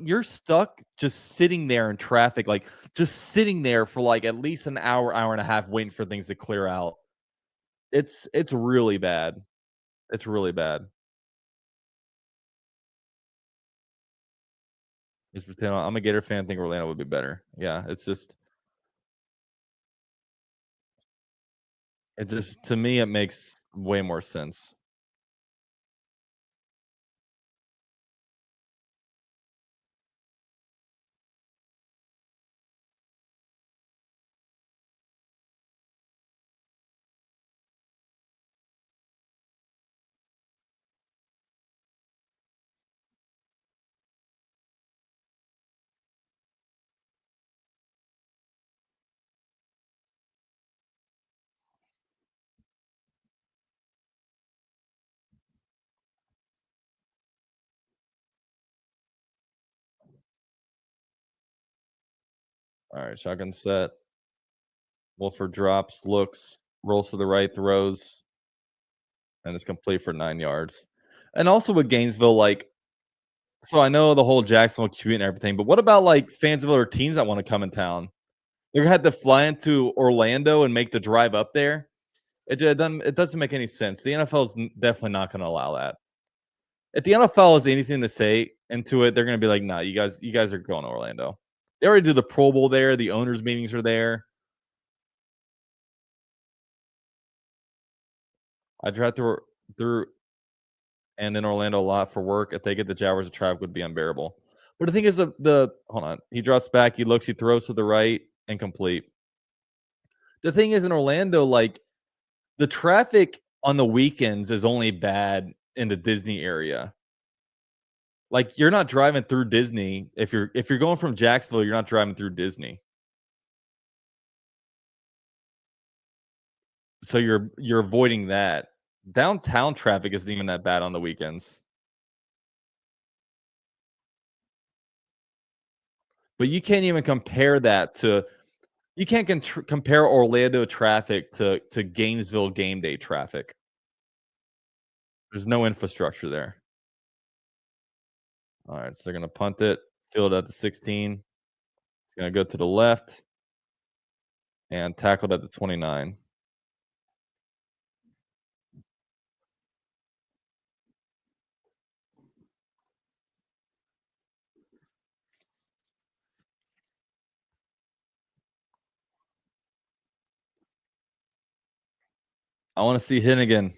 just sitting there in traffic, like just sitting there for like at least an hour, hour and a half waiting for things to clear out. It's really bad. It's really bad. Just pretend I'm a Gator fan, think Orlando would be better. Yeah, it's just it just to me it makes way more sense. All right, shotgun set. Wolford drops, looks, rolls to the right, throws, and it's complete for 9 yards. And also with Gainesville, like so I know the whole Jacksonville commute and everything, but what about like fans of other teams that want to come in town? They're gonna have to fly into Orlando and make the drive up there. It doesn't make any sense. The NFL is definitely not going to allow that. If the NFL has anything to say into it, they're going to be like, "Nah, you guys are going to Orlando." They already do the Pro Bowl there. The owners' meetings are there. I drive through and in Orlando a lot for work. If they get the Jaguars, the traffic would be unbearable. But the thing is, the hold on, he drops back, he looks, he throws to the right, incomplete. The thing is, in Orlando, like the traffic on the weekends is only bad in the Disney area. Like you're not driving through Disney if you're going from Jacksonville, you're not driving through Disney. So you're avoiding that. Downtown traffic isn't even that bad on the weekends. But you can't even compare that to you can't compare Orlando traffic to Gainesville game day traffic. There's no infrastructure there. All right, so they're gonna punt it, field at the 16. It's gonna go to the left and tackled at the 29. I want to see Hennigan.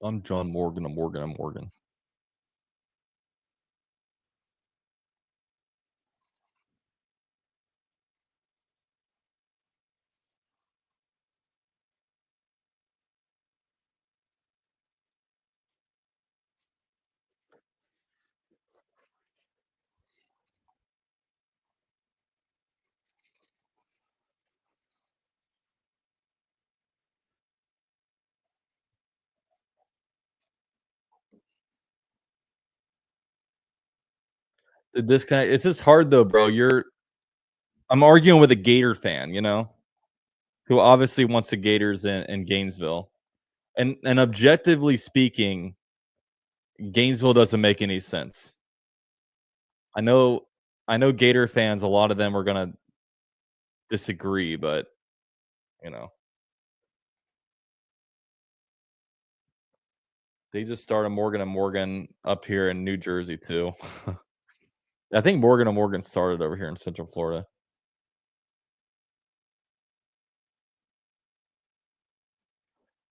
I'm John Morgan. I'm Morgan. I'm Morgan. The disconnect. It's just hard though, bro. I'm arguing with a Gator fan, who obviously wants the Gators in Gainesville. And objectively speaking, Gainesville doesn't make any sense. I know I know Gator fans, a lot of them are gonna disagree, but you know, they just started Morgan and Morgan up here in New Jersey too. I think Morgan and Morgan started over here in Central Florida.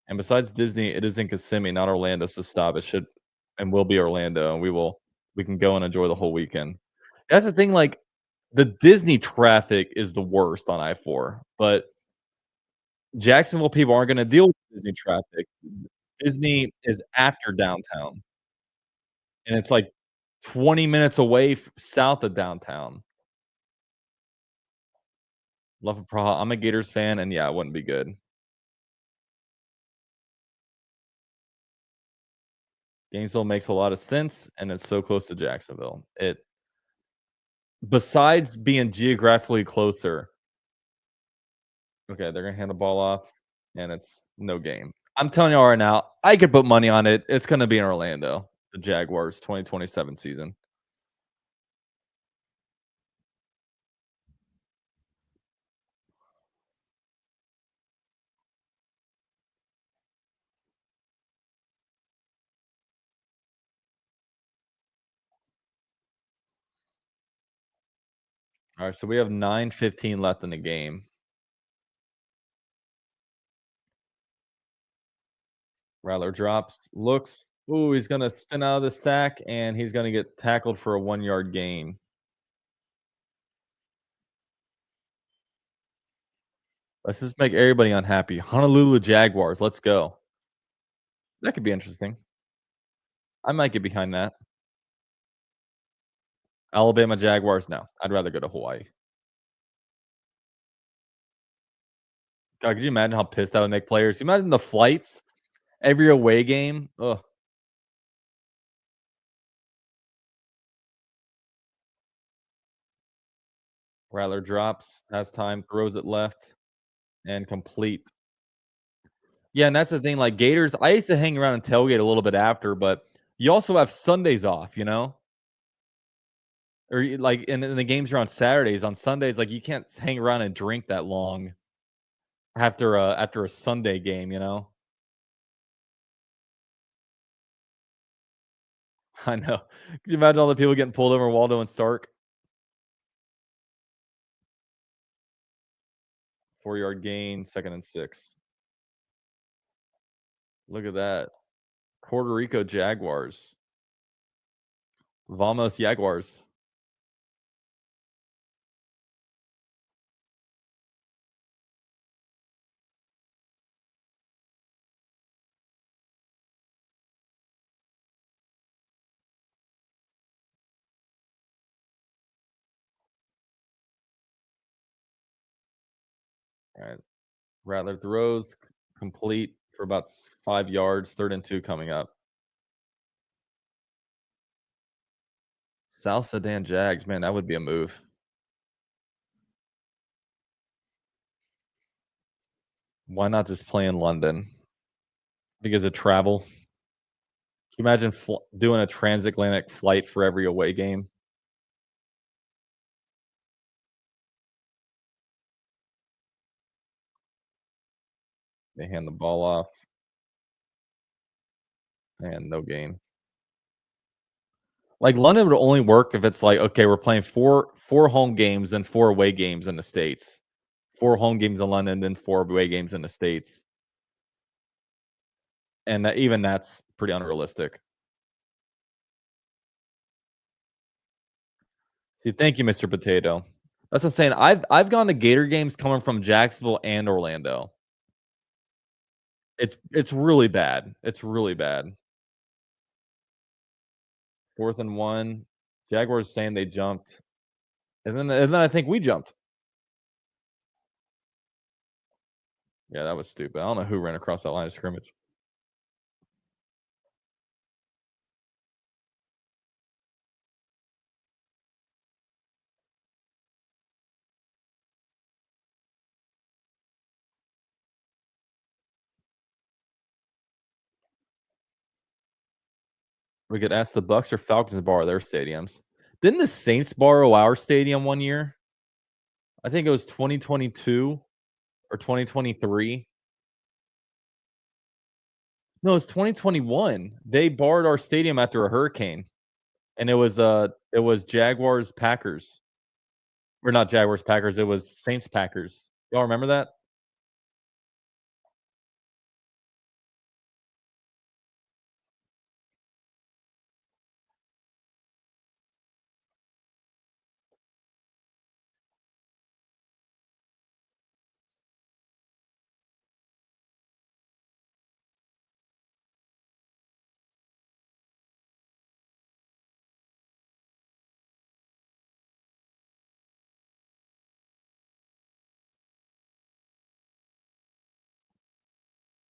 And besides Disney, it is in Kissimmee, not Orlando. So stop. It should and will be Orlando, and we can go and enjoy the whole weekend. That's the thing. Like the Disney traffic is the worst on I-4, but Jacksonville people aren't going to deal with Disney traffic. Disney is after downtown, and it's like 20 minutes away south of downtown. Love of Praha. I'm a Gators fan, and yeah, it wouldn't be good. Gainesville makes a lot of sense, and it's so close to Jacksonville. It besides being geographically closer. Okay, they're gonna hand the ball off, and it's no game. I'm telling y'all right now, I could put money on it. It's gonna be in Orlando, the Jaguars 2027 season. All right, so we have 9:15 left in the game. Rattler drops, looks. Ooh, he's gonna spin out of the sack, and he's gonna get tackled for a 1 yard gain. Let's just make everybody unhappy. Honolulu Jaguars, let's go. That could be interesting. I might get behind that. Alabama Jaguars, no. I'd rather go to Hawaii. God, could you imagine how pissed that would make players? You imagine the flights every away game. Ugh. Rattler drops, has time, throws it left, and complete. Yeah, and that's the thing. Like Gators, I used to hang around and tailgate a little bit after, but you also have Sundays off, or like, and the games are on Saturdays. On Sundays, like you can't hang around and drink that long after a Sunday game. I know. Could you imagine all the people getting pulled over Waldo and Stark? 4 yard gain, 2nd and 6. Look at that. Puerto Rico Jaguars. Vamos Jaguars. All right. Rattler throws complete for about 5 yards. 3rd and 2 coming up. South Sudan Jags, man, that would be a move. Why not just play in London? Because of travel. Can you imagine doing a transatlantic flight for every away game? They hand the ball off and no gain. Like London would only work if it's like, okay, we're playing four home games and 4 away games in the States. 4 home games in London, then 4 away games in the States. and even that's pretty unrealistic. See, thank you, Mr. Potato. That's what I'm saying. I've gone to Gator games coming from Jacksonville and Orlando. It's really bad. It's really bad. 4th and 1. Jaguars saying they jumped. And then I think we jumped. Yeah, that was stupid. I don't know who ran across that line of scrimmage. We could ask the Bucks or Falcons to borrow their stadiums. Didn't the Saints borrow our stadium one year? I think it was 2022 or 2023. No, it's 2021. They borrowed our stadium after a hurricane, and it was Jaguars Packers. Or not Jaguars Packers, it was Saints Packers. Y'all remember that?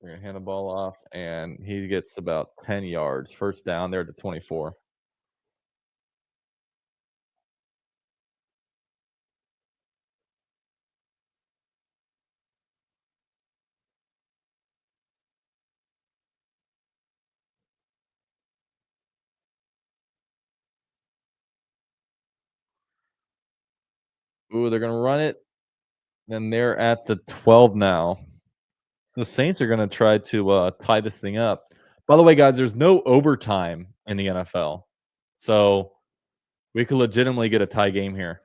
We're gonna hand the ball off, and he gets about 10 yards. First down there at the 24. Ooh, they're gonna run it. And they're at the 12 now. The Saints are gonna try to tie this thing up. By the way, guys, there's no overtime in the NFL. So we could legitimately get a tie game here.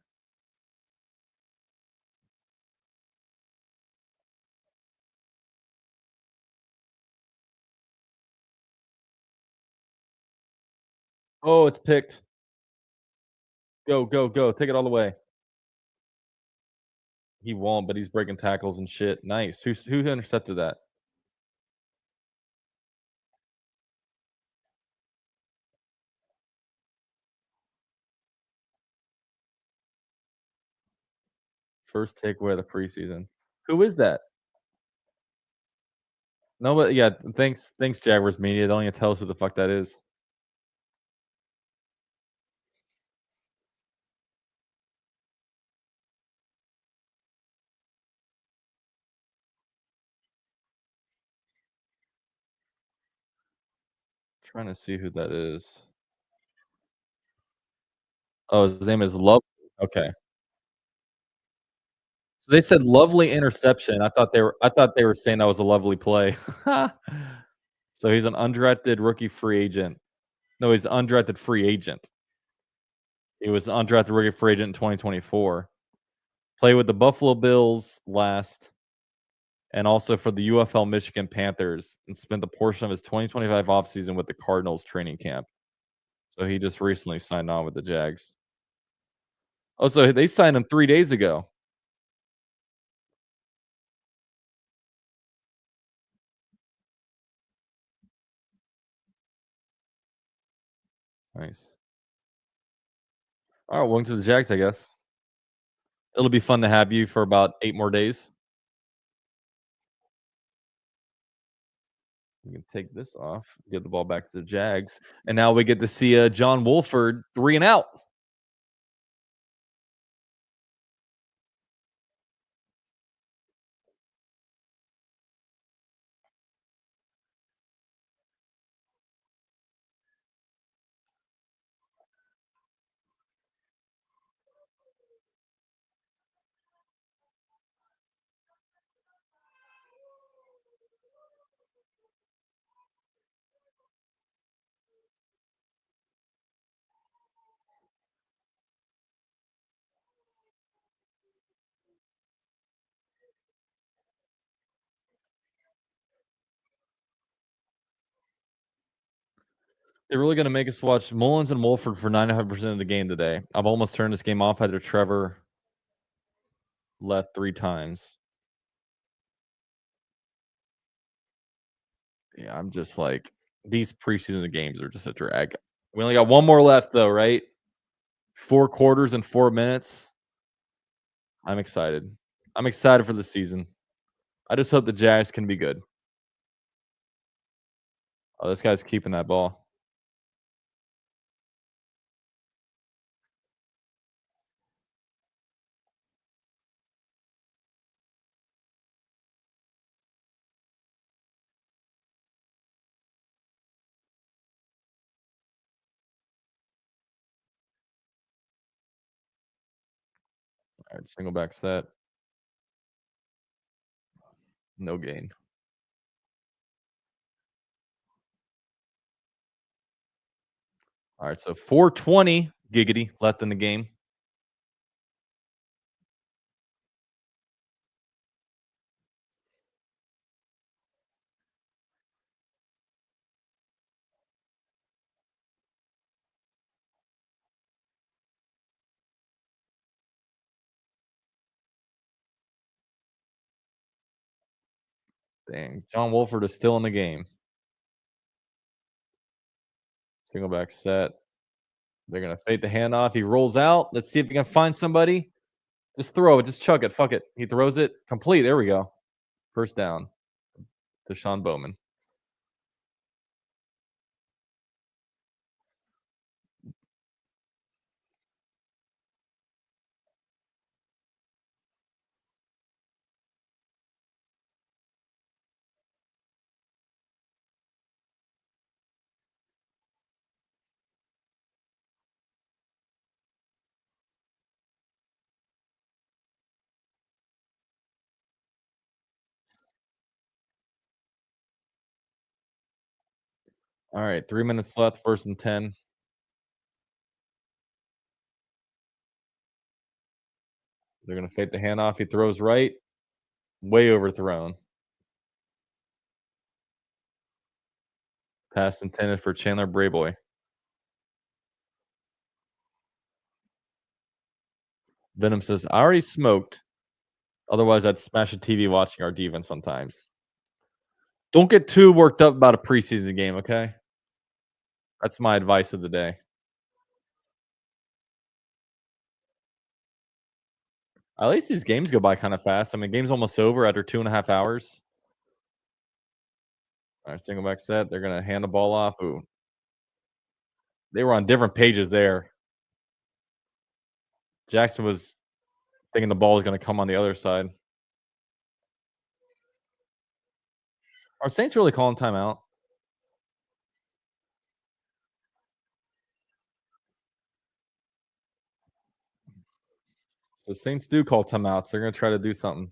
Oh, it's picked. Go, go, go. Take it all the way. He won't, but he's breaking tackles and shit. Nice. Who intercepted that? First takeaway of the preseason. Who is that? No, but yeah, thanks, Jaguars Media. Don't even tell us who the fuck that is. Trying to see who that is. Oh, his name is Love. Okay. So they said lovely interception. I thought they were saying that was a lovely play. So he's an undrafted rookie free agent. No, he's an undrafted free agent. He was an undrafted rookie free agent in 2024. Played with the Buffalo Bills last and also for the UFL Michigan Panthers and spent a portion of his 2025 offseason with the Cardinals training camp. So he just recently signed on with the Jags. Oh, so they signed him 3 days ago. Nice. All right, welcome to the Jags, I guess. It'll be fun to have you for about 8 more days. We can take this off, give the ball back to the Jags, and now we get to see John Wolford 3 and out. They're really gonna make us watch Mullins and Wolford for 95% of the game today. I've almost turned this game off after Trevor left 3 times. Yeah, I'm just like, these preseason games are just a drag. We only got 1 more left though, right? 4 quarters and 4 minutes. I'm excited. I'm excited for the season. I just hope the Jags can be good. Oh, this guy's keeping that ball. All right, single back set. No gain. All right, so 4:20 giggity left in the game. Dang, John Wolford is still in the game. Single back set. They're gonna fade the handoff. He rolls out. Let's see if he can find somebody. Just throw it. Just chuck it. Fuck it. He throws it complete. There we go. First down to Sean Bowman. All right, 3 minutes left. First and 10. They're gonna fake the handoff. He throws right. Way overthrown. Pass intended for Chandler Brayboy. Venom says, I already smoked. Otherwise, I'd smash a TV watching our defense sometimes. Don't get too worked up about a preseason game, okay? That's my advice of the day. At least these games go by kind of fast. I mean, game's almost over after 2.5 hours. All right, single back set. They're gonna hand the ball off. Ooh, they were on different pages there. Jackson was thinking the ball was gonna come on the other side. Are Saints really calling timeout? So Saints do call timeouts. They're gonna try to do something.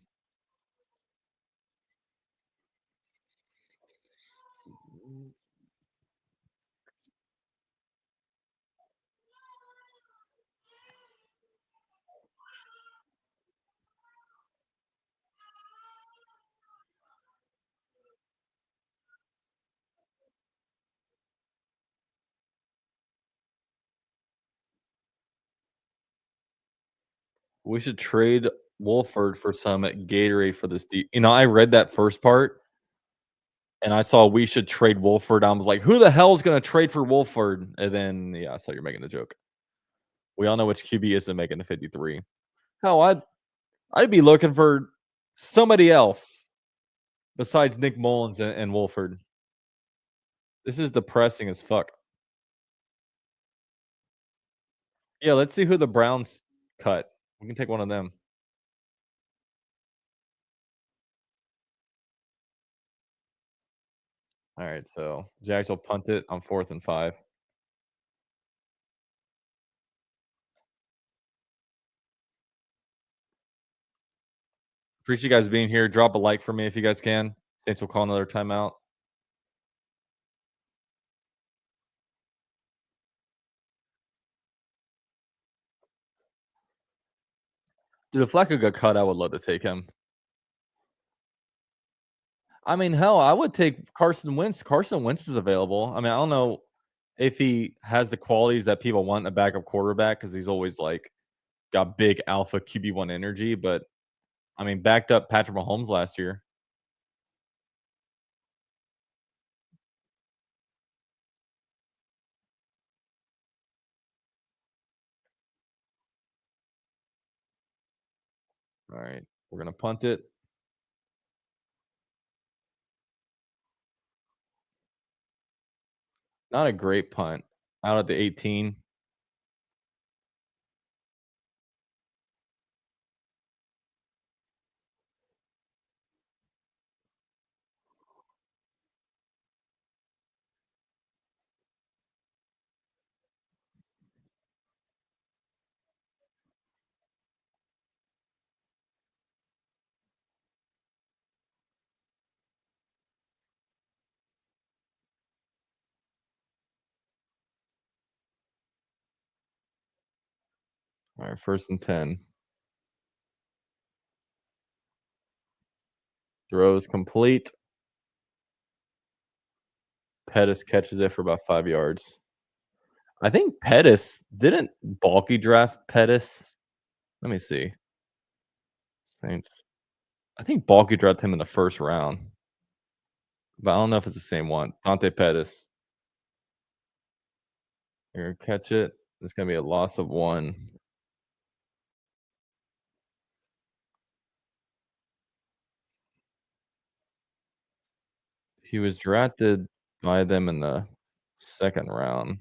We should trade Wolford for some Gatorade for this deep. I read that first part and I saw we should trade Wolford. I was like, who the hell is going to trade for Wolford? And then, yeah, I saw you're making the joke. We all know which QB isn't making the 53. Hell, I'd be looking for somebody else besides Nick Mullins and Wolford. This is depressing as fuck. Yeah, let's see who the Browns cut. We can take one of them. All right, so Jags will punt it on 4th and 5. Appreciate you guys being here. Drop a like for me if you guys can. Saints will call another timeout. Dude, if Flacco got cut, I would love to take him. I mean, hell, I would take Carson Wentz. Carson Wentz is available. I mean, I don't know if he has the qualities that people want in a backup quarterback, because he's always like got big alpha QB1 energy. But I mean, backed up Patrick Mahomes last year. All right, we're gonna punt it. Not a great punt. Out at the 18. All right, 1st and 10. Throws complete. Pettis catches it for about 5 yards. I think Pettis didn't Balky draft Pettis. Let me see. Saints. I think Balky drafted him in the 1st round, but I don't know if it's the same one. Dante Pettis. You're gonna catch it. It's gonna be a loss of 1. He was drafted by them in the 2nd round.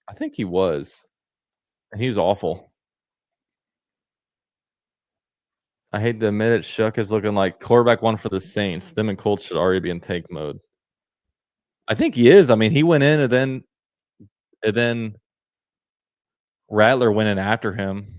I think he was, and he was awful. I hate to admit it, Shuck is looking like quarterback 1 for the Saints. Them and Colts should already be in tank mode. I think he is. I mean, he went in and then Rattler went in after him.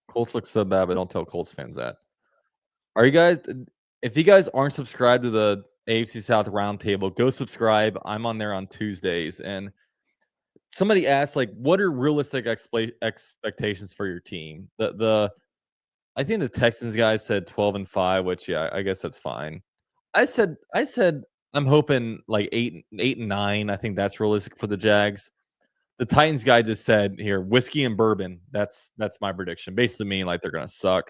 Colts look so bad, but don't tell Colts fans that. Are you guys if you guys aren't subscribed to the AFC South Roundtable, go subscribe. I'm on there on Tuesdays, and somebody asked, like, what are realistic expectations for your team? The I think the Texans guys said 12-5, which yeah, I guess that's fine. I said I'm hoping like 8-9. I think that's realistic for the Jags. The Titans guy just said here whiskey and bourbon. That's my prediction. Basically, meaning like they're gonna suck.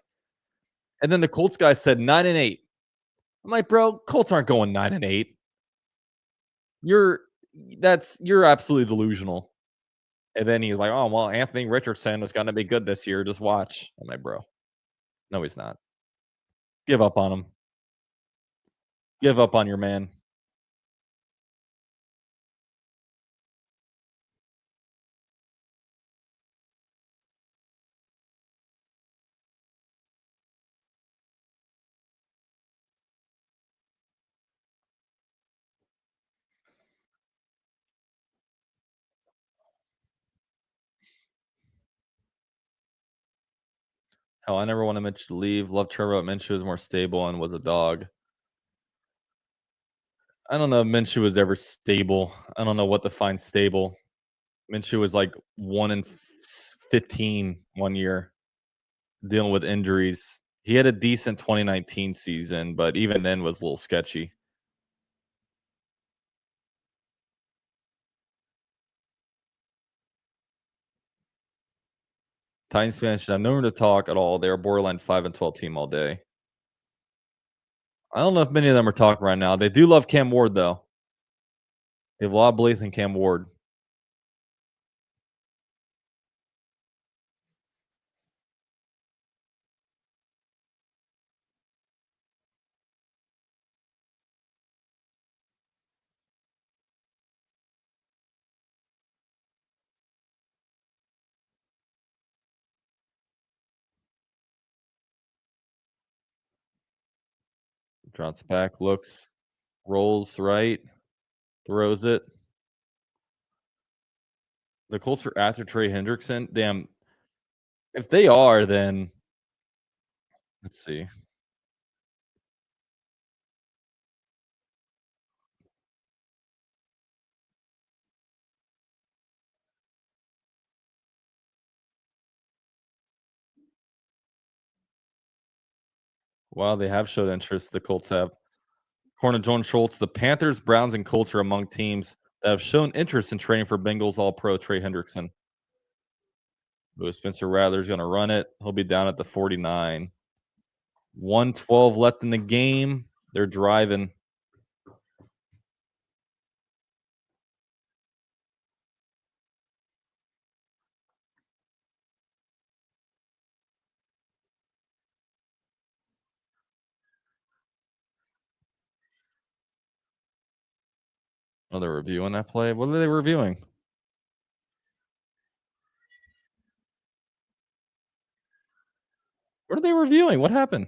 And then the Colts guy said 9-8. I'm like, bro, Colts aren't going 9-8. You're you're absolutely delusional. And then he's like, oh well, Anthony Richardson is gonna be good this year. Just watch. I'm like, bro, no, he's not. Give up on him. Give up on your man. Hell, I never wanted Mitch to leave. Love Trevor, but Minshew was more stable and was a dog. I don't know if Minshew was ever stable. I don't know what defines stable. Minshew was like 1 in 15 1 year, dealing with injuries. He had a decent 2019 season, but even then was a little sketchy. Titans fans should have no room to talk at all. They're a borderline 5-12 team all day. I don't know if many of them are talking right now. They do love Cam Ward, though. They have a lot of belief in Cam Ward. Drops back, looks, rolls right, throws it. The Colts are after Trey Hendrickson. Damn. If they are, then let's see. Wow, they have showed interest. The Colts have. According to John Schultz, the Panthers, Browns, and Colts are among teams that have shown interest in trading for Bengals All-Pro Trey Hendrickson. Louis Spencer Rattler's going to run it. He'll be down at the 49. 112 left in the game. They're driving. Oh, they're reviewing that play. What are they reviewing? What are they reviewing? What happened?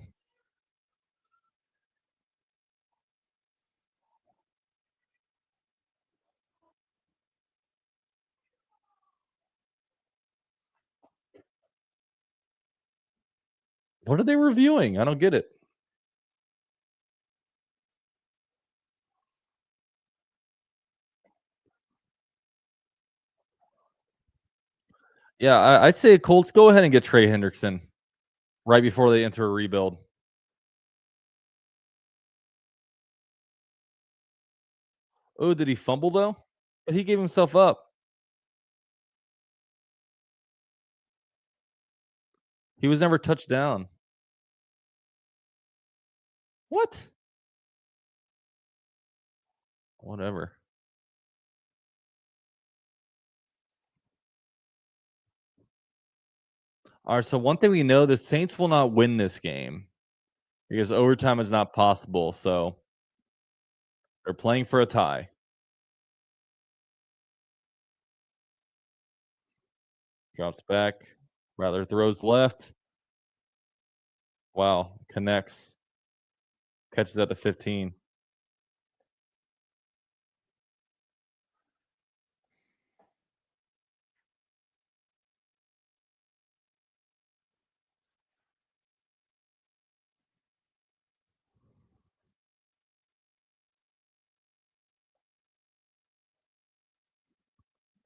What are they reviewing? I don't get it. Yeah, I'd say Colts, go ahead and get Trey Hendrickson right before they enter a rebuild. Oh, did he fumble though? But he gave himself up. He was never touched down. What? Whatever. All right. So one thing we know, the Saints will not win this game because overtime is not possible. So they're playing for a tie. Drops back. Rather throws left. Wow. Connects. Catches at the 15.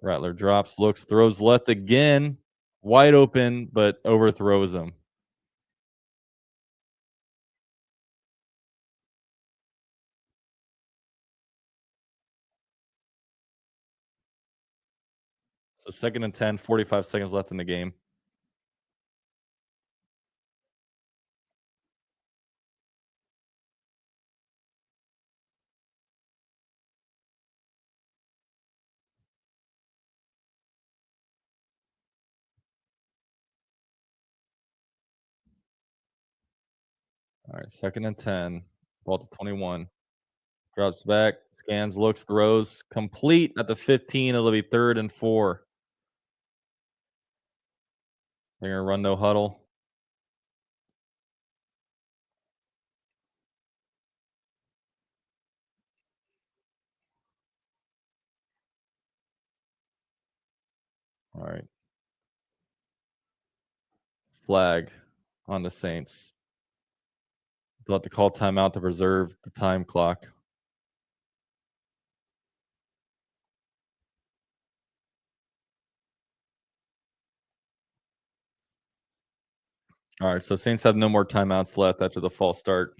Rattler drops, looks, throws left again. Wide open, but overthrows him. So 2nd and 10, 45 seconds left in the game. All right, 2nd and 10. Ball to 21. Drops back, scans, looks, throws. Complete at the 15. It'll be 3rd and 4. They're going to run no huddle. All right. Flag on the Saints. They'll have to call timeout to preserve the time clock. All right, so Saints have no more timeouts left after the false start.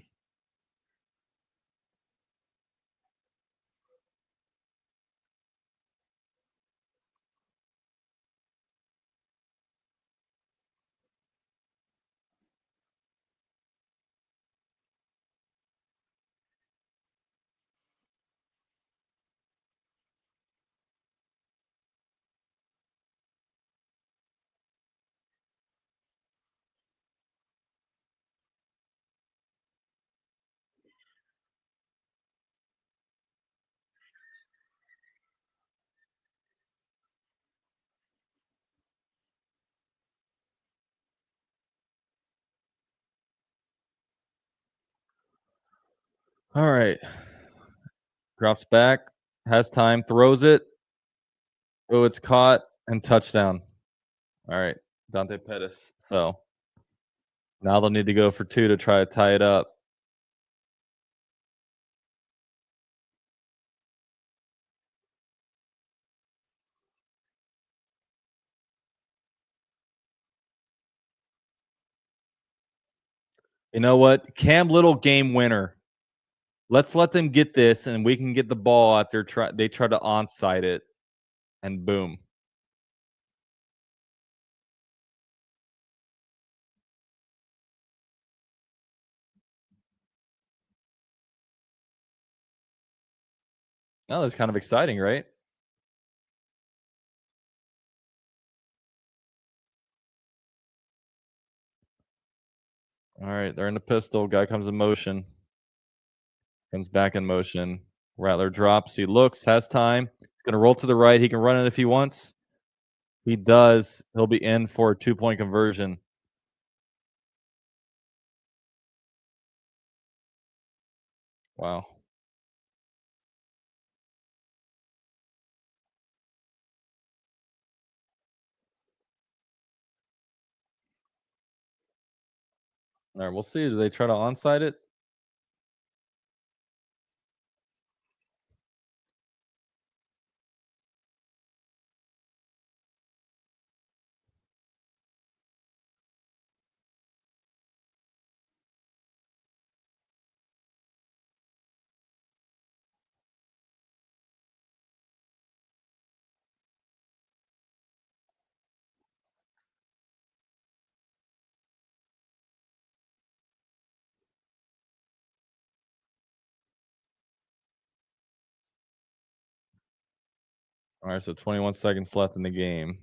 All right. Drops back, has time, throws it. Oh, it's caught and touchdown. All right, Dante Pettis. So now they'll need to go for 2 to try to tie it up. You know what? Cam Little game winner. Let's let them get this, and we can get the ball out there. They try to onside it, and boom. Oh, that's kind of exciting, right? All right, they're in the pistol. Guy comes in motion, comes back in motion. Rattler drops. He looks, has time. He's going to roll to the right. He can run it if he wants. He does. He'll be in for a 2-point conversion. Wow. All right, we'll see. Do they try to onside it? All right, so 21 seconds left in the game.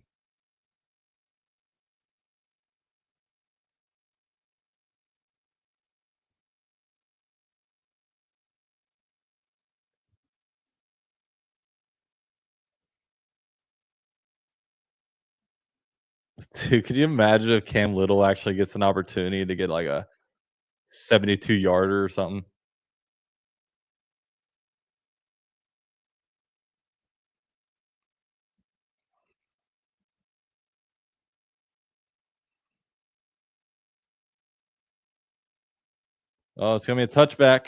Dude, could you imagine if Cam Little actually gets an opportunity to get like a 72 yarder or something? Oh, it's gonna be a touchback.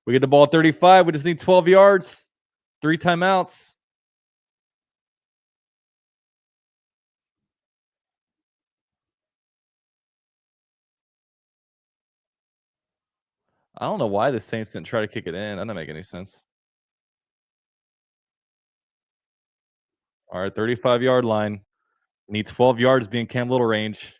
We get the ball at 35. We just need 12 yards. 3 timeouts. I don't know why the Saints didn't try to kick it in. That doesn't make any sense. All right, 35-yard line. Need 12 yards being Cam Little range.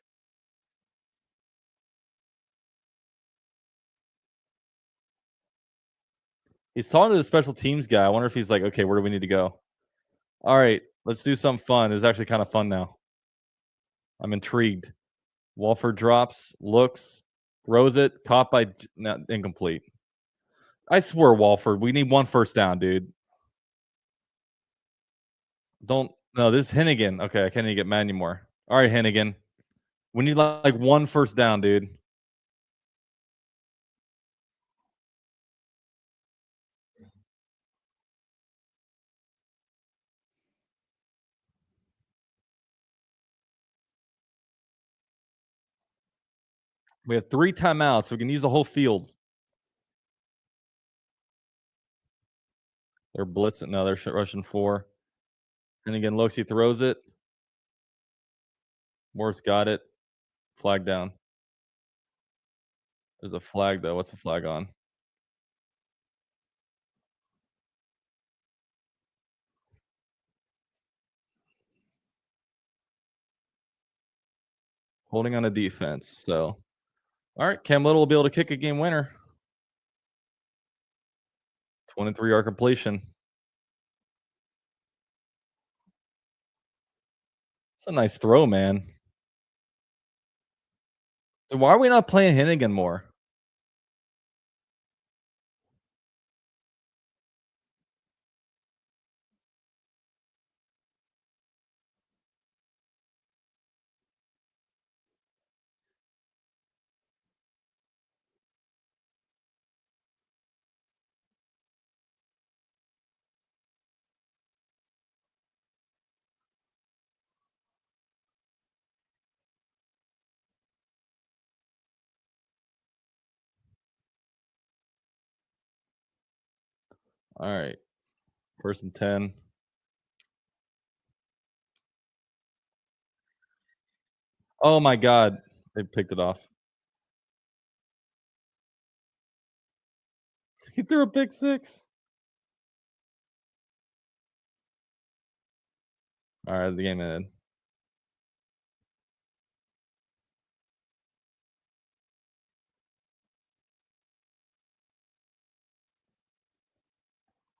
He's talking to the special teams guy. I wonder if he's like, okay, where do we need to go? All right, let's do something fun. It's actually kind of fun now. I'm intrigued. Walford drops, looks, throws it, caught by incomplete. I swear, Walford, we need one first down, dude. Don't no, this is Hennigan. Okay, I can't even get mad anymore. All right, Hennigan. We need like one first down, dude. We have 3 timeouts, so we can use the whole field. They're blitzing. No, they're rushing 4. Hennigan looks, he throws it. Morse got it. Flag down. There's a flag though. What's the flag on? Holding on a defense. So, all right, Cam Little will be able to kick a game winner. 23-yard completion. It's a nice throw, man. Then why are we not playing Hennigan more? All right. 1st and 10. Oh my god. They picked it off. He threw a pick six. All right, the game ended.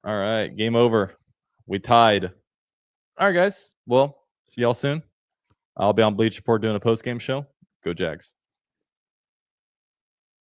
All right, game over. We tied. All right, guys. Well, see y'all soon. I'll be on Bleach Report doing a post game show. Go Jags.